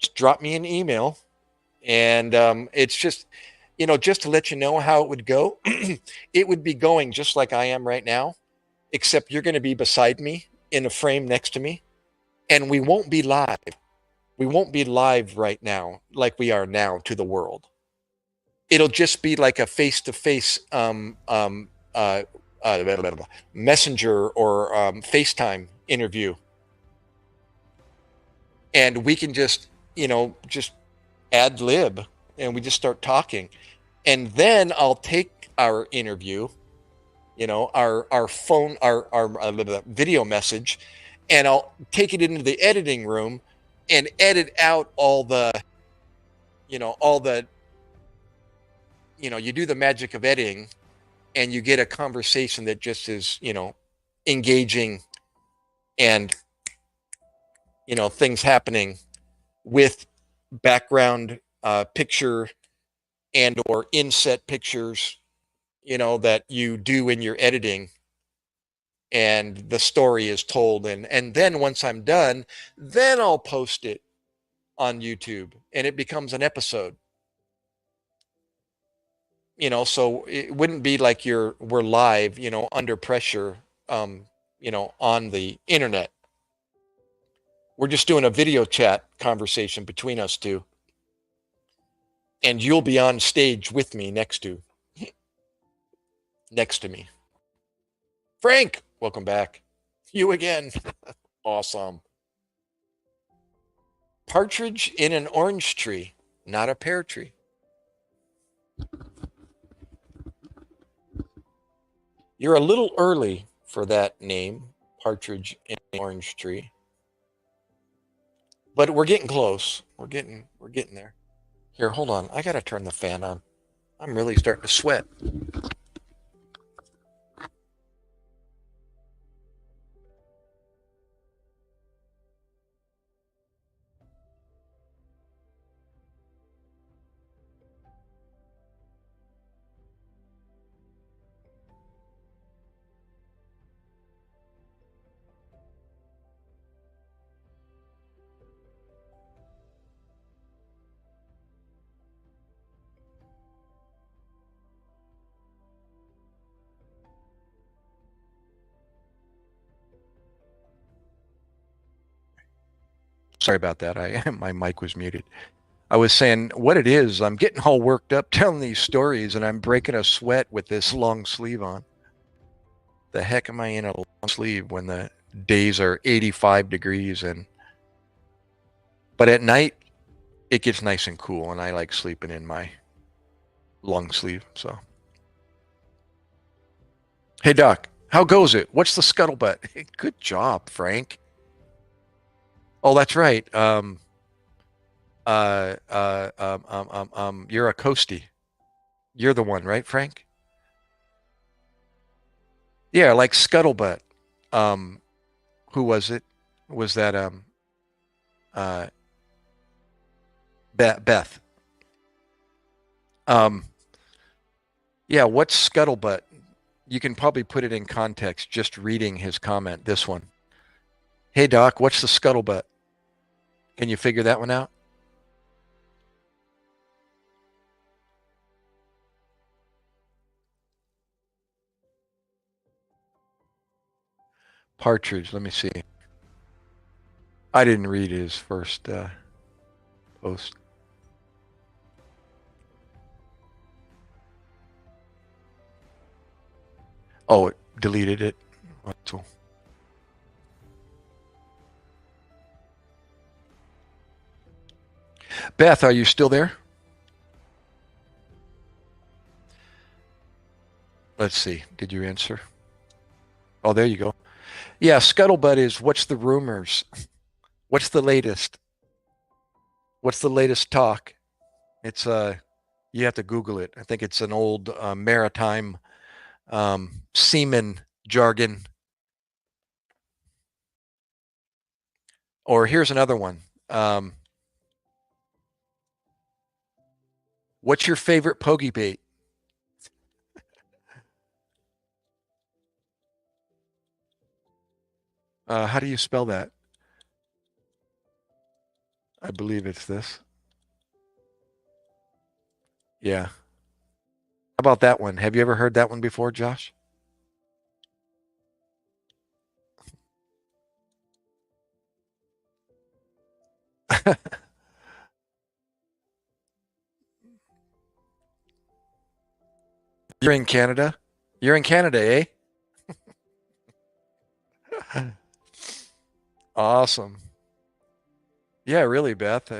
Just drop me an email, and it's just to let you know how it would go. It would be going just like I am right now, except you're going to be beside me in a frame next to me, and we won't be live. We won't be live right now like we are now to the world. It'll just be like a face-to-face messenger or FaceTime interview, and we can just ad lib, and we just start talking, and then I'll take our interview, our phone, our video message, and I'll take it into the editing room and edit out all the you do the magic of editing, and you get a conversation that just is engaging, and things happening with background picture and or inset pictures that you do in your editing, and the story is told, and then once I'm done, then I'll post it on YouTube, and it becomes an episode. So it wouldn't be like we're live, under pressure, on the internet. We're just doing a video chat conversation between us two, and you'll be on stage with me next to me. Frank, welcome back. You again. Awesome. Partridge in an orange tree, not a pear tree. You're a little early for that name, Partridge in an orange tree. But we're getting close. We're getting there. Here, hold on. I gotta turn the fan on. I'm really starting to sweat. Sorry about that. My mic was muted. I was saying what it is. I'm getting all worked up telling these stories, and I'm breaking a sweat with this long sleeve on. The heck am I in a long sleeve when the days are 85 degrees but at night it gets nice and cool, and I like sleeping in my long sleeve. So, hey Doc, how goes it? What's the scuttlebutt? Good job, Frank. Oh, that's right. You're a coastie. You're the one, right, Frank? Yeah, like scuttlebutt. Um, who was it? Was that uh Beth. Um, yeah, what's scuttlebutt? You can probably put it in context just reading his comment, this one. Hey, Doc, what's the scuttlebutt? Can you figure that one out? Partridge, let me see. I didn't read his first post. Oh, it deleted it. So, Beth, are you still there? Let's see. Did you answer? Oh, there you go. Yeah, scuttlebutt is what's the rumors? What's the latest? What's the latest talk? It's you have to Google it. I think it's an old maritime seaman jargon. Or here's another one. What's your favorite pokey bait? How do you spell that? I believe it's this. Yeah. How about that one? Have you ever heard that one before, Josh? You're in Canada? You're in Canada, eh? Awesome. Yeah, really, Beth.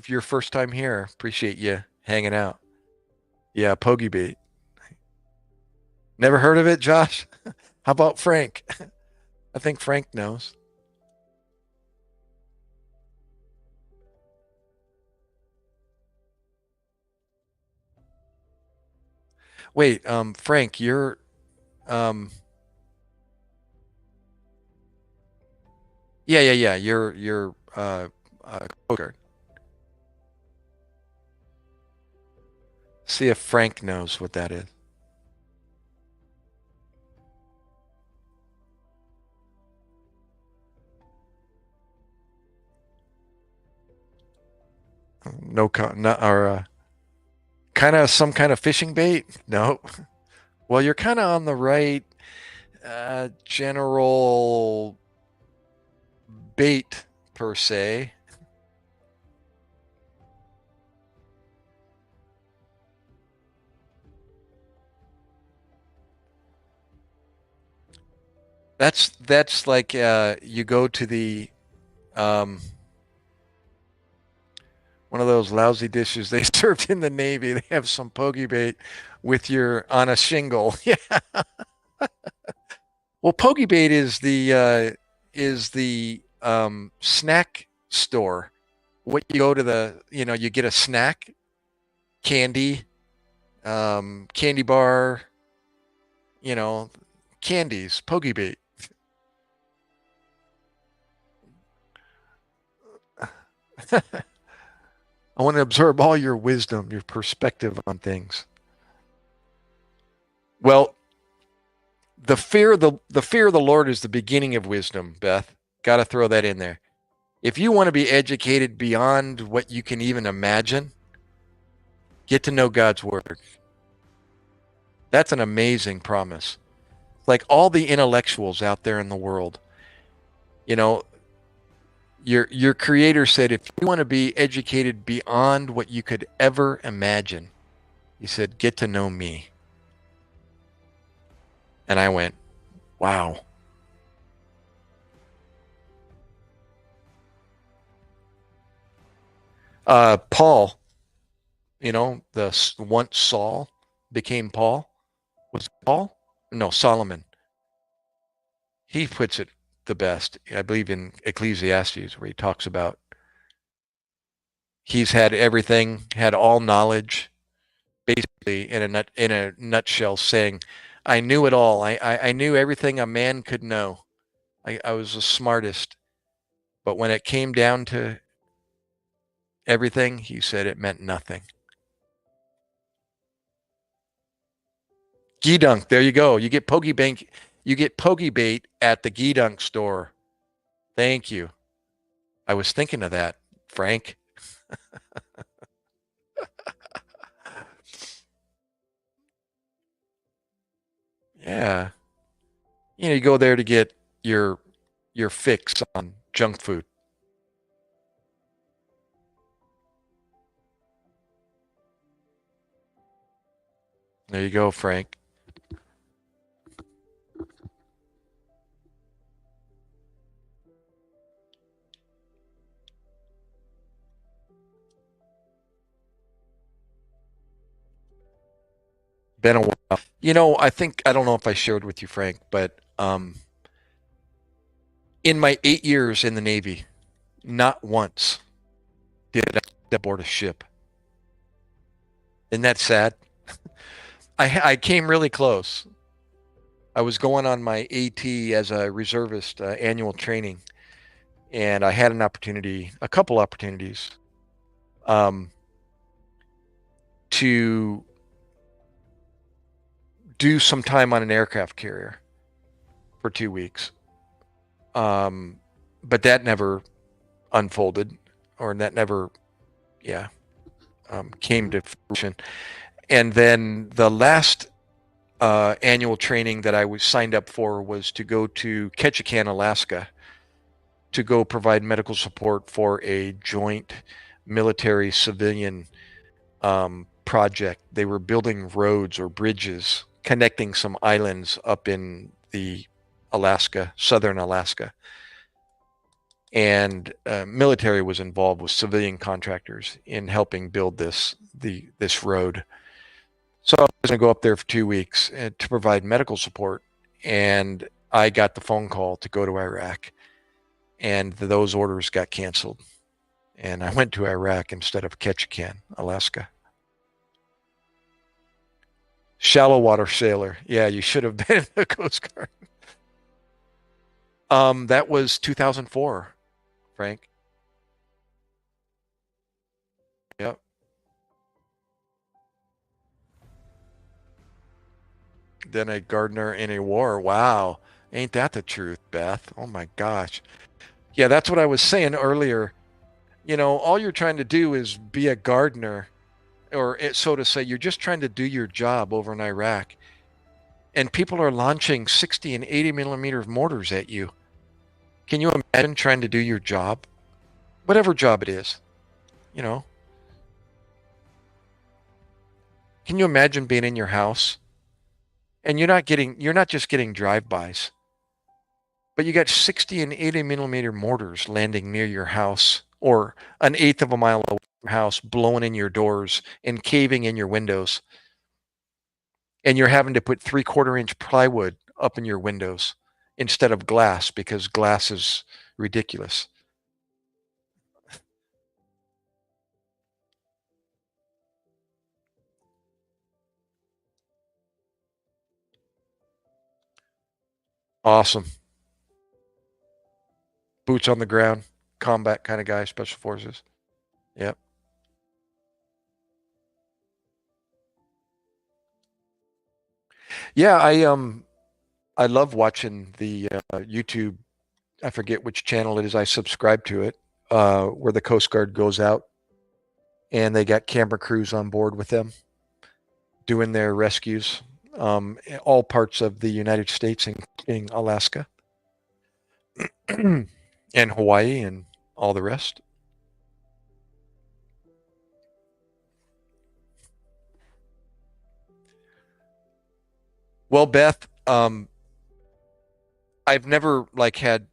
Your first time here. Appreciate you hanging out. Yeah, pokey bait. Never heard of it, Josh? How about Frank? I think Frank knows. Wait, Frank, you're um yeah. You're poker. See if Frank knows what that is. No, not or kind of some kind of fishing bait? No. Well, you're kind of on the right general bait per se. That's like you go to the um, one of those lousy dishes they served in the Navy. They have some pokey bait with your on a shingle. Yeah. Well, pokey bait is the snack store. What you go to the you get a snack, candy, candy bar, you know, candies, pokey bait. I want to absorb all your wisdom, your perspective on things. Well, the fear of the Lord is the beginning of wisdom, Beth. Got to throw that in there. If you want to be educated beyond what you can even imagine, get to know God's word. That's an amazing promise. Like all the intellectuals out there in the world, you know, your creator said if you want to be educated beyond what you could ever imagine, he said, get to know me. And I went, wow. Paul, the once Saul became Paul. Was it Paul? No, Solomon. He puts it the best. I believe in Ecclesiastes where he talks about he's had everything, had all knowledge, basically in a nutshell, saying, "I knew it all. I knew everything a man could know. I was the smartest." But when it came down to everything, he said it meant nothing. Gedunk, there you go. You get pokey bait at the Gedunk store. Thank you. I was thinking of that, Frank. Yeah. You go there to get your your fix on junk food. There you go, Frank. Been a while. I think I don't know if I shared with you, Frank, but in my 8 years in the Navy, not once did I step aboard a ship. Isn't that sad? I came really close. I was going on my AT as a reservist annual training, and I had a couple opportunities, um, to do some time on an aircraft carrier for 2 weeks. Um, but that never unfolded, or that never, yeah, came to fruition. And then the last annual training that I was signed up for was to go to Ketchikan, Alaska, to go provide medical support for a joint military civilian project. They were building roads or bridges connecting some islands up in the southern Alaska. And military was involved with civilian contractors in helping build this road. So I was going to go up there for 2 weeks to provide medical support, and I got the phone call to go to Iraq, and those orders got canceled, and I went to Iraq instead of Ketchikan, Alaska. Shallow water sailor. Yeah, you should have been in the Coast Guard. That was 2004, Frank. Yep. Then a gardener in a war. Wow. Ain't that the truth, Beth? Oh my gosh. Yeah, that's what I was saying earlier. All you're trying to do is be a gardener, or so to say, you're just trying to do your job over in Iraq. And people are launching 60 and 80 millimeter mortars at you. Can you imagine trying to do your job? Whatever job it is, you know? Can you imagine being in your house and you're not just getting drive-bys, but you got 60 and 80 millimeter mortars landing near your house or an eighth of a mile away from your house, blowing in your doors and caving in your windows. And you're having to put 3/4 inch plywood up in your windows instead of glass because glass is ridiculous. Awesome. Boots on the ground, combat kind of guy, special forces. Yep. Yeah, I love watching the YouTube. I forget which channel it is. I subscribe to it, where the Coast Guard goes out and they got camera crews on board with them doing their rescues, in all parts of the United States, including Alaska and Hawaii and all the rest. Well, Beth, I've never like had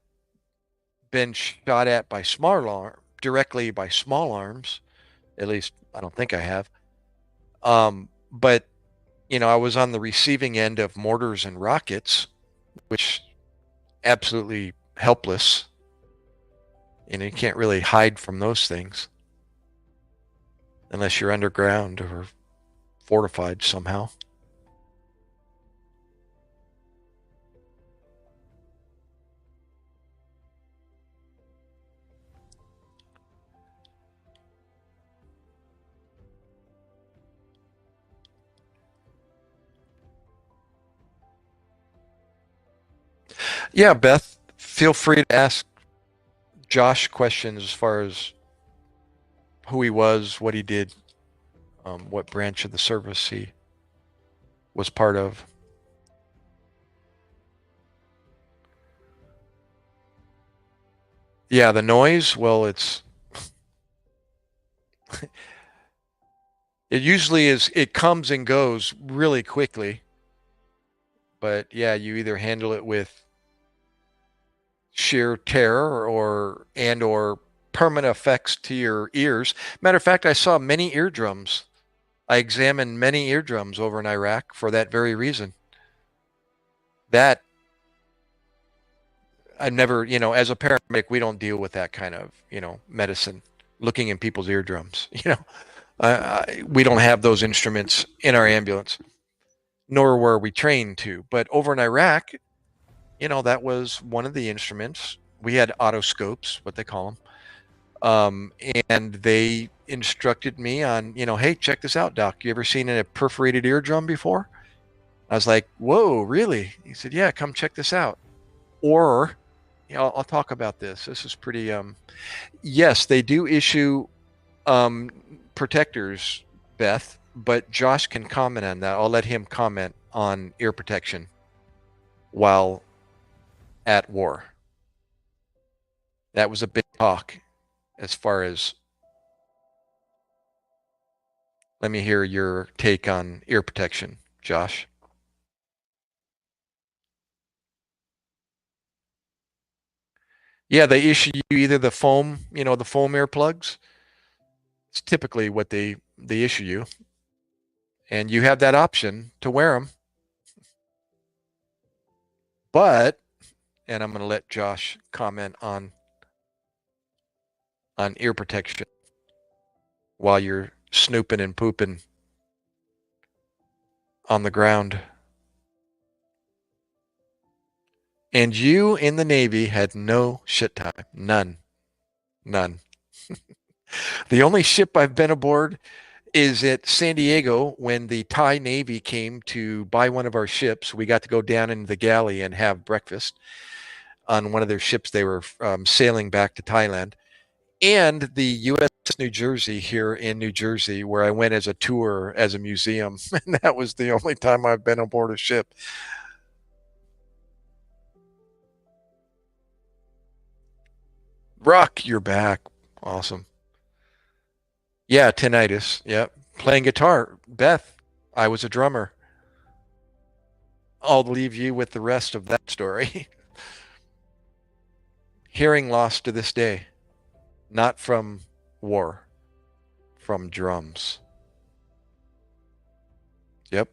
been shot at by directly by small arms. At least I don't think I have. But I was on the receiving end of mortars and rockets, which absolutely helpless. You can't really hide from those things unless you're underground or fortified somehow. Yeah, Beth, feel free to ask Josh questions as far as who he was, what he did, what branch of the service he was part of. Yeah, the noise, well, it usually is, it comes and goes really quickly. But yeah, you either handle it with sheer terror or permanent effects to your ears. Matter of fact, I saw many eardrums. I examined many eardrums over in Iraq for that very reason. That I never, as a paramedic, we don't deal with that kind of, medicine, looking in people's eardrums. We don't have those instruments in our ambulance, nor were we trained to. But over in Iraq, that was one of the instruments. We had otoscopes, what they call them. And they instructed me on, hey, check this out, doc. You ever seen a perforated eardrum before? I was like, whoa, really? He said, yeah, come check this out. Or, I'll talk about this. This is pretty, yes, they do issue um, protectors, Beth, but Josh can comment on that. I'll let him comment on ear protection while at war. That was a big talk as far as, let me hear your take on ear protection, Josh. Yeah, they issue you either the foam, the foam earplugs. It's typically what they issue you, and you have that option to wear them. But, and I'm going to let Josh comment on ear protection while you're snooping and pooping on the ground. And you in the Navy had no shit time. None. None. The only ship I've been aboard is at San Diego when the Thai Navy came to buy one of our ships. We got to go down in the galley and have breakfast on one of their ships. They were sailing back to Thailand. And the U.S. New Jersey here in New Jersey, where I went as a tour as a museum. And that was the only time I've been aboard a ship. Rock, you're back. Awesome. Yeah, tinnitus. Yeah. Playing guitar. Beth, I was a drummer. I'll leave you with the rest of that story. Hearing loss to this day, not from war, from drums. Yep.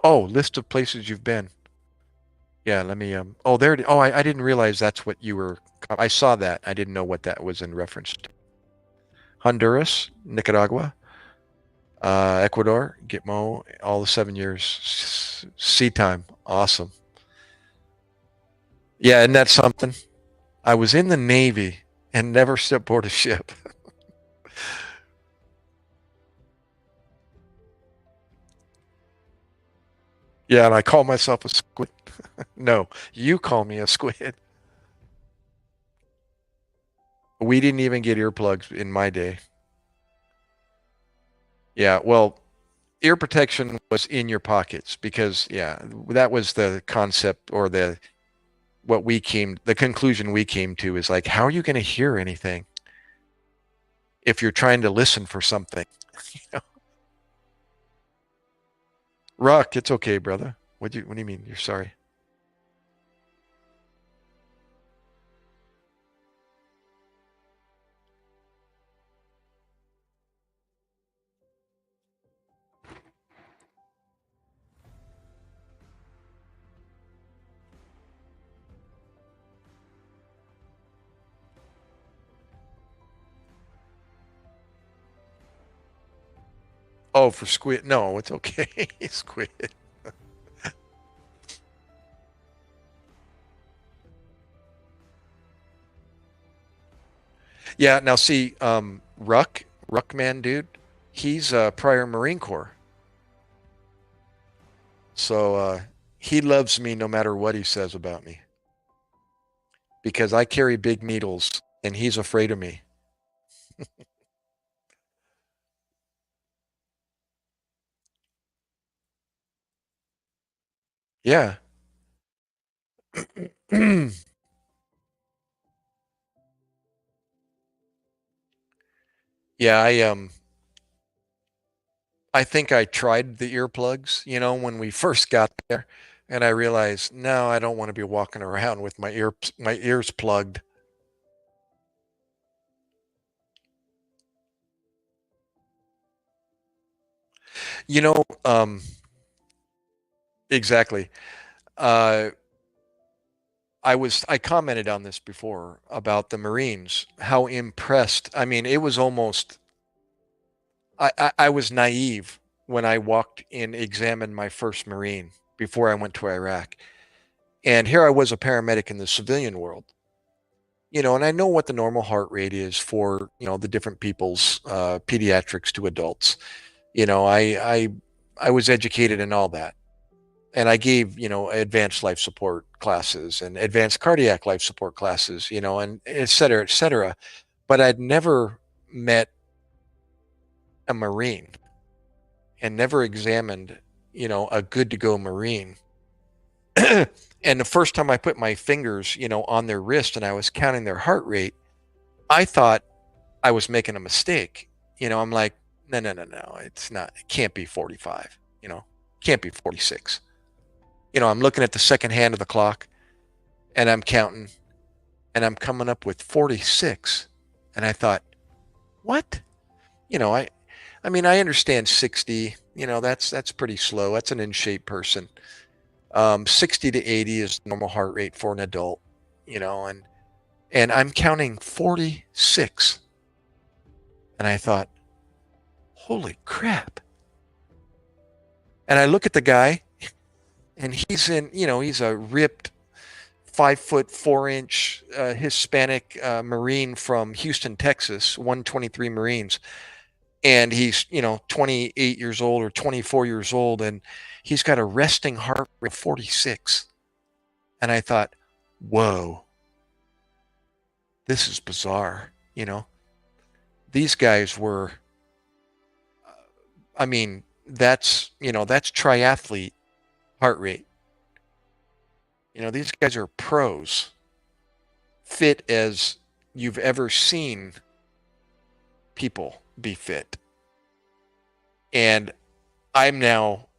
Oh, list of places you've been. Yeah, let me oh there it, oh I didn't realize that's what you were. I saw that. I didn't know what that was in reference to. Honduras, Nicaragua, Ecuador, Gitmo, all the 7 years. Sea time. Awesome. Yeah, and that's something. I was in the Navy and never stepped aboard a ship. Yeah, and I call myself a squid. No, you call me a squid. We didn't even get earplugs in my day. Yeah, well, ear protection was in your pockets because yeah, that was the concept or the conclusion we came to is like, how are you going to hear anything if you're trying to listen for something? You know? Rock, it's okay, brother. What do you mean? You're sorry. Oh, for squid. No, it's okay. Squid. Yeah, now see, Ruckman, dude. He's prior Marine Corps. So he loves me no matter what he says about me because I carry big needles and he's afraid of me. Yeah. Yeah, I think I tried the earplugs, when we first got there, and I realized, no, I don't want to be walking around with my ears plugged. You know, exactly. Uh, I commented on this before about the Marines, how impressed. I mean, it was almost I was naive when I walked in, examined my first Marine before I went to Iraq. And here I was a paramedic in the civilian world, and I know what the normal heart rate is for, the different people's pediatrics to adults. You know, I was educated in all that. And I gave, advanced life support classes and advanced cardiac life support classes, and et cetera, et cetera. But I'd never met a Marine and never examined, a good to go Marine. And the first time I put my fingers, on their wrist and I was counting their heart rate, I thought I was making a mistake. I'm like, no, no, no, no, it's not, it can't be 45, can't be 46. I'm looking at the second hand of the clock and I'm counting and I'm coming up with 46. And I thought, what? You know, I, I mean, I understand 60, that's pretty slow. That's an in shape person. 60 to 80 is normal heart rate for an adult, and I'm counting 46. And I thought, holy crap. And I look at the guy and he's a ripped 5'4" Hispanic Marine from Houston, Texas, 123 Marines. And he's, 28 years old or 24 years old. And he's got a resting heart rate of 46. And I thought, whoa, this is bizarre. These guys were, I mean, that's triathlete heart rate. These guys are pros, fit as you've ever seen people be fit. And I'm now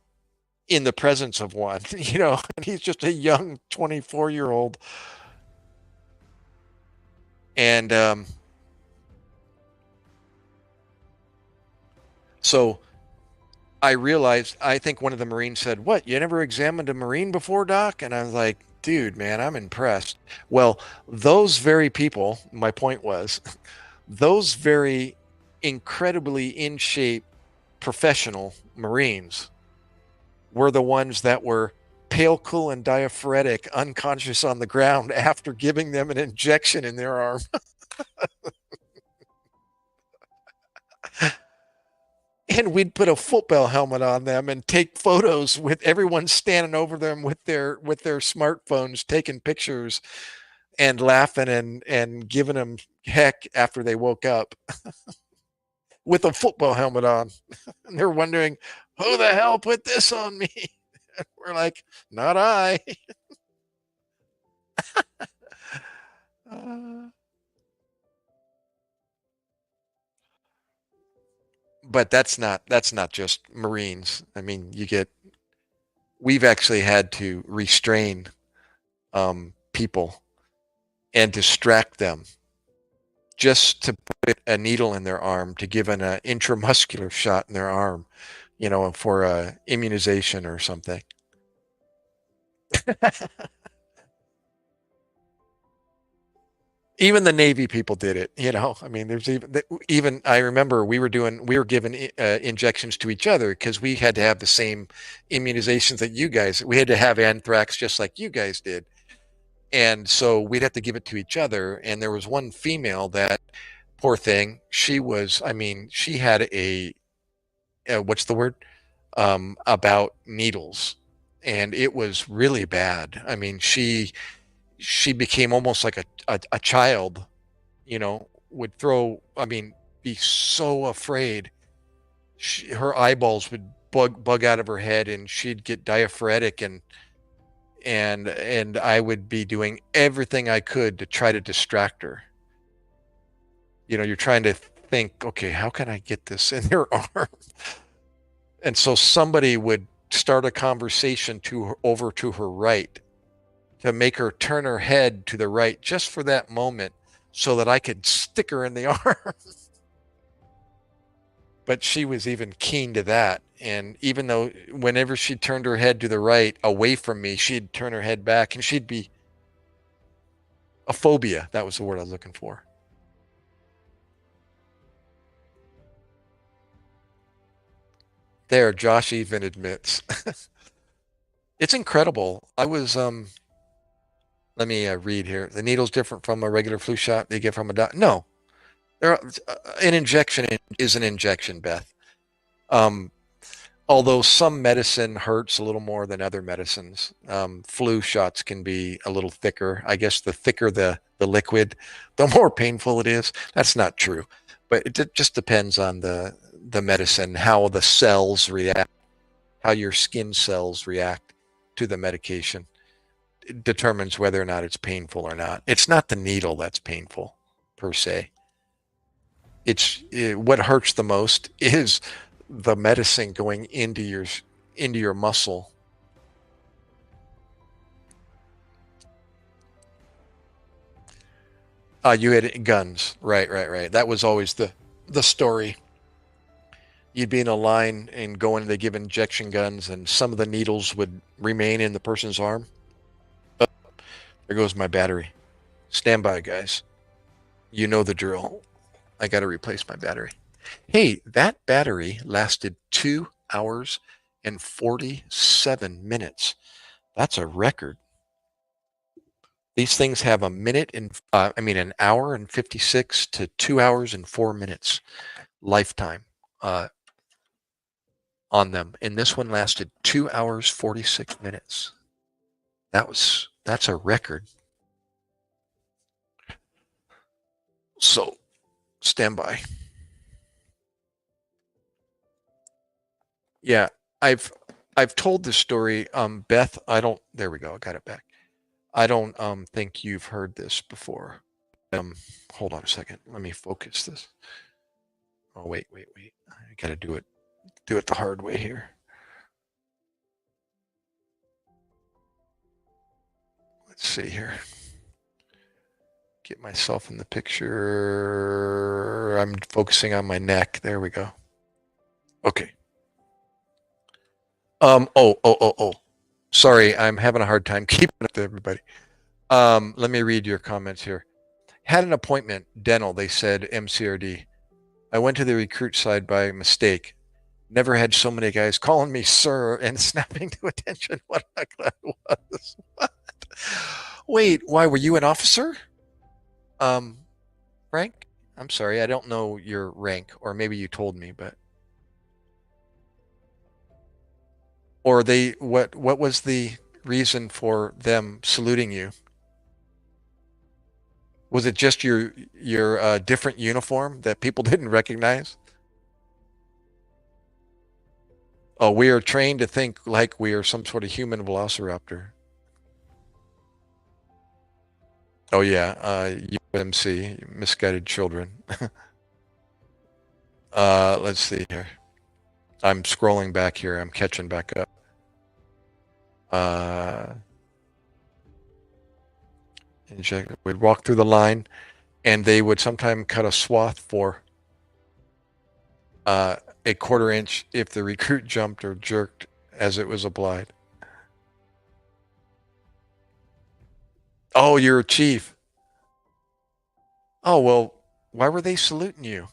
in the presence of one, and he's just a young 24-year-old. And so I realized, I think one of the Marines said, "What, you never examined a Marine before, Doc?" And I was like, dude, man, I'm impressed. Well, those very people, my point was, those very incredibly in shape professional Marines were the ones that were pale, cool, and diaphoretic, unconscious on the ground after giving them an injection in their arm. And we'd put a football helmet on them and take photos with everyone standing over them with their smartphones, taking pictures and laughing and giving them heck after they woke up with a football helmet on. And they're wondering, who the hell put this on me? We're like, not I. Uh, but that's not just Marines. I mean, we've actually had to restrain people and distract them just to put a needle in their arm to give an intramuscular shot in their arm, for immunization or something. Even the Navy people did it, I mean, there's even I remember we were given injections to each other because we had to have the same immunizations that you guys, we had to have anthrax just like you guys did. And so we'd have to give it to each other. And there was one female that, poor thing, she was, I mean, she had a what's the word? About needles, and it was really bad. I mean, she became almost like a child, would throw. I mean, be so afraid. Her eyeballs would bug out of her head, and she'd get diaphoretic, and I would be doing everything I could to try to distract her. You're trying to think, okay, how can I get this in her arm? And so somebody would start a conversation over to her right to make her turn her head to the right just for that moment so that I could stick her in the arm. But she was even keen to that. And even though whenever she turned her head to the right away from me, she'd turn her head back and she'd be a phobia. That was the word I was looking for. There, Josh even admits. It's incredible. I was let me read here. The needle's different from a regular flu shot they get from a doctor. No, an injection is an injection, Beth. Um, although some medicine hurts a little more than other medicines. Flu shots can be a little thicker. I guess the thicker the liquid, the more painful it is. That's not true, but it just depends on the medicine, how the cells react, how your skin cells react to the medication. It determines whether or not it's painful or not. It's not the needle that's painful per se. What hurts the most is the medicine going into your muscle. You had guns, right, right, right. That was always the story. You'd be in a line and go in, they give injection guns, and some of the needles would remain in the person's arm. Oh, there goes my battery. Stand by, guys. You know the drill. I got to replace my battery. Hey, that battery lasted 2 hours and 47 minutes. That's a record. These things have an hour and 56 to 2 hours and 4 minutes lifetime on them. And this one lasted 2 hours, 46 minutes. That's a record. So stand by. Yeah, I've told this story. Beth, there we go. I got it back. I don't think you've heard this before. Hold on a second. Let me focus this. Oh, wait. I got to do it the hard way here. Let's see here. Get myself in the picture. I'm focusing on my neck. There we go. Okay. Oh. Sorry, I'm having a hard time keeping up to everybody. Let me read your comments here. Had an appointment, dental, they said MCRD. I went to the recruit side by mistake. Never had so many guys calling me sir and snapping to attention. What the heck that was? What? Wait, why were you an officer? Frank? I'm sorry, I don't know your rank, or maybe you told me, but or what was the reason for them saluting you? Was it just your different uniform that people didn't recognize? Oh, we are trained to think like we are some sort of human velociraptor. Oh yeah, UMC, misguided children. Let's see here. I'm scrolling back here. I'm catching back up. We'd walk through the line, and they would sometimes cut a swath for a quarter inch if the recruit jumped or jerked as it was applied. Oh, you're a chief. Oh, well, why were they saluting you?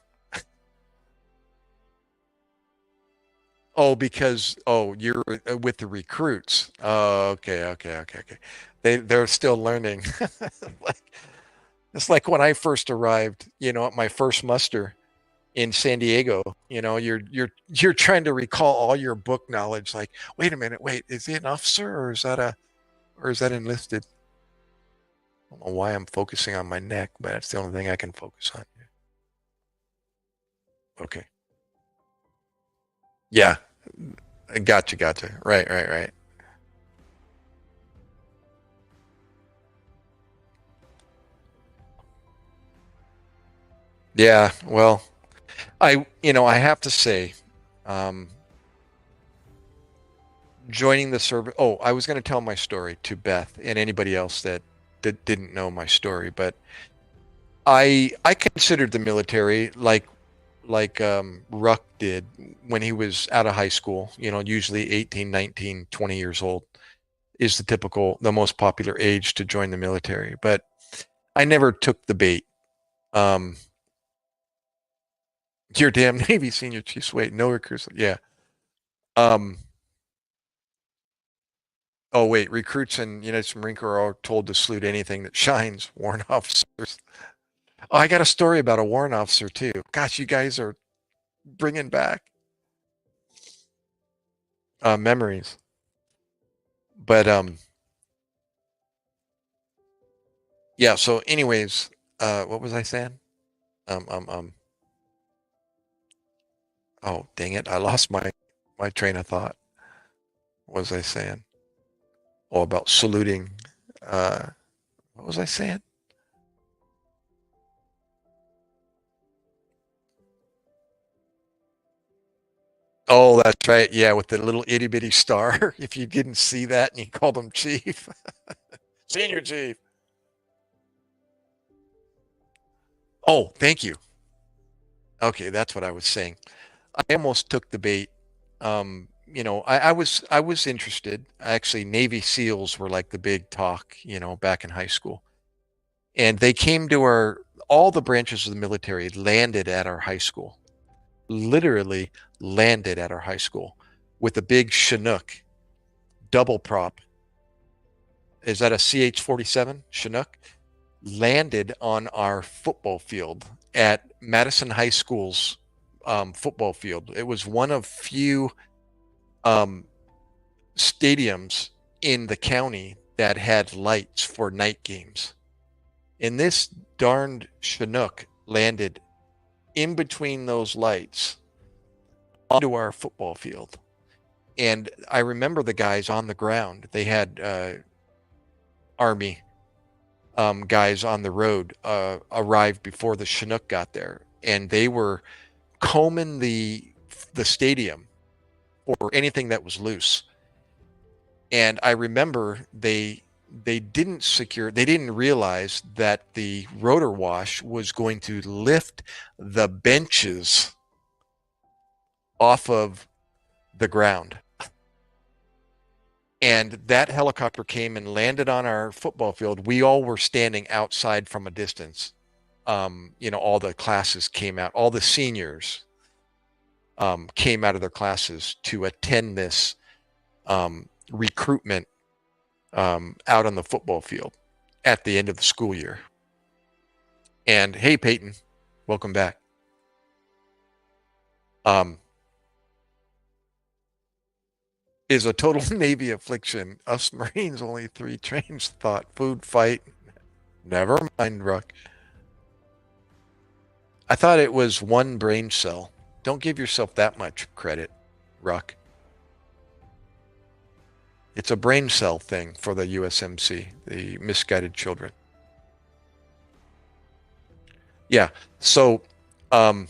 Oh, because you're with the recruits. Oh, okay. They're still learning. like it's like when I first arrived, at my first muster. in San Diego. You're trying to recall all your book knowledge. Like, wait a minute, wait, is he an officer or is that enlisted? I don't know why I'm focusing on my neck, but that's the only thing I can focus on. Okay. Yeah. Gotcha. Right. Yeah. Well, I have to say, um, joining the service. Oh, I was going to tell my story to Beth and anybody else that didn't know my story, but I considered the military like Ruck did when he was out of high school, usually 18, 19, 20 years old is the most popular age to join the military. But I never took the bait. Um, you're damn Navy senior chiefs. Wait, no recruits. Yeah. Um, oh, wait, recruits and United Marine Corps are told to salute anything that shines. Warrant officers. Oh, I got a story about a warrant officer too. Gosh, you guys are bringing back memories. But yeah. So, anyways, what was I saying? Um, um, um. Oh, dang it! I lost my train of thought. What was I saying? Oh, about saluting. Uh, what was I saying? Oh, that's right. Yeah, with the little itty bitty star. If you didn't see that and you called him chief, senior chief. Oh, thank you. Okay, that's what I was saying. I almost took the bait. I was interested. Actually, Navy SEALs were like the big talk, back in high school. And they came to all the branches of the military landed at our high school. Literally landed at our high school with a big Chinook double prop. Is that a CH-47 Chinook? Landed on our football field at Madison High School's football field. It was one of few um, stadiums in the county that had lights for night games. And this darned Chinook landed in between those lights onto our football field. And I remember the guys on the ground. They had Army guys on the road arrived before the Chinook got there, and they were combing the stadium for anything that was loose. And I remember they didn't realize that the rotor wash was going to lift the benches off of the ground. And that helicopter came and landed on our football field. We all were standing outside from a distance. All the classes came out, all the seniors came out of their classes to attend this recruitment out on the football field at the end of the school year. And hey, Peyton, welcome back. Um, is a total Navy affliction. Us Marines only 3 trains. Thought food fight. Never mind, Ruck. I thought it was one brain cell. Don't give yourself that much credit, Ruck. It's a brain cell thing for the USMC, the misguided children. Yeah. So, um,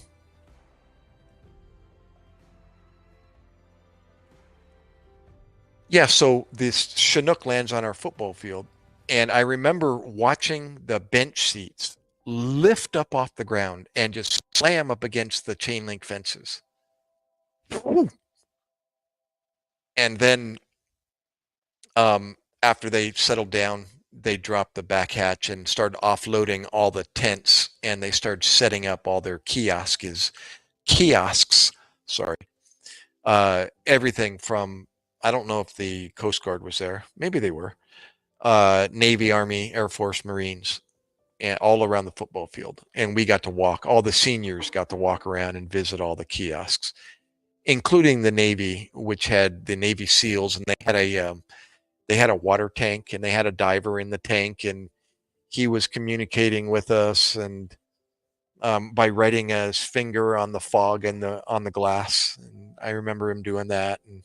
yeah. So this Chinook lands on our football field, and I remember watching the bench seats lift up off the ground and just slam up against the chain link fences. And then after they settled down, they dropped the back hatch and started offloading all the tents, and they started setting up all their kiosks. Sorry, everything from, I don't know if the Coast Guard was there. Maybe they were. Navy, Army, Air Force, Marines, and all around the football field. And we got to walk, all the seniors got to walk around and visit all the kiosks, including the Navy, which had the Navy SEALs, and they had a water tank, and they had a diver in the tank, and he was communicating with us, and by writing his finger on the fog and on the glass. And I remember him doing that. And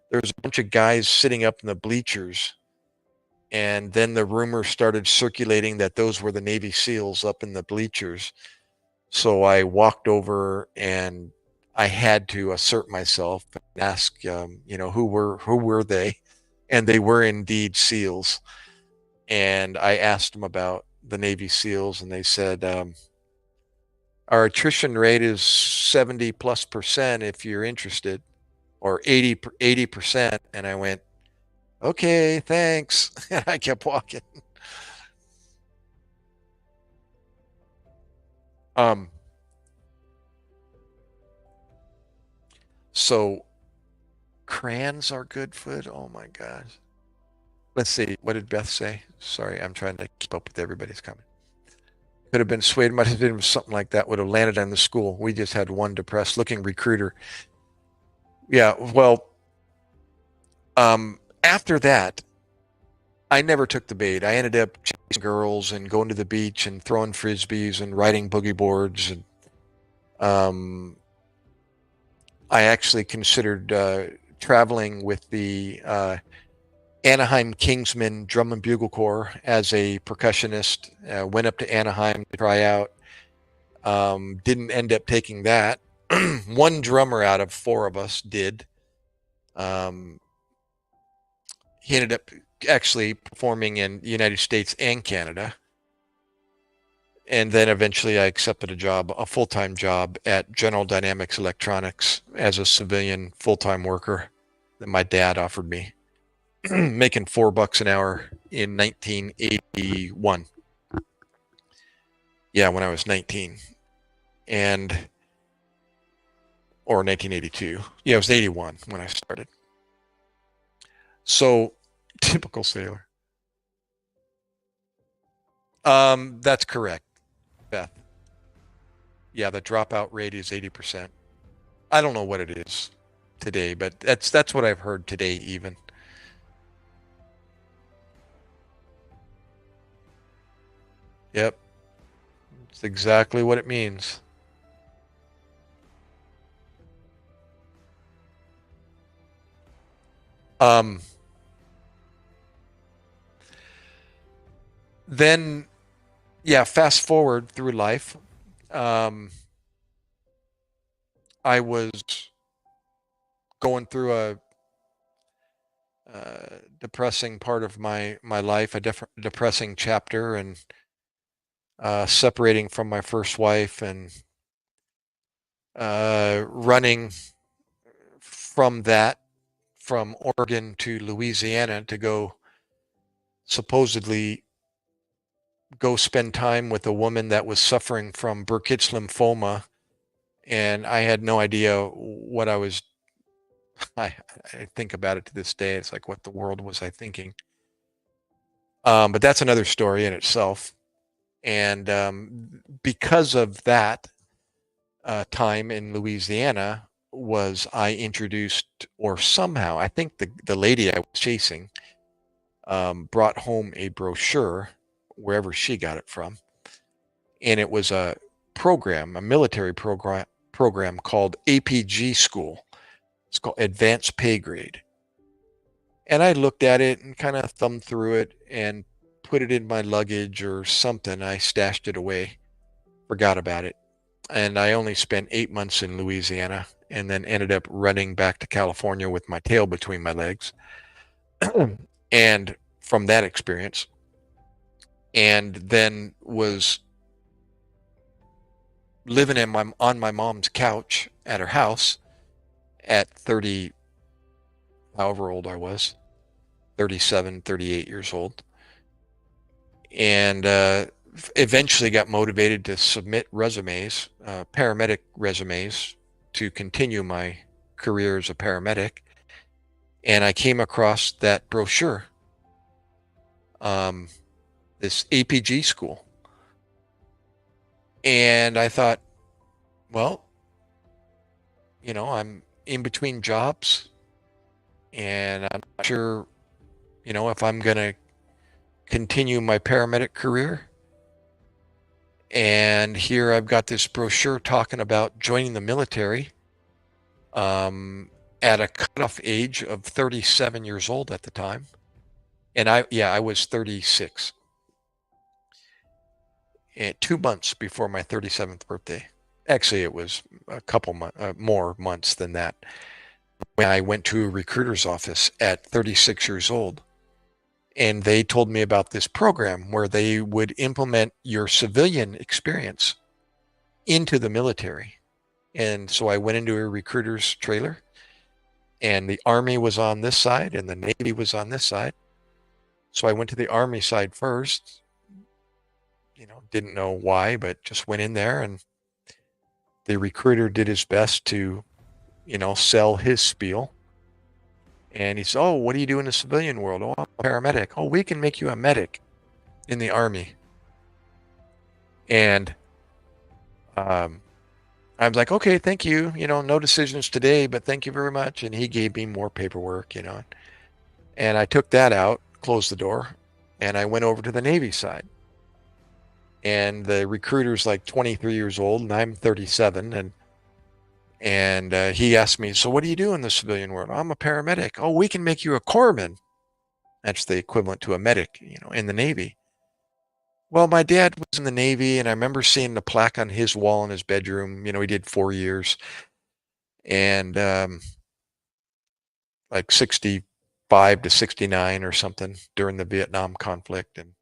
there was a bunch of guys sitting up in the bleachers, and then the rumor started circulating that those were the Navy SEALs up in the bleachers. So I walked over, and I had to assert myself and ask, who were they? And they were indeed SEALs. And I asked them about the Navy SEALs, and they said, our attrition rate is 70+% if you're interested, or 80%. And I went, okay, thanks. And I kept walking. So crayons are good food. Oh my gosh. Let's see. What did Beth say? Sorry, I'm trying to keep up with everybody's comment. Could have been swayed. Might have been something like that. Would have landed on the school. We just had one depressed looking recruiter. Yeah. Well, after that, I never took the bait. I ended up chasing girls and going to the beach and throwing frisbees and riding boogie boards. And I actually considered traveling with the Anaheim Kingsmen Drum and Bugle Corps as a percussionist. Went up to Anaheim to try out. Didn't end up taking that. One drummer out of four of us did. He ended up actually performing in the United States and Canada. And then eventually I accepted a full-time job at General Dynamics Electronics as a civilian full-time worker that my dad offered me, making $4 an hour in 1981. Yeah, when I was 19. Or 1982. Yeah, it was 81 when I started. So, typical sailor. That's correct, Beth. Yeah, the dropout rate is 80%. I don't know what it is today, but that's what I've heard today even. Yep. It's exactly what it means. Then, yeah, fast forward through life. I was going through a depressing part of my life, a depressing chapter, and separating from my first wife, and running from Oregon to Louisiana to supposedly go spend time with a woman that was suffering from Burkitt's lymphoma. And I had no idea what I was. I think about it to this day. It's like, what the world was I thinking? But that's another story in itself. And because of that time in Louisiana, was I introduced, or somehow, I think the lady I was chasing brought home a brochure, wherever she got it from. And it was a military program called APG School. It's called Advanced Pay Grade. And I looked at it and kind of thumbed through it and put it in my luggage or something. I stashed it away, forgot about it. And I only spent 8 months in Louisiana, and then ended up running back to California with my tail between my legs. And from that experience, and then was living on my mom's couch at her house at 30, however old I was, 37, 38 years old. And eventually got motivated to submit resumes, paramedic resumes, to continue my career as a paramedic. And I came across that brochure, this APG school. And I thought, well, I'm in between jobs and I'm not sure, if I'm going to continue my paramedic career. And here I've got this brochure talking about joining the military um, at a cutoff age of 37 years old at the time. And I was 36, and 2 months before my 37th birthday. Actually, it was a couple more months than that. When I went to a recruiter's office at 36 years old, and they told me about this program where they would implement your civilian experience into the military. And so I went into a recruiter's trailer, and the Army was on this side and the Navy was on this side. So I went to the Army side first, didn't know why, but just went in there, and the recruiter did his best to, sell his spiel. And he said, "Oh, what do you do in the civilian world?" "Oh, I'm a paramedic." "Oh, we can make you a medic in the Army." And um, I was like, "Okay, thank you. No decisions today, but thank you very much." And he gave me more paperwork, and I took that out, closed the door, and I went over to the Navy side. And the recruiter's like 23 years old, and I'm 37, and he asked me, "So what do you do in the civilian world?" "I'm a paramedic." "Oh, we can make you a corpsman." That's the equivalent to a medic, in the Navy. Well, my dad was in the Navy, and I remember seeing the plaque on his wall in his bedroom. He did 4 years, and like 65 to 69 or something during the Vietnam conflict. And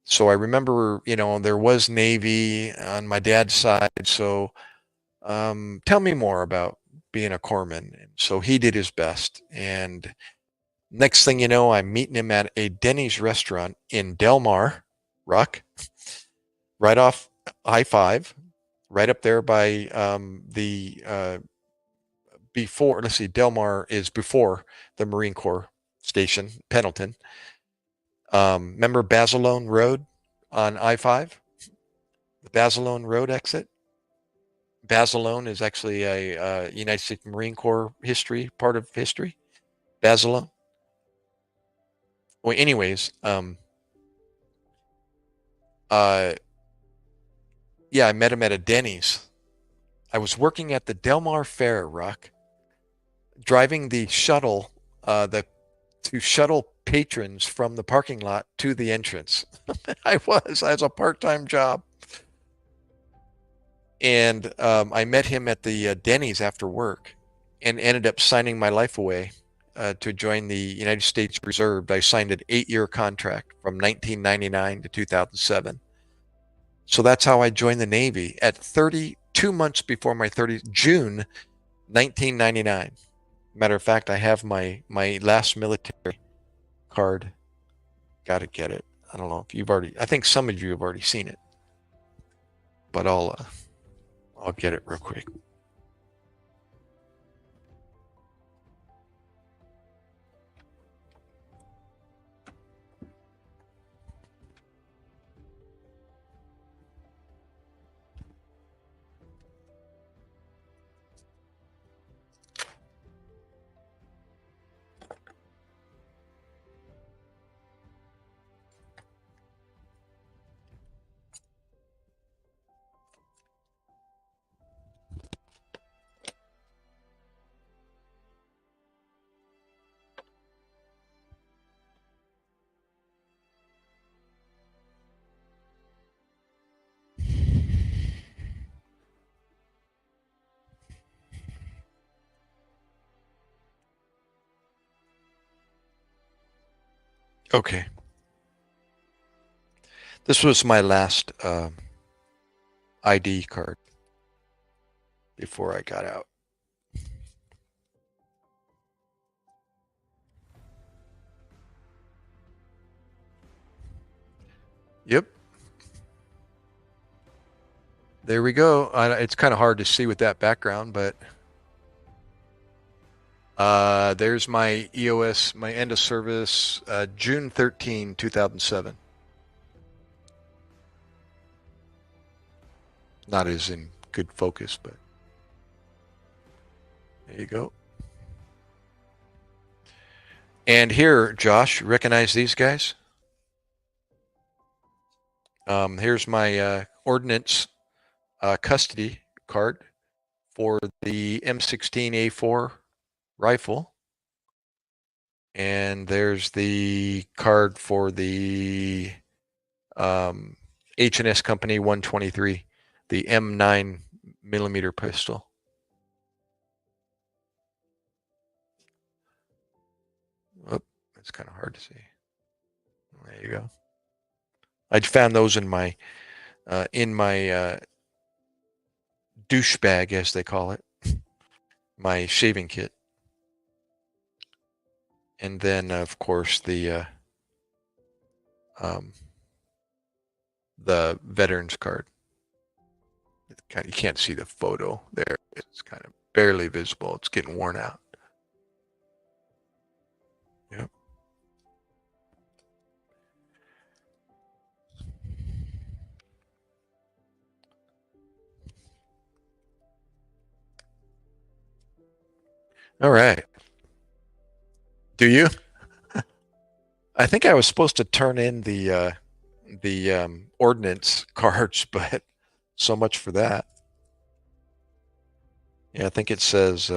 so I remember, there was Navy on my dad's side. So tell me more about being a corpsman. And so he did his best. And next thing you know, I'm meeting him at a Denny's restaurant in Del Mar, Ruck, right off I-5, right up there by the before. Let's see, Del Mar is before the Marine Corps station, Pendleton. Remember Basilone Road on I-5, the Basilone Road exit? Basilone is actually a United States Marine Corps part of history. Basilone. Well, anyways, uh, yeah, I met him at a Denny's. I was working at the Del Mar Fair, Rock, driving the shuttle, the to shuttle patrons from the parking lot to the entrance. I was a part-time job, and I met him at the Denny's after work, and ended up signing my life away to join the United States Reserve. I signed an 8-year contract from 1999 to 2007. So that's how I joined the Navy at 32 months before my 30th, June 1999. Matter of fact, I have my last military card. Got to get it. I don't know if you've already. I think some of you have already seen it, but I'll get it real quick. Okay, this was my last ID card before I got out. Yep. There we go. It's kind of hard to see with that background, but there's my EOS, my end of service, June 13, 2007. Not as in good focus, but there you go. And here, Josh, recognize these guys? Here's my ordnance custody card for the M16A4 rifle. And there's the card for the H&S Company 123, the M9 millimeter pistol. Oh, that's kind of hard to see. There you go. I found those in my douche bag, as they call it, my shaving kit, and then of course the veterans card. You can't see the photo there. It's kind of barely visible. It's getting worn out. Yep. All right. Do you? I think I was supposed to turn in the ordnance cards, but so much for that. Yeah, I think it says,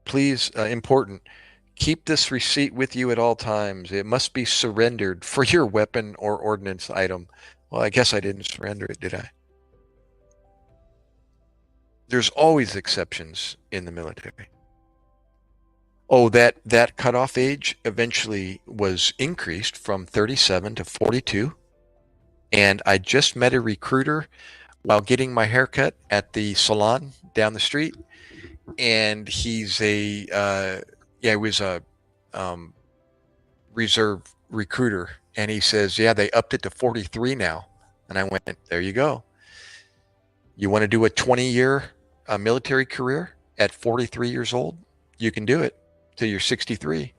please, important, keep this receipt with you at all times. It must be surrendered for your weapon or ordnance item. Well, I guess I didn't surrender it, did I? There's always exceptions in the military. Oh, that cutoff age eventually was increased from 37 to 42. And I just met a recruiter while getting my haircut at the salon down the street. And he's he was a reserve recruiter. And he says, yeah, they upped it to 43 now. And I went, there you go. You want to do a 20-year military career at 43 years old? You can do it till you're 63.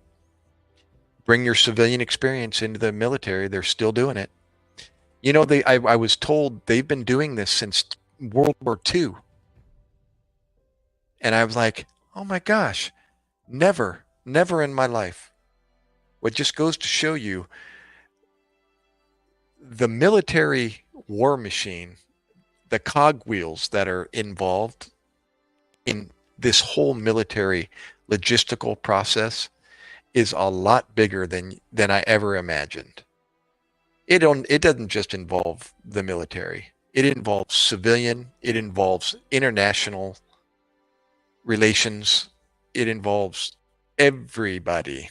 Bring your civilian experience into the military. They're still doing it. You know, I was told they've been doing this since World War II. And I was like, oh my gosh, never in my life. What just goes to show you the military war machine, the cogwheels that are involved in this whole military logistical process is a lot bigger than I ever imagined. It doesn't just involve the military. It involves civilian, it involves international relations, it involves everybody.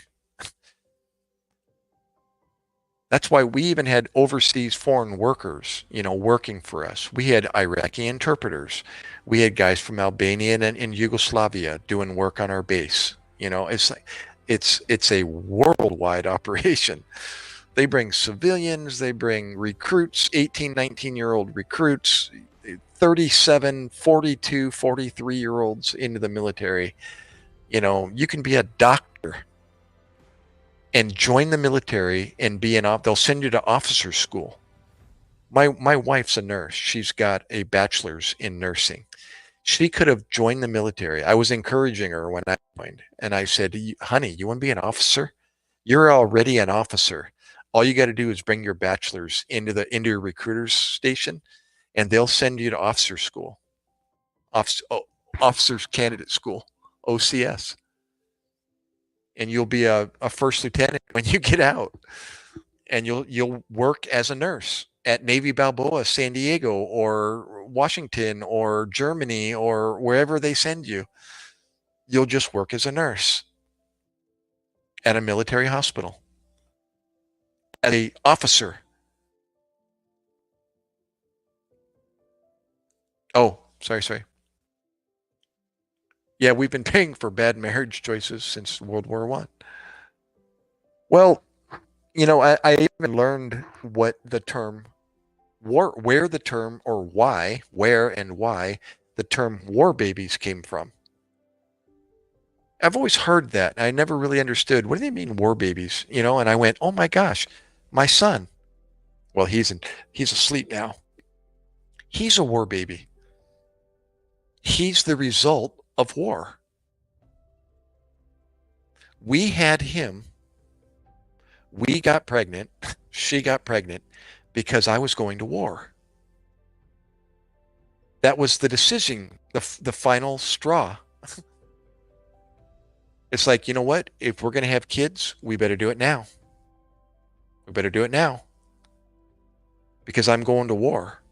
That's why we even had overseas foreign workers, working for us. We had Iraqi interpreters. We had guys from Albania and Yugoslavia doing work on our base. It's a worldwide operation. They bring civilians, they bring recruits, 18, 19-year-old recruits, 37, 42, 43-year-olds into the military. You can be a doctor and join the military and they'll send you to officer school. My wife's a nurse. She's got a bachelor's in nursing. She could have joined the military. I was encouraging her when I joined, and I said, honey, you want to be an officer? You're already an officer. All you got to do is bring your bachelor's into your recruiter's station, and they'll send you to officer school, officers candidate school, OCS. And you'll be a first lieutenant when you get out, and you'll work as a nurse at Navy Balboa, San Diego, or Washington, or Germany, or wherever they send you. You'll just work as a nurse at a military hospital, as a officer. Oh, sorry. Yeah, we've been paying for bad marriage choices since World War I. Well, I even learned what the term where the term or where and why the term war babies came from. I've always heard that. I never really understood, what do they mean, war babies? And I went, oh my gosh, my son. Well, he's asleep now. He's a war baby. He's the result of war. We had him. We got pregnant. She got pregnant because I was going to war. That was the decision, the final straw. It's like, you know what? If we're going to have kids, we better do it now. We better do it now because I'm going to war,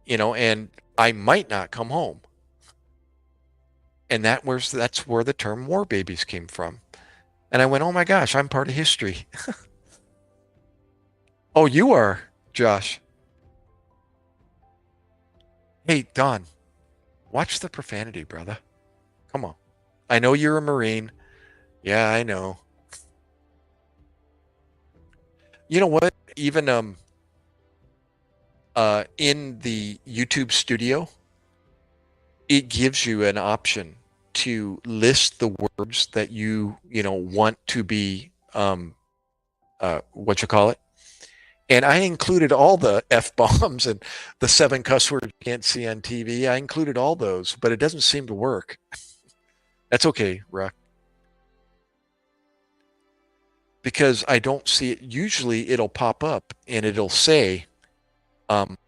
and I might not come home. And that's where the term war babies came from. And I went, oh my gosh, I'm part of history. Oh, you are, Josh. Hey, Don, watch the profanity, brother. Come on. I know you're a Marine. Yeah, I know. You know what? Even in the YouTube studio, it gives you an option to list the words that you want to be what you call it. And I included all the F bombs and the 7 cuss words you can't see on TV. I included all those, but it doesn't seem to work. That's okay, Ruck. Because I don't see it. Usually it'll pop up and it'll say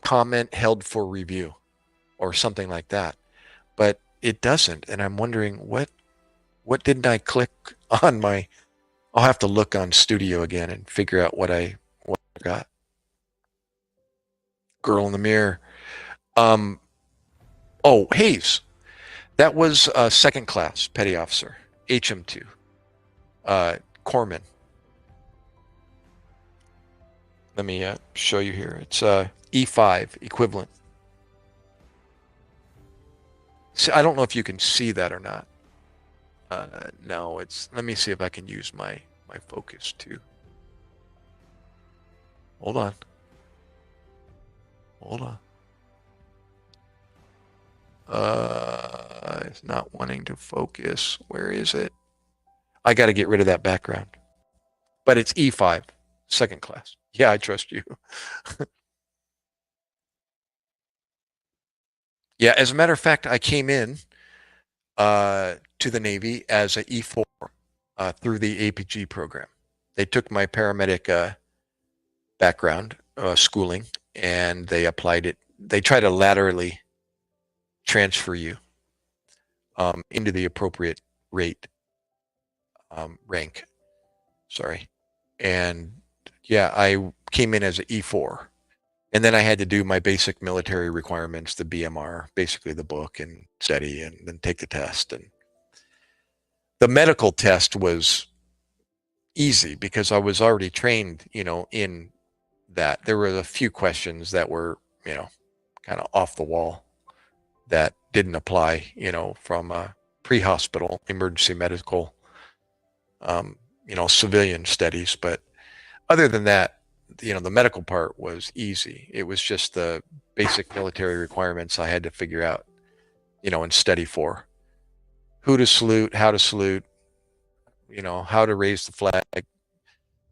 comment held for review or something like that. But it doesn't. And I'm wondering what didn't I click on my I'll have to look on studio again and figure out what I got. Girl in the mirror. Um oh, Hayes. That was second class petty officer, HM2. Corpsman. Let me show you here. It's E5 equivalent. See, I don't know if you can see that or not. No, let me see if I can use my focus too. Hold on. Hold on. It's not wanting to focus. Where is it? I got to get rid of that background. But it's E5, second class. Yeah, I trust you. Yeah, as a matter of fact, I came in to the Navy as an E4 through the APG program. They took my paramedic background, schooling, and they applied it. They try to laterally transfer you into the appropriate rate rank. Sorry. And yeah, I came in as an E4. And then I had to do my basic military requirements, the BMR, basically the book, and study, and then take the test. And the medical test was easy because I was already trained, in that. There were a few questions that were, kind of off the wall that didn't apply, from pre-hospital emergency medical, civilian studies. But other than that, the medical part was easy. It was just the basic military requirements I had to figure out, and study for. Who to salute, how to salute, how to raise the flag,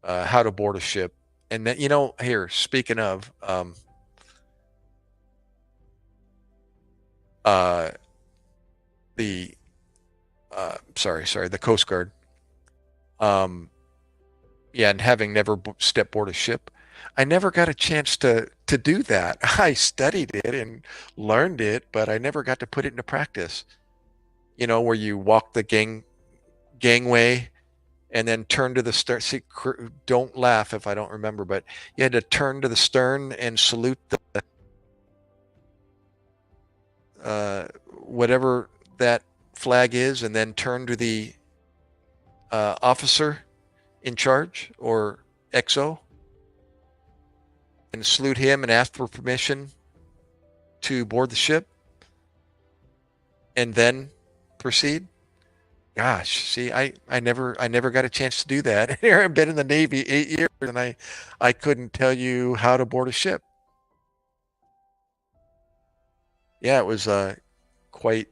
how to board a ship. And then, here, speaking of, the, the Coast Guard. Yeah, and having never stepped board a ship, I never got a chance to do that. I studied it and learned it, but I never got to put it into practice. Where you walk the gangway and then turn to the stern. See, don't laugh if I don't remember, but you had to turn to the stern and salute the whatever that flag is, and then turn to the officer in charge or XO and salute him and ask for permission to board the ship and then proceed. Gosh, see, I never got a chance to do that. Here I've been in the Navy 8 years and I couldn't tell you how to board a ship. Yeah, it was quite,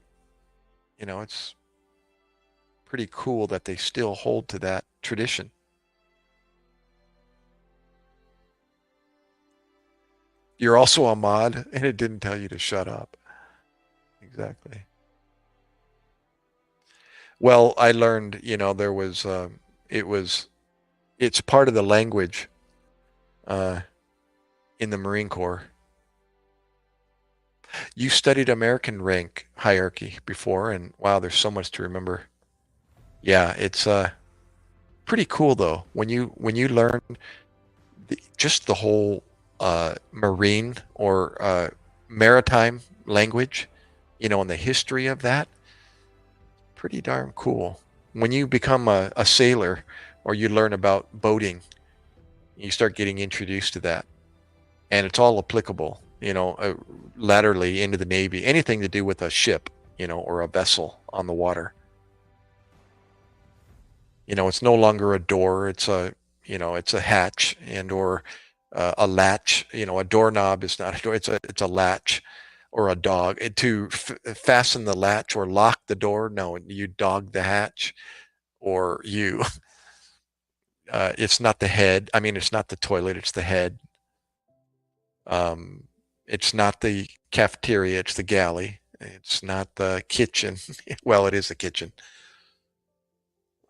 it's pretty cool that they still hold to that tradition. You're also a mod, and it didn't tell you to shut up. Exactly. Well, I learned, there was, it was, it's part of the language uh, in the Marine Corps. You studied American rank hierarchy before, and wow, there's so much to remember. Yeah, it's pretty cool though when you learn just the whole marine or maritime language, and the history of that. Pretty darn cool. When you become a sailor or you learn about boating, you start getting introduced to that, and it's all applicable, laterally into the Navy, anything to do with a ship, or a vessel on the water. It's no longer a door, it's a hatch and or a latch. A doorknob is not a door, it's a latch, or a dog. To fasten the latch or lock the door, no, you dog the hatch, or you it's not the head. I mean, it's not the toilet, it's the head. Um, it's not the cafeteria, it's the galley. It's not the kitchen. Well, it is the kitchen.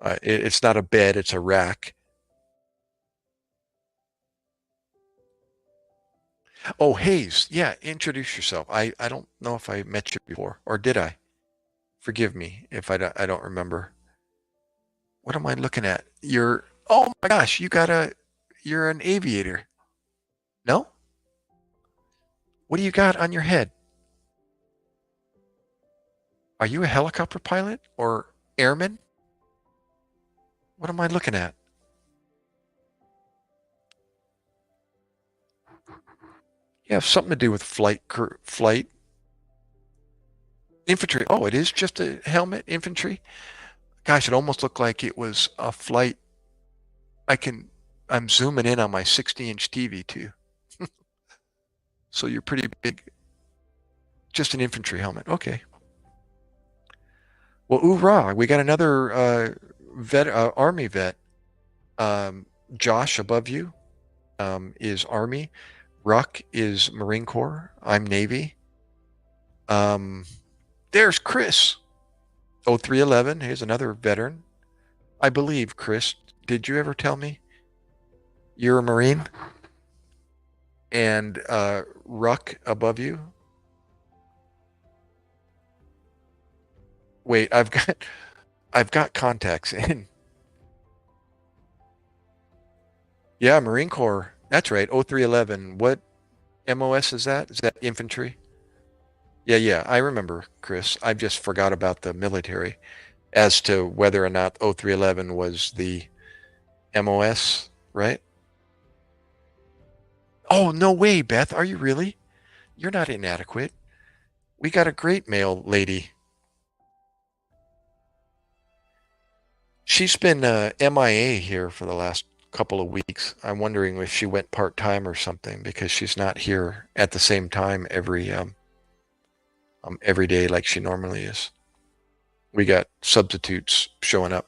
It's not a bed, it's a rack. Oh, Hayes. Yeah, introduce yourself. I don't know if I met you before, or did I? Forgive me if I don't remember. What am I looking at? Oh my gosh, you're an aviator. No? What do you got on your head? Are you a helicopter pilot or airman? What am I looking at? You have something to do with flight infantry. Oh, it is just a helmet infantry. Gosh, it almost looked like it was a flight. I can. I'm zooming in on my 60-inch TV too. So you're pretty big. Just an infantry helmet. Okay. Well, hoorah! We got another Army vet. Um, Josh above you is Army. Ruck is Marine Corps. I'm Navy. Um, there's Chris. 0311. Here's another veteran. I believe, Chris, did you ever tell me you're a Marine? And Ruck above you. Wait, I've got contacts in. Yeah, Marine Corps. That's right. 0311. What MOS is that? Is that infantry? Yeah, yeah, I remember, Chris. I just forgot about the military as to whether or not 0311 was the MOS, right? Oh, no way, Beth. Are you really? You're not inadequate. We got a great male lady. She's been MIA here for the last couple of weeks. I'm wondering if she went part-time or something, because she's not here at the same time every day like she normally is. We got substitutes showing up.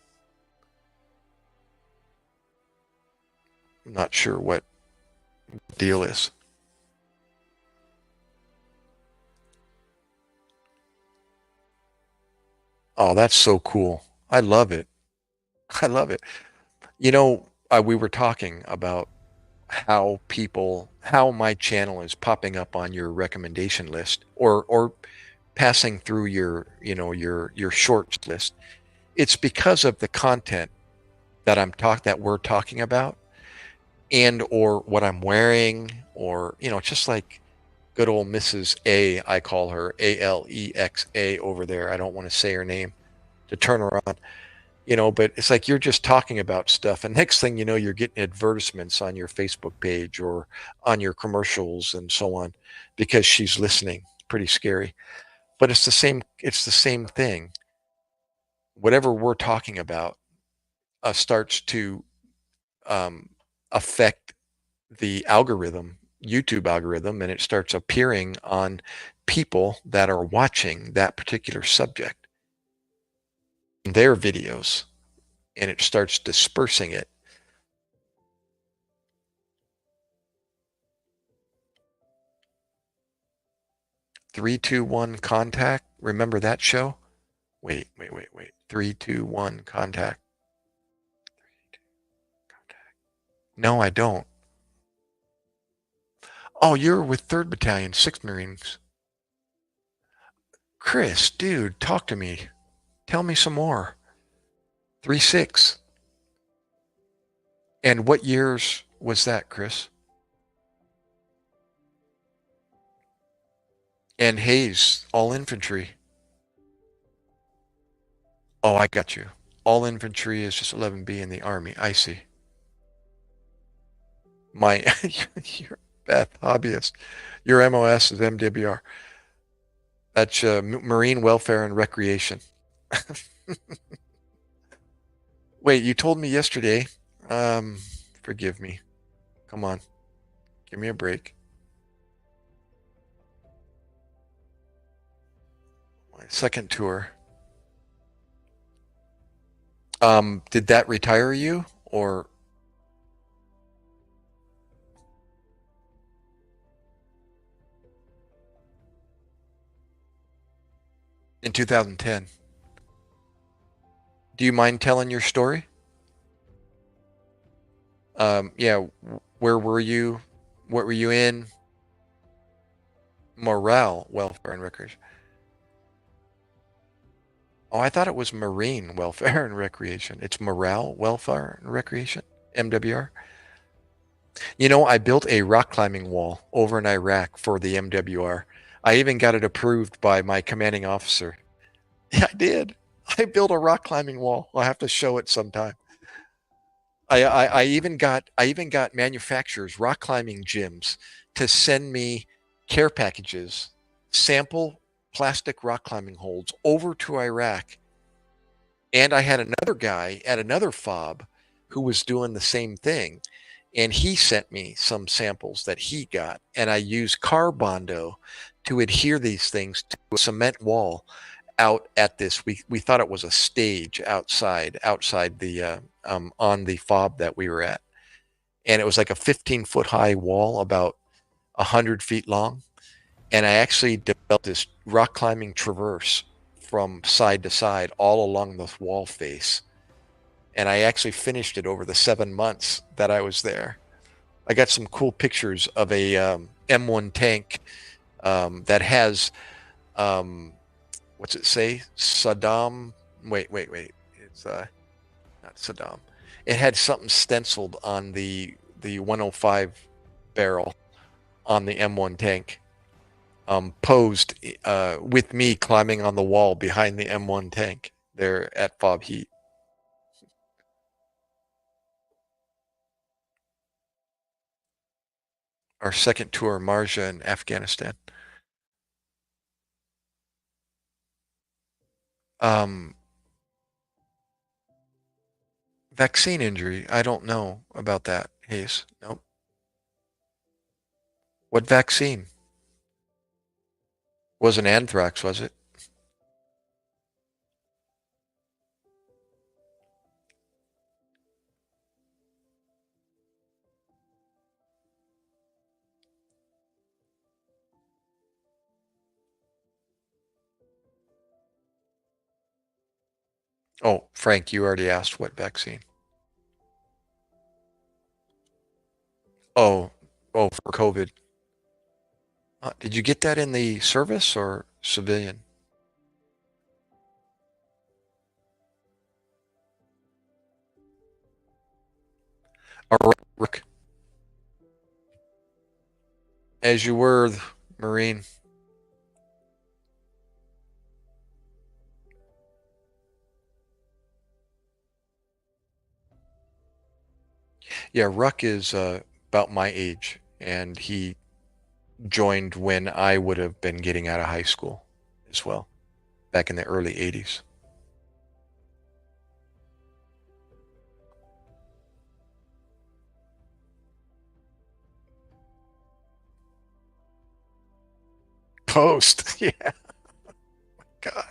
I'm not sure what the deal is. Oh, that's so cool. I love it. I love it. We were talking about how my channel is popping up on your recommendation list, or passing through your shorts list. It's because of the content that we're talking about, and or what I'm wearing, or just like good old Mrs. A, I call her Alexa over there. I don't want to say her name to turn her on. But it's like you're just talking about stuff, and next thing you know, you're getting advertisements on your Facebook page or on your commercials and so on, because she's listening. Pretty scary. But it's the same thing. Whatever we're talking about starts to um, affect the algorithm, YouTube algorithm, and it starts appearing on people that are watching that particular subject, their videos, and it starts dispersing it. 321 contact. Remember that show? Wait. 321 contact. No, I don't. Oh, you're with 3rd Battalion, 6th Marines. Chris, dude, talk to me. Tell me some more. 3-6. And what years was that, Chris? And Hayes, all infantry. Oh, I got you. All infantry is just 11B in the Army. I see. My, you're Beth, hobbyist. Your MOS is MWR. That's Marine Welfare and Recreation. Wait, you told me yesterday. Um, Forgive me. Come on, give me a break. My second tour. Did that retire you, or in 2010? Do you mind telling your story? Yeah. Where were you? What were you in? Morale, welfare, and recreation. Oh, I thought it was Marine Welfare and Recreation. It's Morale, Welfare, and Recreation, MWR. You know, I built a rock climbing wall over in Iraq for the MWR. I even got it approved by my commanding officer. Yeah, I did. I built a rock climbing wall. I'll have to show it sometime. I even got manufacturers, rock climbing gyms, to send me care packages, sample plastic rock climbing holds over to Iraq. And I had another guy at another fob who was doing the same thing. And he sent me some samples that he got. And I used Carbondo to adhere these things to a cement wall out at this. We thought it was a stage outside the on the fob that we were at. And it was like a 15-foot high wall, about 100 feet long. And I actually developed this rock climbing traverse from side to side all along the wall face. And I actually finished it over the 7 months that I was there. I got some cool pictures of a M1 tank that has, what's it say? Saddam. Wait. It's not Saddam. It had something stenciled on the 105 barrel on the M1 tank, posed with me climbing on the wall behind the M1 tank there at Fob Heat. Our second tour, Marja in Afghanistan. Um, Vaccine injury. I don't know about that, Hayes. Nope. What vaccine? Wasn't anthrax, was it? Oh, Frank, you already asked what vaccine. Oh, oh, for COVID. Did you get that in the service or civilian? All right, Rick, as you were, Marine. Yeah, Ruck is about my age, and he joined when I would have been getting out of high school as well, back in the early 80s. Post, yeah, God.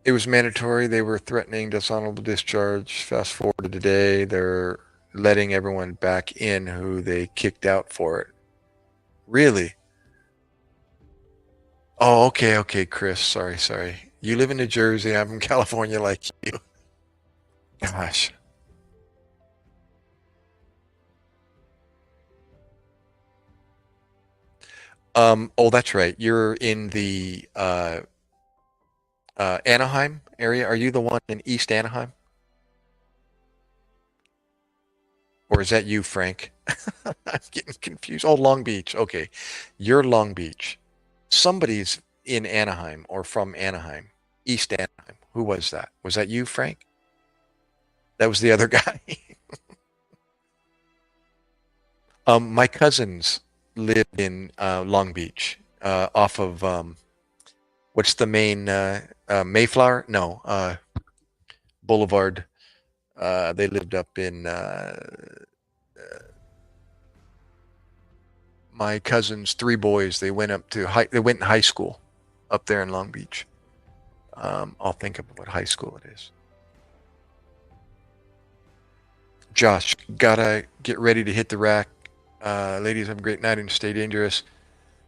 It was mandatory. They were threatening dishonorable discharge. Fast forward to today, they're letting everyone back in who they kicked out for it. Really? Oh, okay, okay, Chris. Sorry, sorry. You live in New Jersey. I'm from California, like you. Gosh. Oh, that's right. You're in the Anaheim area. Are you the one in East Anaheim? Or is that you, Frank? I'm getting confused. Oh, Long Beach. Okay. You're Long Beach. Somebody's in Anaheim or from Anaheim, East Anaheim. Who was that? Was that you, Frank? That was the other guy. My cousins live in Long Beach, off of what's the main Mayflower? No, Boulevard. They lived up in my cousins, three boys. They went up to high. They went in high school up there in Long Beach. I'll think of what high school it is. Josh, gotta get ready to hit the rack. Ladies, have a great night and stay dangerous.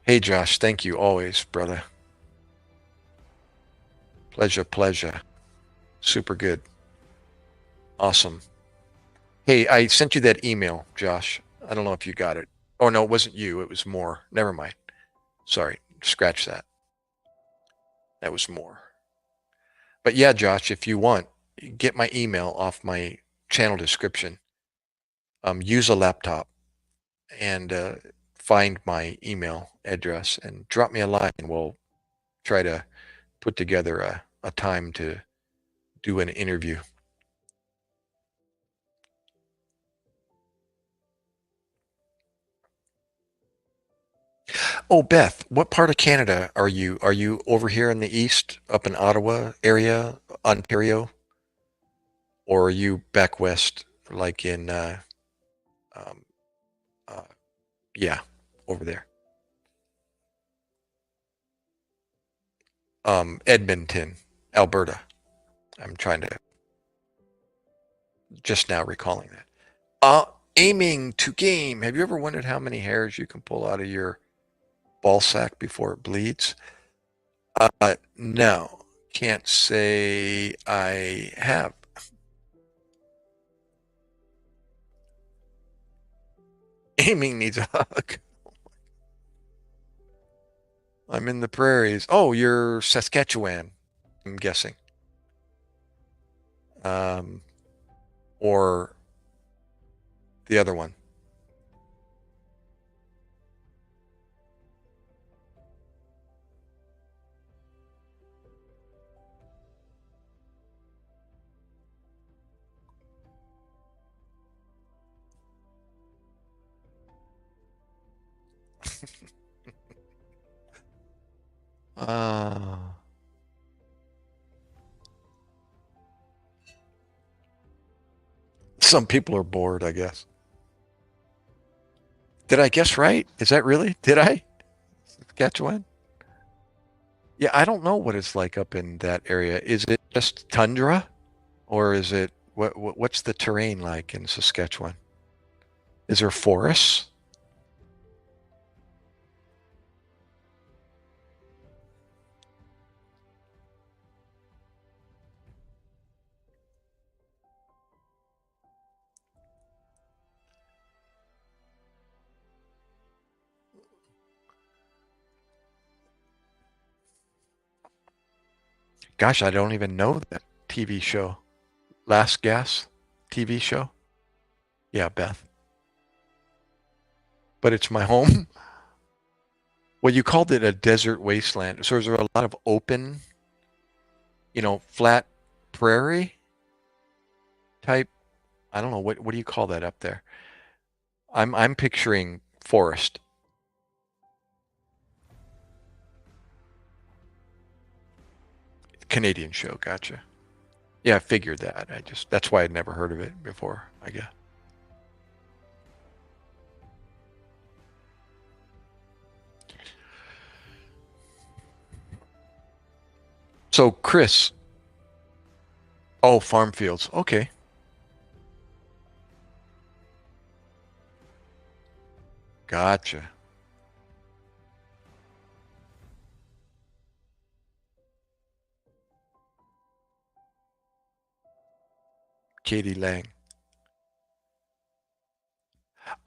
Hey, Josh, thank you always, brother. Pleasure, pleasure. Super good. Awesome. Hey, I sent you that email, Josh. I don't know if you got it. Oh, no, it wasn't you. It was more. Never mind. Sorry. Scratch that. That was more. But yeah, Josh, if you want, get my email off my channel description. Use a laptop and find my email address and drop me a line, and we'll try to put together a time to do an interview. Oh, Beth, what part of Canada are you? Are you over here in the east, up in Ottawa area, Ontario, or are you back west, like in, um, uh, yeah, over there? Edmonton, Alberta. I'm trying to just now recalling that. Uh, Aiming to game. Have you ever wondered how many hairs you can pull out of your ball sack before it bleeds? No, can't say I have. Aiming needs a hug. I'm in the prairies. Oh, you're Saskatchewan, I'm guessing. Um, or the other one. Uh, some people are bored, I guess. Did I guess right? Is that really? Did I? Saskatchewan? Yeah, I don't know what it's like up in that area. Is it just tundra, or is it what's the terrain like in Saskatchewan? Is there forests? Gosh, I don't even know that TV show. Last Gas TV show? Yeah, Beth. But it's my home. Well, you called it a desert wasteland. So is there a lot of open, flat prairie type? I don't know. What do you call that up there? I'm picturing forest. Canadian show, gotcha. Yeah, I figured that. That's why I'd never heard of it before, I guess. So, Chris, Oh, farm fields. Okay. Gotcha. Katie Lang.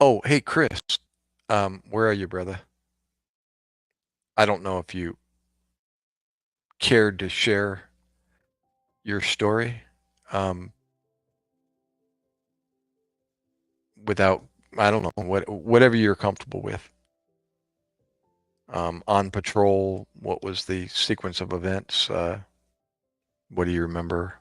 Oh, hey, Chris. Where are you, brother? I don't know if you cared to share your story um, without, I don't know, whatever you're comfortable with. On patrol, what was the sequence of events? What do you remember?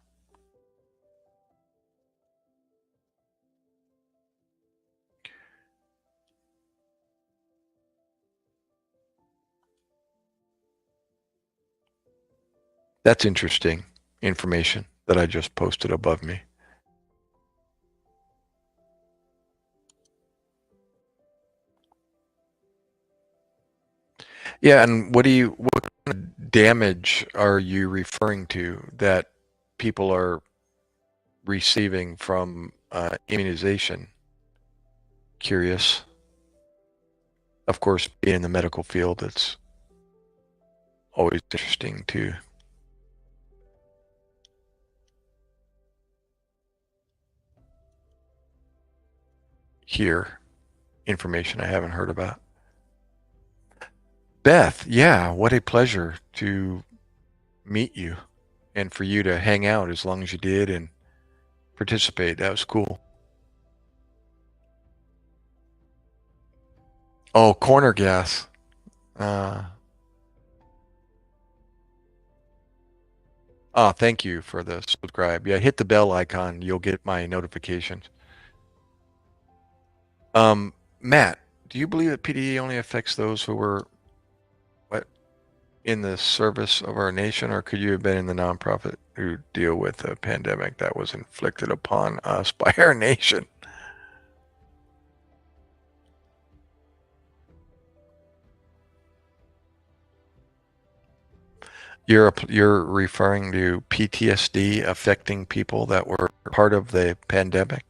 That's interesting information that I just posted above me. Yeah, and what kind of damage are you referring to that people are receiving from immunization? Curious. Of course, being in the medical field, it's always interesting to hear information I haven't heard about. Beth, yeah, what a pleasure to meet you and for you to hang out as long as you did and participate. That was cool. Oh, corner gas. Uh, Thank you for the subscribe. Yeah, hit the bell icon. You'll get my notifications. Matt, do you believe that PDE only affects those who were what, in the service of our nation, or could you have been in the nonprofit who deal with a pandemic that was inflicted upon us by our nation? You're referring to PTSD affecting people that were part of the pandemic?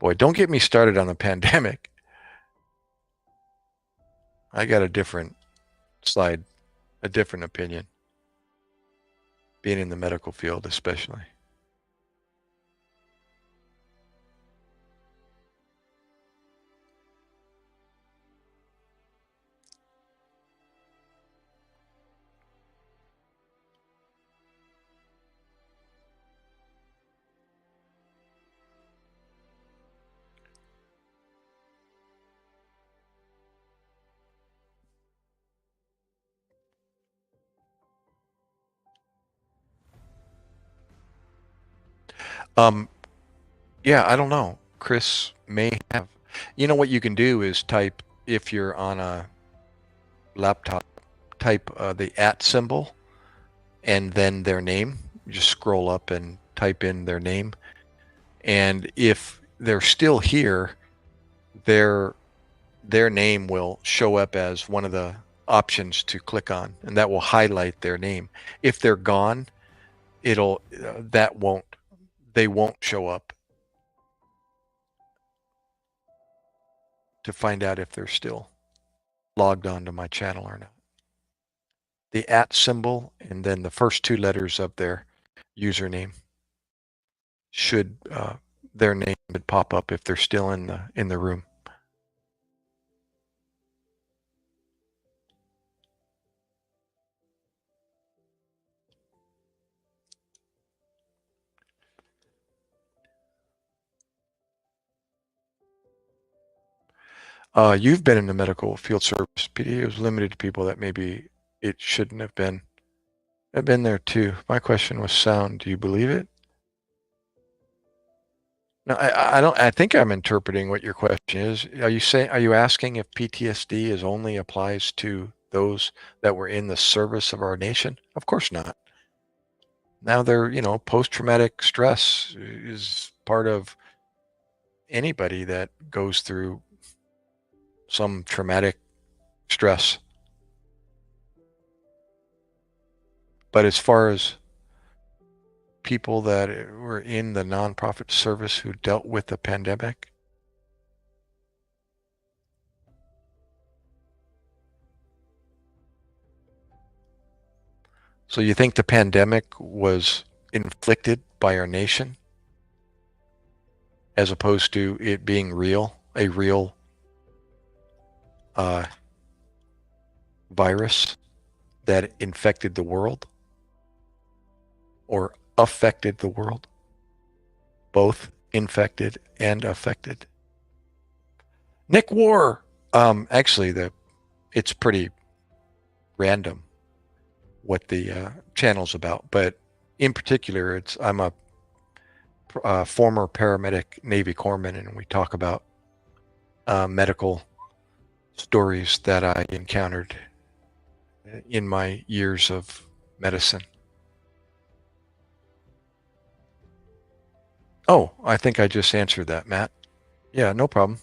Boy, don't get me started on the pandemic. I got a different side, a different opinion, being in the medical field especially. Um, yeah, I don't know. Chris may have. You know what you can do is type, if you're on a laptop, type the at symbol and then their name. Just scroll up and type in their name. And if they're still here, their their name will show up as one of the options to click on, and that will highlight their name. If they're gone, it'll that won't they won't show up to find out if they're still logged on to my channel or not. The at symbol and then the first two letters of their username should their name would pop up if they're still in the room. You've been in the medical field service. PD was limited to people that maybe it shouldn't have been. I've been there too. My question was sound. Do you believe it? No, I don't. I think I'm interpreting what your question is. Are you asking if PTSD is only applies to those that were in the service of our nation? Of course not. Now they're, post-traumatic stress is part of anybody that goes through some traumatic stress. But as far as people that were in the nonprofit service who dealt with the pandemic? So you think the pandemic was inflicted by our nation as opposed to it being real, a real uh, virus that infected the world or affected the world? Both infected and affected. Nick War. Actually, it's pretty random what the channel's about, but in particular, I'm a former paramedic Navy corpsman, and we talk about medical stories that I encountered in my years of medicine. Oh, I think I just answered that, Matt. Yeah, no problem.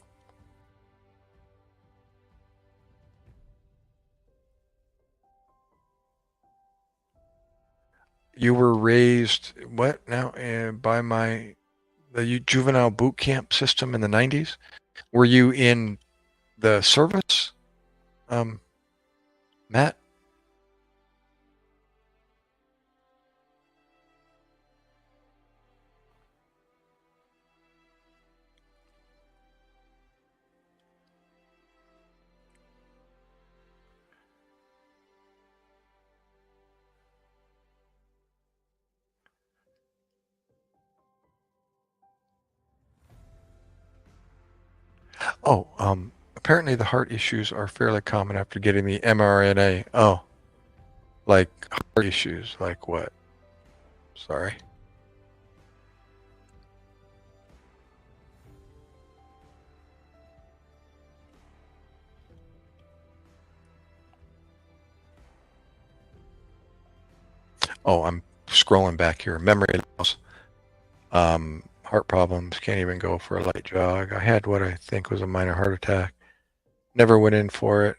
You were raised what now by the juvenile boot camp system in the 90s? Were you in the service, um, Matt? Oh, apparently the heart issues are fairly common after getting the mRNA. Oh, like heart issues, like what? Sorry. Oh, I'm scrolling back here. Memory loss. Heart problems. Can't even go for a light jog. I had what I think was a minor heart attack. Never went in for it.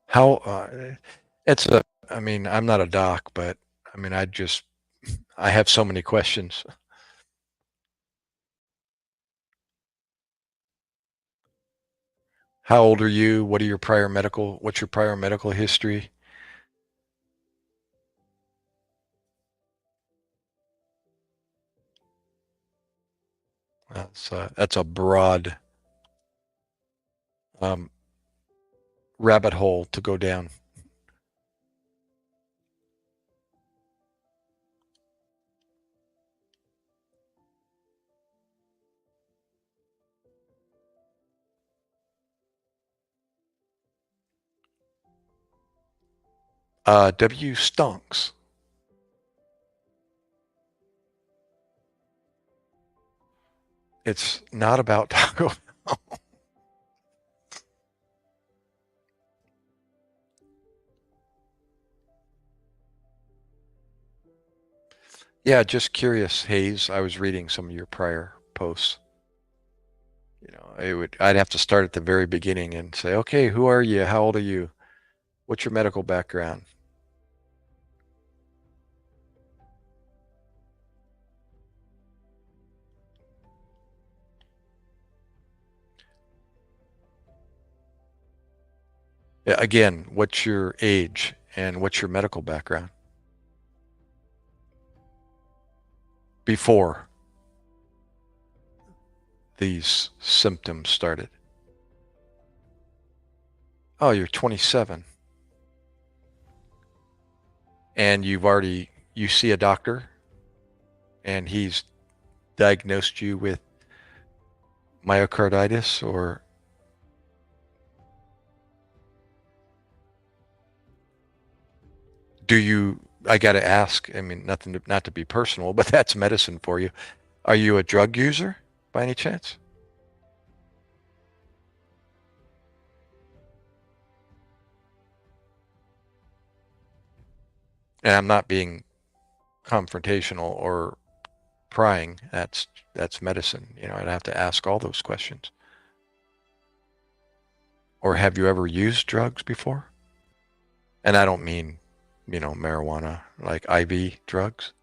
How? It's a. I mean, I'm not a doc, but I mean, I have so many questions. How old are you? What's your prior medical history? That's a broad um, rabbit hole to go down. W. Stonks. It's not about Taco. Yeah, just curious, Hayes. I was reading some of your prior posts. I'd have to start at the very beginning and say, okay, who are you? How old are you? What's your medical background? Yeah, again, what's your age and what's your medical background before these symptoms started? Oh, you're 27 and you see a doctor and he's diagnosed you with myocarditis or do you, I got to ask, I mean, not to be personal, but that's medicine for you. Are you a drug user by any chance? And I'm not being confrontational or prying. That's medicine. I'd have to ask all those questions. Or have you ever used drugs before? And I don't mean marijuana, like IV drugs.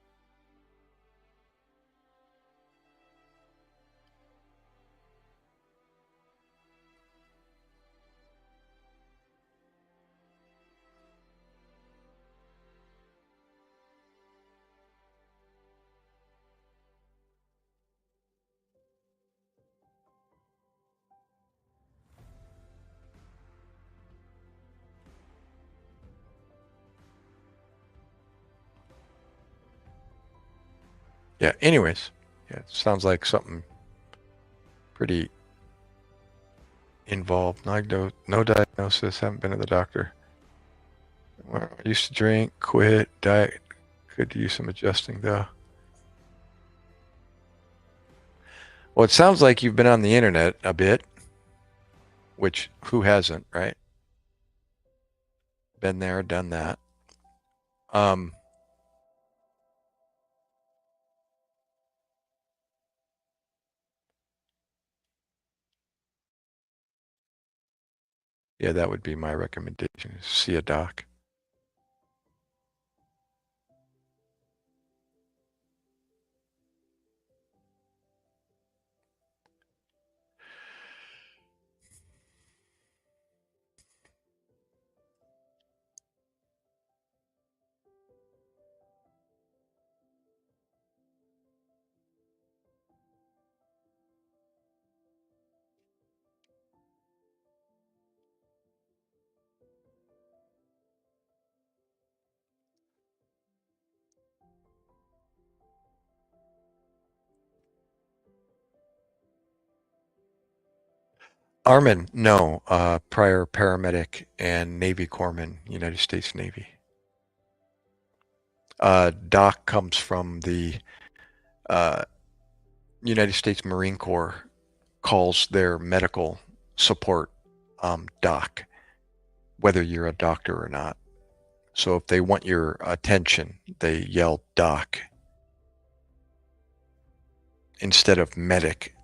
Yeah. Anyways, yeah, it sounds like something pretty involved. No diagnosis. Haven't been to the doctor. Well, I used to drink, quit, diet. Could use some adjusting though. Well, it sounds like you've been on the internet a bit, which who hasn't, right? Been there, done that. Um, yeah, that would be my recommendation. See a doc. Armin, no, prior paramedic and Navy corpsman, United States Navy. Doc comes from the uh, United States Marine Corps, calls their medical support doc, whether you're a doctor or not. So if they want your attention, they yell doc instead of medic.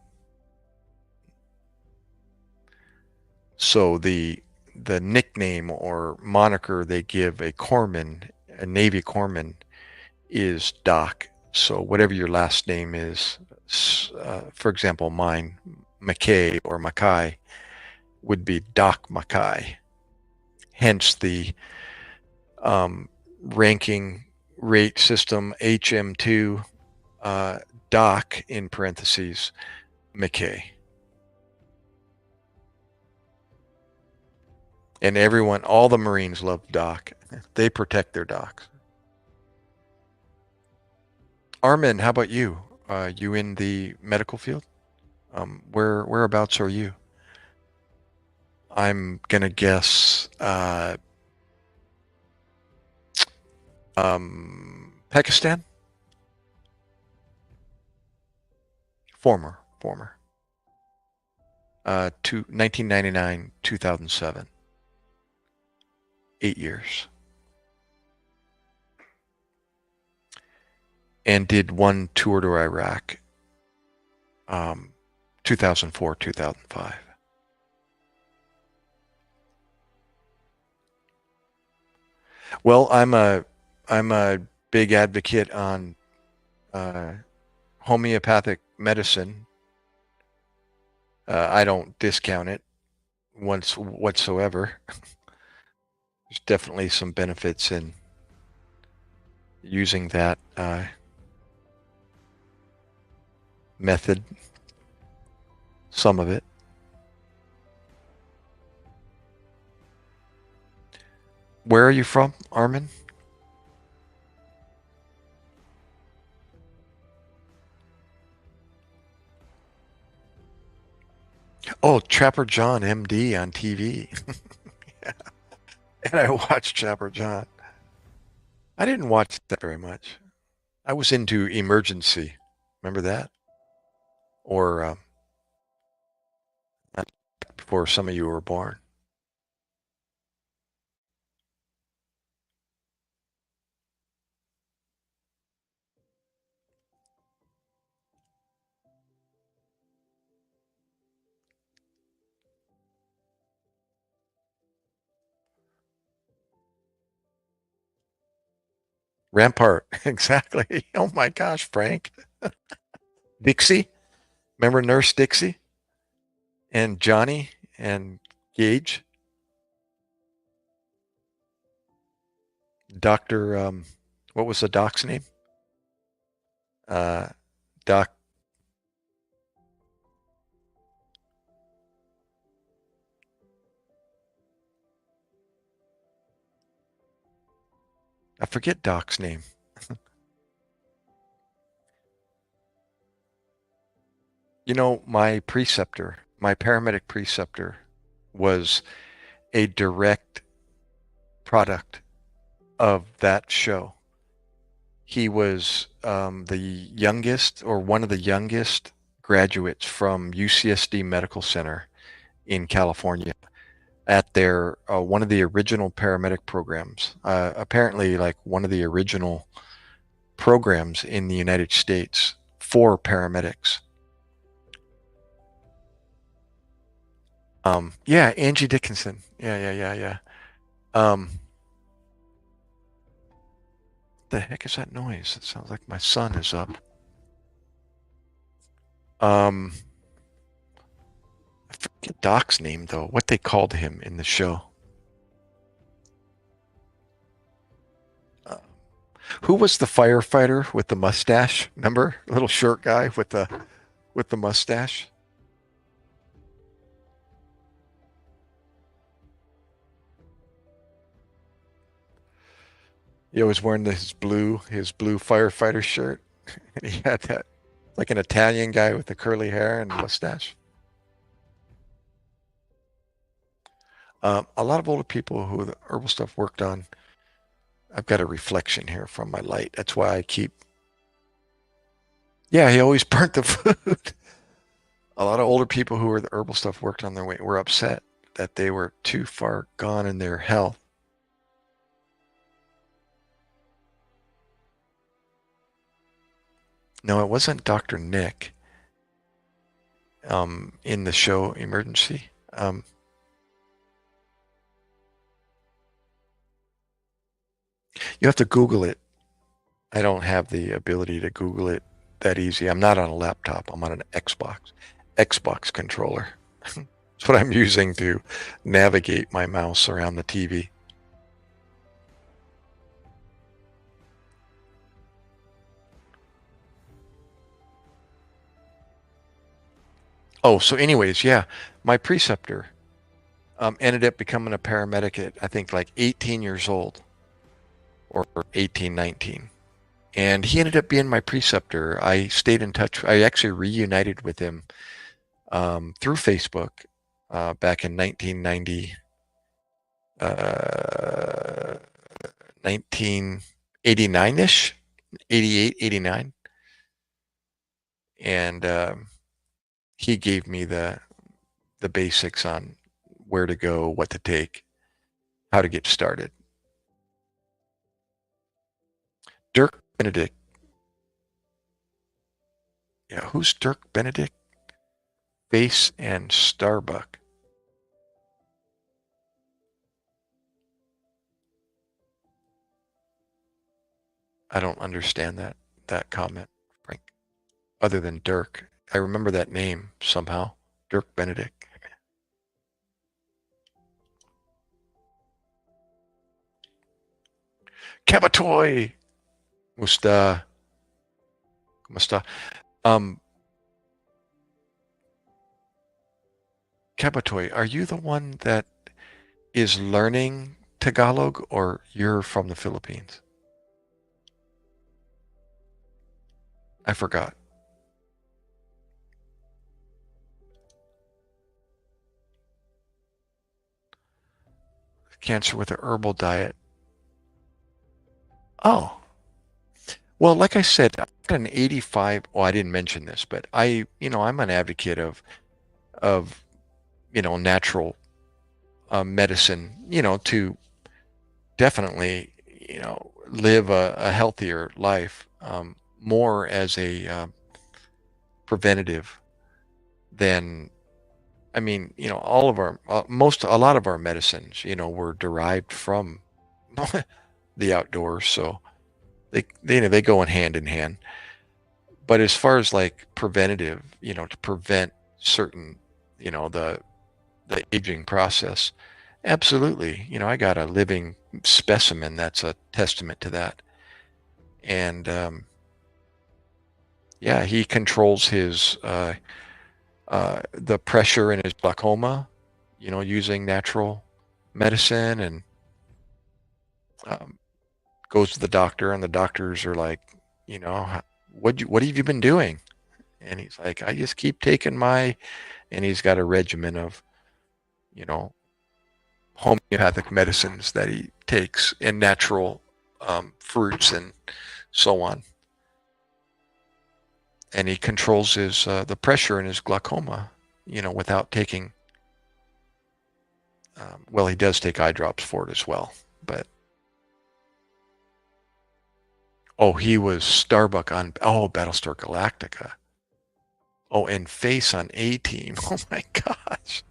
So the nickname or moniker they give a corpsman, a Navy corpsman, is Doc. So whatever your last name is, for example, mine, MacKay or MacKay, would be Doc MacKay. Hence the ranking rate system HM2 Doc in parentheses MacKay. And everyone, all the Marines love Doc. They protect their docs. Armin, how about you? You in the medical field? Whereabouts are you? I'm gonna guess Pakistan. Former. 1999, 2007. 8 years. And did one tour to Iraq, 2004, 2005. Well, I'm a big advocate on uh, homeopathic medicine. I don't discount it once whatsoever. There's definitely some benefits in using that method. Some of it. Where are you from, Armin? Oh, Trapper John, MD on TV. Yeah. And I watched Trapper John. I didn't watch that very much. I was into Emergency. Remember that? Or before some of you were born. Rampart. Exactly. Oh my gosh, Frank. Dixie. Remember Nurse Dixie and Johnny and Gage? Doctor, what was the doc's name? Uh, Doc. I forget Doc's name. You know, my preceptor, my paramedic preceptor, was a direct product of that show. He was the youngest or one of the youngest graduates from UCSD Medical Center in California at their one of the original paramedic programs. Apparently, like one of the original programs in the United States for paramedics. Yeah, Angie Dickinson. Yeah. Um, the heck is that noise? It sounds like my son is up. Um, I forget Doc's name though. What they called him in the show. Uh, who was the firefighter with the mustache? Remember, little short guy with the mustache. He was wearing his blue firefighter shirt, and he had that like an Italian guy with the curly hair and mustache. A lot of older people who the herbal stuff worked on. I've got a reflection here from my light. That's why I keep. Yeah, he always burnt the food. A lot of older people who were the herbal stuff worked on their way were upset that they were too far gone in their health. No, it wasn't Dr. Nick in the show Emergency. You have to Google it. I don't have the ability to Google it that easy. I'm not on a laptop. I'm on an Xbox controller. That's what I'm using to navigate my mouse around the TV. Oh, so anyways, yeah, my preceptor ended up becoming a paramedic at, I think, like 18 years old or 18, 19. And he ended up being my preceptor. I stayed in touch. I actually reunited with him through Facebook back in 1990, 1989-ish, 88, 89. And he gave me the basics on where to go, what to take, how to get started. Dirk Benedict. Yeah, who's Dirk Benedict? Face and Starbuck. I don't understand that comment, Frank. Other than Dirk, I remember that name somehow. Dirk Benedict. Kabatoy! Musta. Musta. Um, Kabatoy, are you the one that is learning Tagalog or you're from the Philippines? I forgot. Cancer with a herbal diet. Oh, well, like I said, I've got an 85. Well, I didn't mention this, but I'm an advocate of, natural medicine, to definitely, live a healthier life, more as a preventative than, I mean, all of our, a lot of our medicines, were derived from the outdoors. So They go in hand. But as far as like preventative, to prevent certain, the aging process, absolutely. I got a living specimen that's a testament to that. And yeah, he controls his the pressure in his glaucoma, using natural medicine, and um, goes to the doctor, and the doctors are like, what have you been doing? And he's like, I just keep taking and he's got a regimen of, you know, homeopathic medicines that he takes and natural fruits and so on. And he controls his the pressure in his glaucoma, without taking. Well, he does take eye drops for it as well, but he was Starbuck on Battlestar Galactica. Oh, and Face on A-Team. Oh my gosh.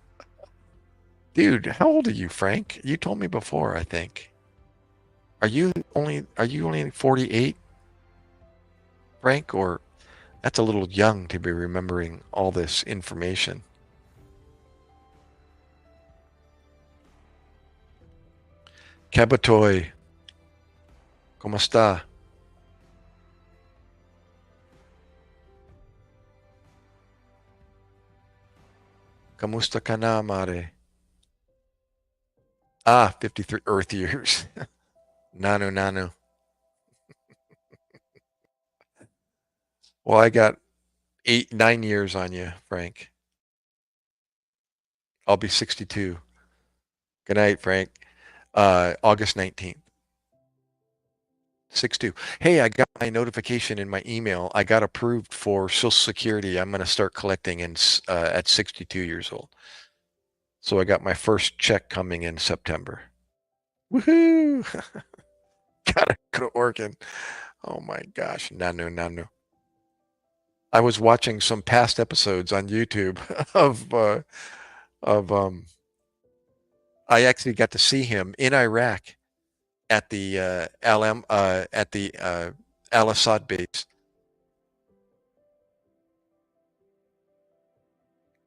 Dude, how old are you, Frank? You told me before, I think. Are you only 48, Frank, or that's a little young to be remembering all this information? Kabatoy, ¿cómo está? Kamusta ka na, mare? 53 Earth years. Nanu, nanu. Well, I got 9 years on you, Frank. I'll be 62. Good night, Frank. August 19th. 6-2. Hey, I got my notification in my email. I got approved for Social Security. I'm going to start collecting at 62 years old. So I got my first check coming in September. Woohoo! Gotta go to Oregon. Oh my gosh. Nanu, nanu. I was watching some past episodes on YouTube of I actually got to see him in Iraq at the Al Assad base.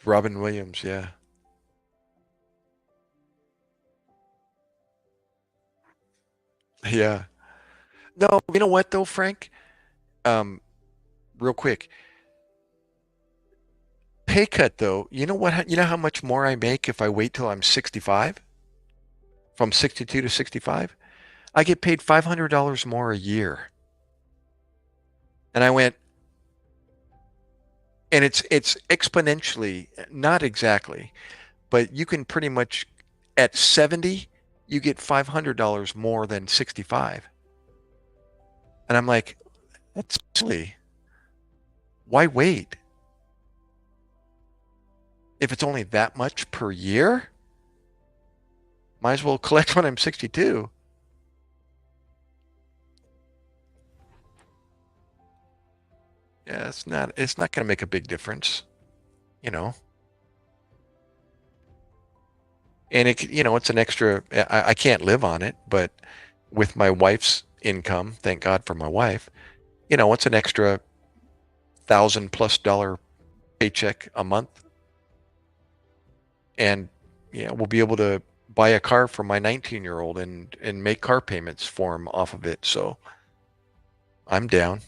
Robin Williams, yeah. Yeah. No, you know what though, Frank? Um, Real quick. Pay cut though. You know what? You know how much more I make if I wait till I'm 65? From 62 to 65? I get paid $500 more a year. And I went, and it's exponentially, not exactly, but you can pretty much at 70, you get $500 more than 65. And I'm like, that's silly. Why wait? If it's only that much per year, might as well collect when I'm 62. Yeah, it's not going to make a big difference, you know. And it's an extra. I can't live on it, but with my wife's income, thank God for my wife, it's an extra $1,000+ paycheck a month, and yeah, we'll be able to buy a car for my 19-year-old and make car payments for him off of it. So I'm down.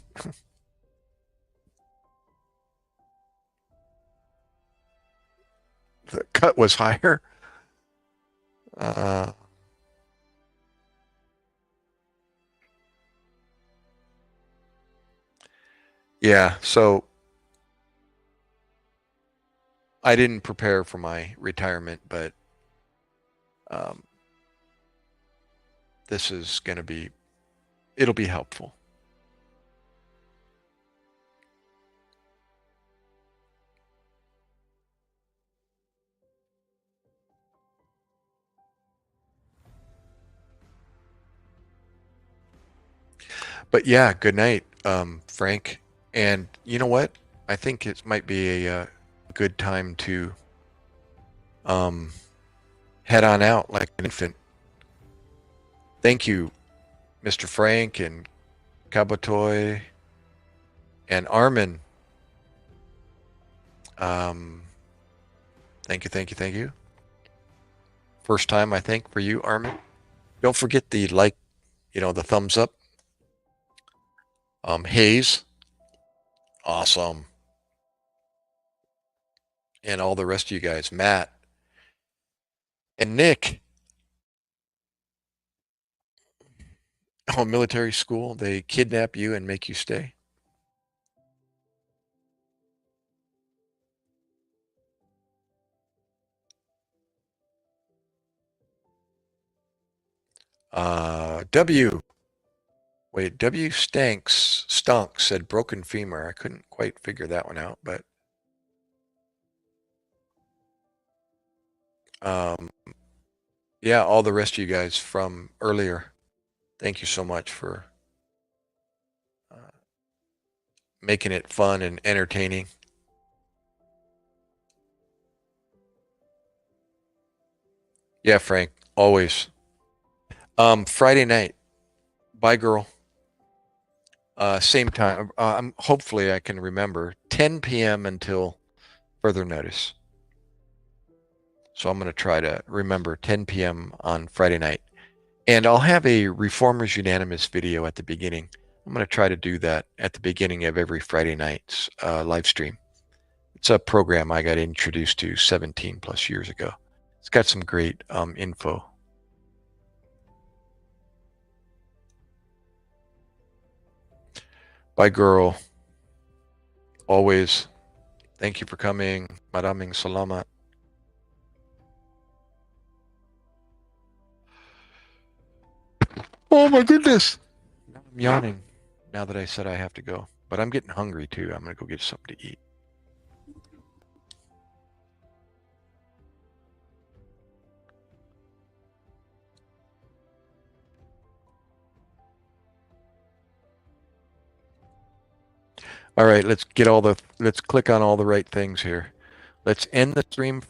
The cut was higher. Uh, yeah, so I didn't prepare for my retirement, but um, this is going to it'll be helpful. But yeah, good night, Frank. And you know what? I think it might be a good time to um, head on out like an infant. Thank you, Mr. Frank and Kabatoy, and Armin. Thank you, thank you, thank you. First time, I think, for you, Armin. Don't forget the like, the thumbs up. Hayes, awesome. And all the rest of you guys, Matt and Nick. Oh, military school, they kidnap you and make you stay. W. Wait, W Stunk said broken femur. I couldn't quite figure that one out, but um, yeah, all the rest of you guys from earlier, thank you so much for making it fun and entertaining. Yeah, Frank, always. Friday night. Bye, girl. Same time. Hopefully I can remember 10 p.m. until further notice. So I'm going to try to remember 10 p.m. on Friday night. And I'll have a Reformers Unanimous video at the beginning. I'm going to try to do that at the beginning of every Friday night's live stream. It's a program I got introduced to 17 plus years ago. It's got some great info. Bye, girl. Always. Thank you for coming. Maraming salamat. Oh my goodness. Now I'm yawning now that I said I have to go. But I'm getting hungry too. I'm going to go get something to eat. All right, let's click on all the right things here. Let's end the stream for